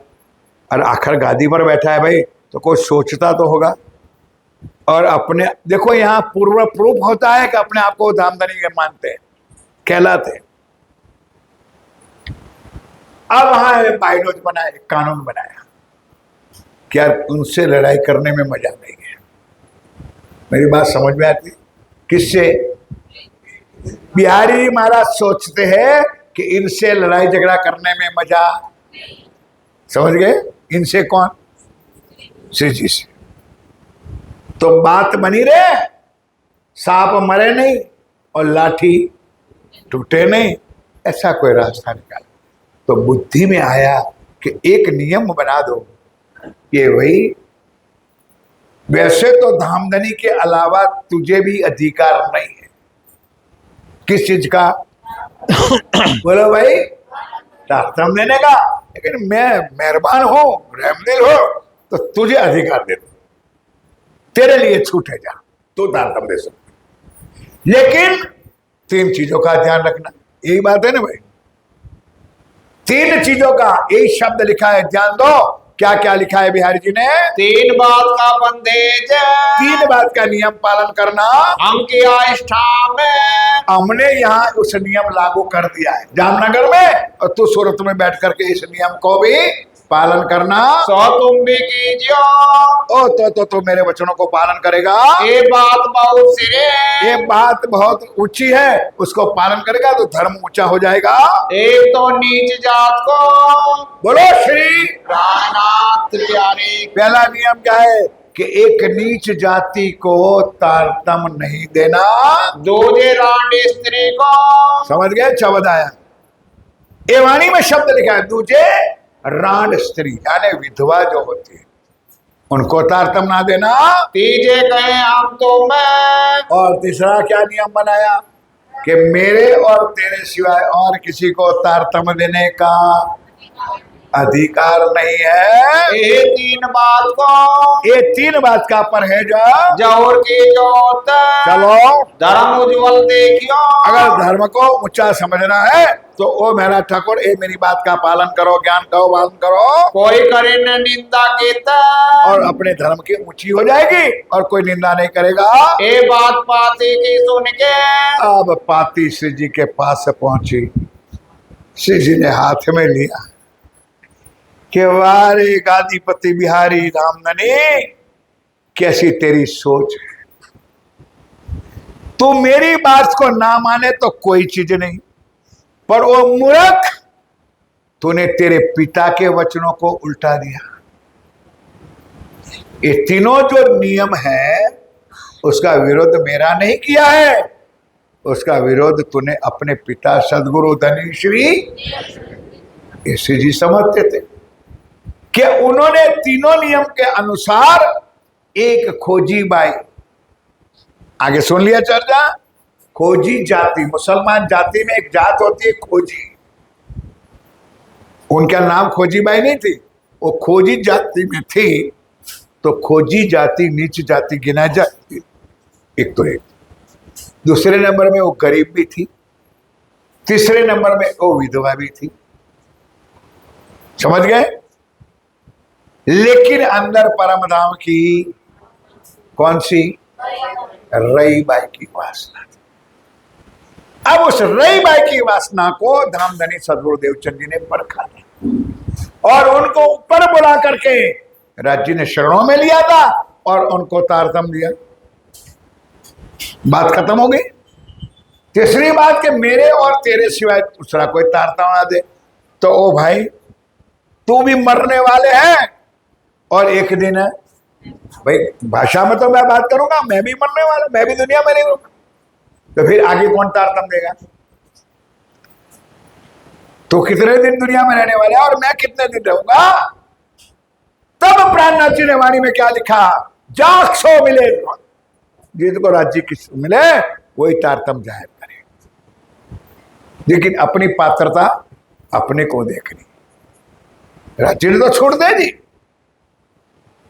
और आखिर गादी पर बैठा है भाई, तो कोई सोचता तो होगा। और अपने देखो यहाँ पूर्व प्रूफ होता है कि अपने आप को धामधनी के मानते हैं, कहलाते हैं। अब वहां बाइनोज बनाया, कानून बनाया, क्या उनसे लड़ाई करने में मजा नहीं है। मेरी बात समझ में आती? किससे? बिहारी महाराज सोचते हैं कि इनसे लड़ाई झगड़ा करने में मजा, समझ गए? इनसे कौन? श्री जी से। तो बात बनी रहे, सांप मरे नहीं और लाठी टूटे नहीं, ऐसा कोई रास्ता निकाला। तो बुद्धि में आया कि एक नियम बना दो, ये वही, वैसे तो धामधनी के अलावा तुझे भी अधिकार नहीं है। किस चीज का? बोलो भाई, तारतम देने का। लेकिन मैं मेहरबान हूं, रहमदिल हो, तो तुझे अधिकार दे दूं, तेरे लिए छूट है, जा तू तारतम दे सकते। लेकिन 3 चीजों का ध्यान रखना। यही बात है ना भाई, 3 चीजों का, यही शब्द लिखा है, ध्यान दो। क्या क्या लिखा है बिहारी जी ने? 3 बात का बंदेज, 3 बात का नियम पालन करना हम किया इष्ठा में। हमने यहाँ उस नियम लागू कर दिया है जामनगर में, और तू सूरत में बैठ करके इस नियम को भी पालन करना। सो तुम भी कीजियो, ओ तो मेरे वचनों को पालन करेगा। ये बात बहुत सिरे, ये बात बहुत ऊंची है, उसको पालन करेगा तो धर्म ऊंचा हो जाएगा। एक तो नीच जात को, बोलो श्री प्राणनाथ प्यारे। पहला नियम क्या है कि एक नीच जाति को तारतम नहीं देना। दूजे रांड स्त्री को, समझ गए? शब्द आया, ये वाणी में शब्द लिखा है, दूजे रांड स्त्री यानी विधवा जो होती है उनको तारतम ना देना। तीजे कहे हम तो मैं, और तीसरा क्या नियम बनाया कि मेरे और तेरे सिवाय और किसी को तारतम देने का अधिकार नहीं है। ये 3 बात को, ये 3 बात का परहेज जोर की जोत, चलो। धर्म उज्जवल देखियो। अगर धर्म को ऊंचा समझना है तो ओ मेरा ठाकुर, ये मेरी बात का पालन करो, ज्ञान का पालन करो। कोई करे न निंदा केता, और अपने धर्म की ऊंची हो जाएगी और कोई निंदा नहीं करेगा। ये बात पाती की सुन के, अब पाती श्री जी के पास से पहुंची। श्री जी ने हाथ में लिया कि वारे गादीपति बिहारी धामधनी, कैसी तेरी सोच है। तू मेरी बात को ना माने तो कोई चीज नहीं, पर वो मूर्ख, तूने तेरे पिता के वचनों को उल्टा दिया। ये तीनों जो नियम है उसका विरोध मेरा नहीं किया है, उसका विरोध तूने अपने पिता सदगुरु धनी श्री जी समझते थे कि उन्होंने तीनों नियम के अनुसार एक खोजी बाई, आगे सुन लिया चर्चा, खोजी जाति, मुसलमान जाति में एक जात होती है खोजी, उनका नाम खोजी बाई नहीं थी, वो खोजी जाति में थी। तो खोजी जाति नीच जाति गिना जाती, एक तो एक। दूसरे नंबर में वो गरीब भी थी, तीसरे नंबर में वो विधवा भी थी। समझ गए? लेकिन अंदर परम धाम की कौन सी? रई बाई की वासना थी। अब उस रई बाई की वासना को धामधनी सदगुरु देवचंद जी ने परखा था और उनको ऊपर बुला करके राज्य ने शरणों में लिया था और उनको तारतम दिया। बात खत्म हो गई। तीसरी बात कि मेरे और तेरे सिवाय दूसरा कोई तारतम ना दे। तो ओ भाई, तू भी मरने वाले हैं और एक दिन है भाई, भाषा में तो मैं बात करूंगा, मैं भी मरने वाला, मैं भी दुनिया में नहीं रहूंगा, तो फिर आगे कौन तारतम देगा? तो कितने दिन दुनिया में रहने वाले और मैं कितने दिन रहूंगा? तब प्राणनाथ जी ने वाणी में क्या लिखा, जाग सो मिले, जिसको राज्य किस मिले वही तारतम जाहिर करे, लेकिन अपनी पात्रता अपने को देखनी। राज्य ने तो छोड़ दे दी।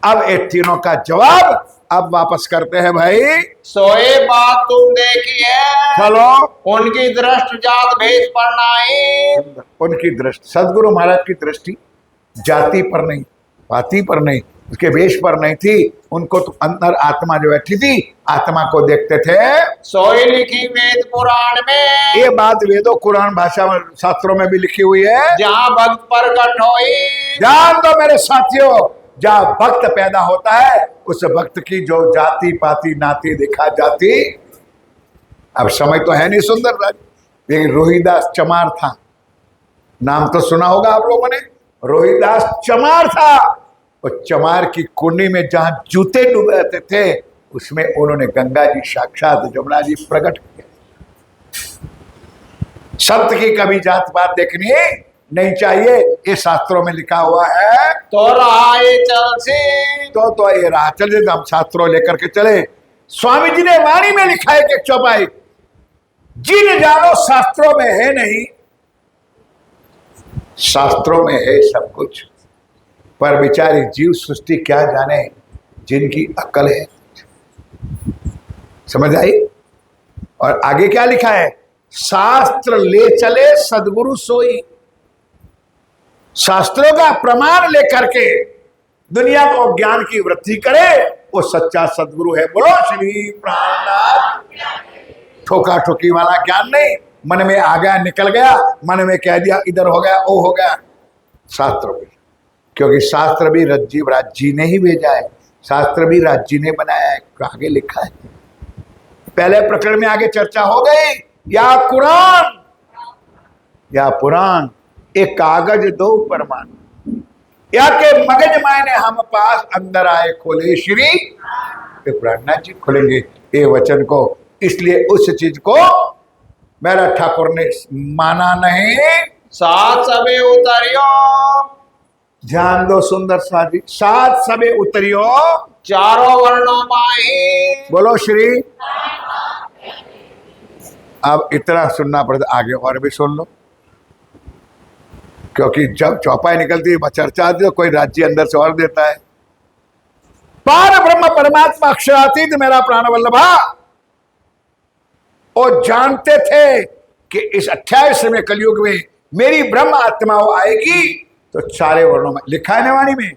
अब ये तीनों का जवाब अब वापस करते हैं भाई। सोए बात तुम देखी है, चलो। उनकी दृष्टि जात भेद पर नहीं। उनकी दृष्टि, सदगुरु महाराज की दृष्टि जाति पर नहीं, पाति पर नहीं, उसके वेश पर नहीं थी। उनको तो अंदर आत्मा जो बैठी थी, आत्मा को देखते थे। सोई लिखी वेद पुराण में, ये बात वेदों कुरान भाषा में शास्त्रों में भी लिखी हुई है। जहाँ भक्त प्रकट होई, जान दो मेरे साथियों, जहाँ भक्त पैदा होता है उस भक्त की जो जाति पाति नाती दिखा जाती। अब समय तो है नहीं सुंदर राज, लेकिन रोहिदास चमार था, नाम तो सुना होगा आप लोगों ने। रोहिदास चमार था, और चमार की कुंडी में जहां जूते डुबाते थे उसमें उन्होंने गंगा जी साक्षात जमुना जी प्रकट किए। संत की कभी जात पात देखनी नहीं चाहिए, ये शास्त्रों में लिखा हुआ है। तो रहा ये चल से, तो ये रहा, चले हम शास्त्रों लेकर के चले। स्वामी जी ने वाणी में लिखा है कि चौपाई, जिन जानो शास्त्रों में है नहीं, शास्त्रों में है सब कुछ, पर बेचारी जीव सृष्टि क्या जाने जिनकी अकल है। समझ आई? और आगे क्या लिखा है, शास्त्र ले चले सदगुरु सोई। शास्त्रों का प्रमाण लेकर के दुनिया को ज्ञान की वृद्धि करे वो सच्चा सदगुरु है। बोलो श्री प्राणनाथ। ठोका ठोकी वाला ज्ञान नहीं, मन में आ गया निकल गया, मन में कह दिया इधर हो गया वो हो गया। शास्त्र भी, क्योंकि शास्त्र भी रज्जीव राज जी ने ही भेजा है, शास्त्र भी राज जी ने बनाया है, आगे लिखा है। पहले प्रकरण में आगे चर्चा हो गई, या कुरान या पुराण एक कागज दो परमान, या के मगज मायने हम पास अंदर आए खोले श्री प्राणनाथ जी खोलेंगे ये वचन को। इसलिए उस चीज को मेरा ठाकुर ने माना नहीं। सात सबे उतरियो, ध्यान दो सुंदर साजी, सात सबे उतरियो, चारों वर्णों माही। बोलो श्री। अब इतना सुनना पड़ता, आगे और भी सुन लो, क्योंकि जब चौपाई निकलती है चर्चा आती है, कोई राज्य अंदर से और देता है। पार ब्रह्म परमात्मा अक्षरातीत मेरा प्राण वल्लभा, और जानते थे कि इस 28वें कलयुग में मेरी ब्रह्म आत्मा वो आएगी। तो चारे वर्णों में लिखा है वाणी में,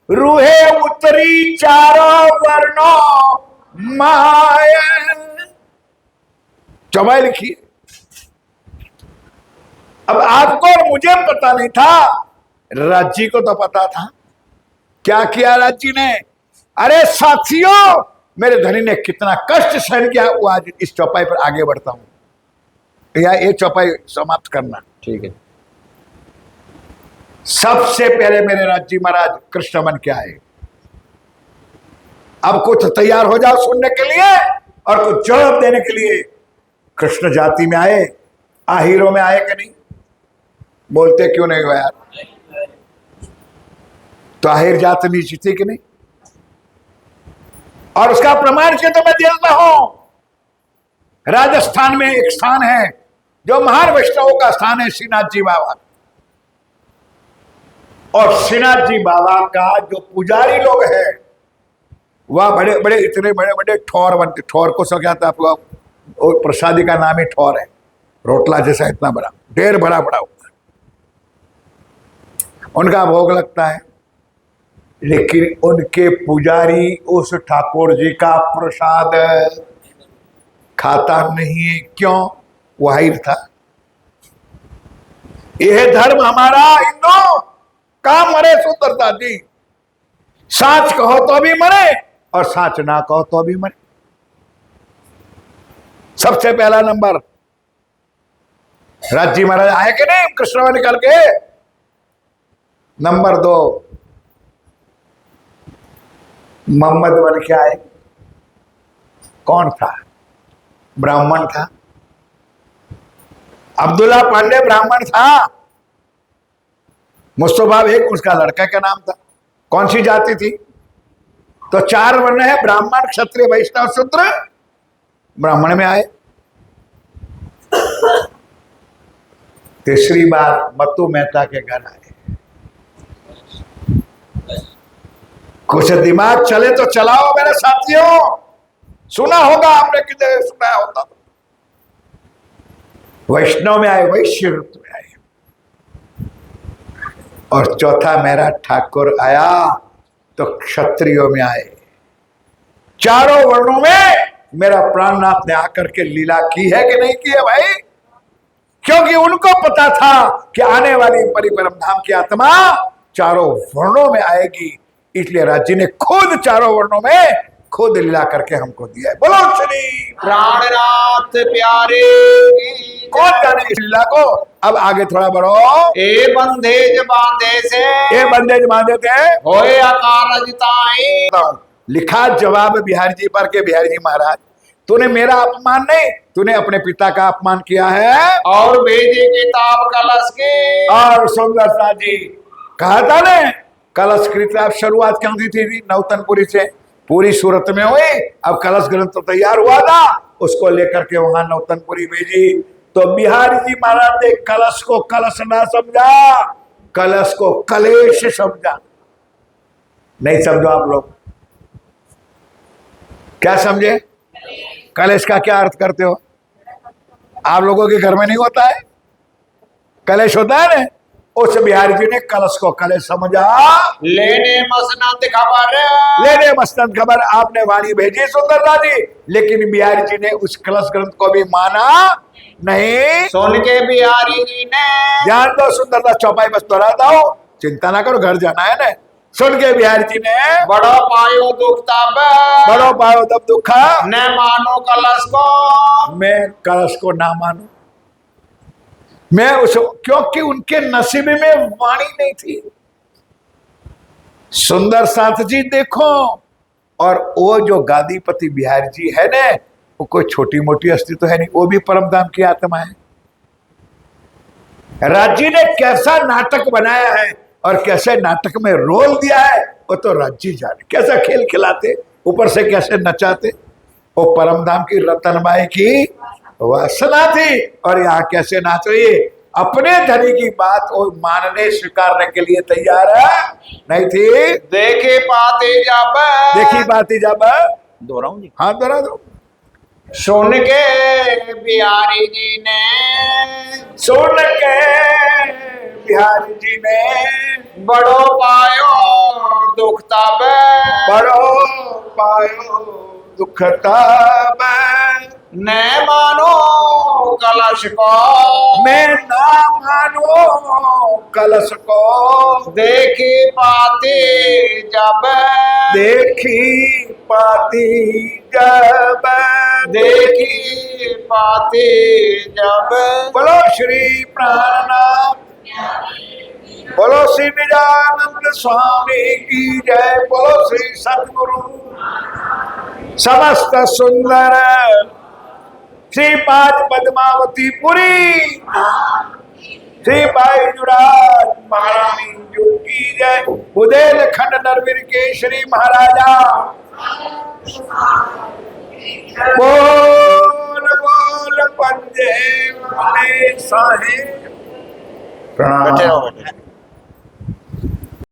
रूहे उत्तरी चारों वर्णों माय, चौपाई लिखी है। अब आपको और मुझे पता नहीं था, राज्य को तो पता था। क्या किया राज्य ने? अरे साथियों, मेरे धनी ने कितना कष्ट सहन किया, वो आज इस चौपाई पर आगे बढ़ता हूं। या ये चौपाई समाप्त करना, ठीक है। सबसे पहले मेरे राज्य महाराज कृष्ण मन क्या है। अब कुछ तैयार हो जाओ सुनने के लिए और कुछ जवाब देने के लिए। कृष्ण जाति में आए, आहिरों में आए कि नहीं? बोलते क्यों नहीं हो यार? तो आहिर जात नीची थी कि नहीं? और उसका प्रमाण के तो मैं देता हूं। राजस्थान में एक स्थान है जो महान वैष्णवों का स्थान है, श्रीनाथ जी बाबा। और श्रीनाथ जी बाबा का जो पुजारी लोग हैं वह बड़े बड़े इतने बड़े बड़े ठौर बनते। ठौर को सब क्या था आपको? प्रसादी का नाम ही ठौर है, रोटला जैसा इतना बड़ा, ढेर बड़ा बड़ा होता है, उनका भोग लगता है। लेकिन उनके पुजारी उस ठाकुर जी का प्रसाद खाता नहीं है। क्यों? वो आहिर था। यह धर्म हमारा हिंदू का मरे सुंदरता जी, साच कहो तो भी मरे और साच ना कहो तो भी मरे। सबसे पहला नंबर राज्य महाराज आए कि नहीं कृष्ण निकल के। नंबर 2 मोहम्मद बन के आए। कौन था? ब्राह्मण था। अब्दुल्ला पांडे ब्राह्मण था। मुस्तफा बेग उसका लड़का का नाम था। कौन सी जाति थी? तो 4 वर्ण है, ब्राह्मण, क्षत्रिय, वैष्णव, शूद्र। ब्राह्मण में आए। तीसरी बार मत्तू मेहता के घर आए। कुछ दिमाग चले तो चलाओ मेरे साथियों। सुना होगा आपने, किधर सुना होता। वैष्णव में आए, वैश्य रूप में आए। और चौथा मेरा ठाकुर आया तो क्षत्रियों में आए। चारों वर्णों में मेरा प्राणनाथ ने आकर के लीला की है कि नहीं की है भाई? क्योंकि उनको पता था कि आने वाली परिपरम धाम की आत्मा चारों वर्णों में आएगी, इसलिए राज्य ने खुद चारों वर्णों में खुद लीला करके हमको दिया है। बोलो श्री प्राणनाथ प्यारे। कौन जाने इस लीला को? अब आगे थोड़ा बढ़ो। ए बंधेज बांधे से, ये बंदेज बांधे थे, होए अकारजताई। लिखा जवाब बिहारी जी पर के बिहारी जी महाराज, तूने मेरा अपमान नहीं, तूने अपने पिता का अपमान किया है। और भेजी किताब कलश के। और सुंदरता जी कहा था ने, कलश की शुरुआत क्यों दी थी? नौतनपुरी से पूरी सूरत में हुई। अब कलश ग्रंथ तो तैयार हुआ था, उसको लेकर के वहां नौतनपुरी भेजी। तो बिहारी जी महाराज ने कलश को कलश ना समझा, कलश को कलेश समझा। नहीं समझो आप लोग? क्या समझे? कलेश का क्या अर्थ करते हो? आप लोगों के घर में नहीं होता है कलेश? होता है ना। उस बिहारी जी ने कलश को कलेश समझा। लेने मसनद खबर, लेने मसनद खबर आपने वाणी भेजी सुंदरता जी, लेकिन बिहारी जी ने उस कलश ग्रंथ को भी माना नहीं। सुन के बिहारी जी ने, ध्यान दो सुंदरता, चौपाई बस दोहराता हूं, चिंता ना करो, घर जाना है ना। सुन के बिहारी जी ने, बड़ो पायो दुख तब, बड़ो पायो तब दुखा, न मानो कलश को। मैं कलश को ना मानू, मैं उस, क्योंकि उनके नसीब में वाणी नहीं थी। सुंदर साथ जी देखो, और वो जो गादीपति बिहारी जी है ना, वो कोई छोटी मोटी हस्ती तो है नहीं, वो भी परमधाम की आत्मा है। राज्य ने कैसा नाटक बनाया है और कैसे नाटक में रोल दिया है, वो तो राज्य जाने। कैसा खेल खिलाते, ऊपर से कैसे नचाते। वो परमधाम की रतनबाई की वासना थी, और यहाँ कैसे नाच रही है। अपने धनी की बात वो मानने स्वीकारने के लिए तैयार है नहीं थी। देखे पाते जब, देखी बाती जब, दोहराऊं जी? हाँ दोहरा दो। सुन के बिहारी जी ने, सुन के बिहारी जी ने, बड़ो पायो दुख तब, बड़ो पायो दुख तब, न मानो कलश को। मैं ना मानो कलश को। देखी पाते जब, देखी पाती जब, देखी पाते जब। बोलो श्री प्राणनाथ, बोलो श्री निजानंद स्वामी की जय, बोलो श्री सतगुरु समस्त सुंदर श्री पांच पद्मावती पुरी श्री बाई जुराज महारानी जो की जय। बुंदेलखंड नरवीर केशरी महाराजा बोल बोल पंजे वाले साहेब। प्रणाम।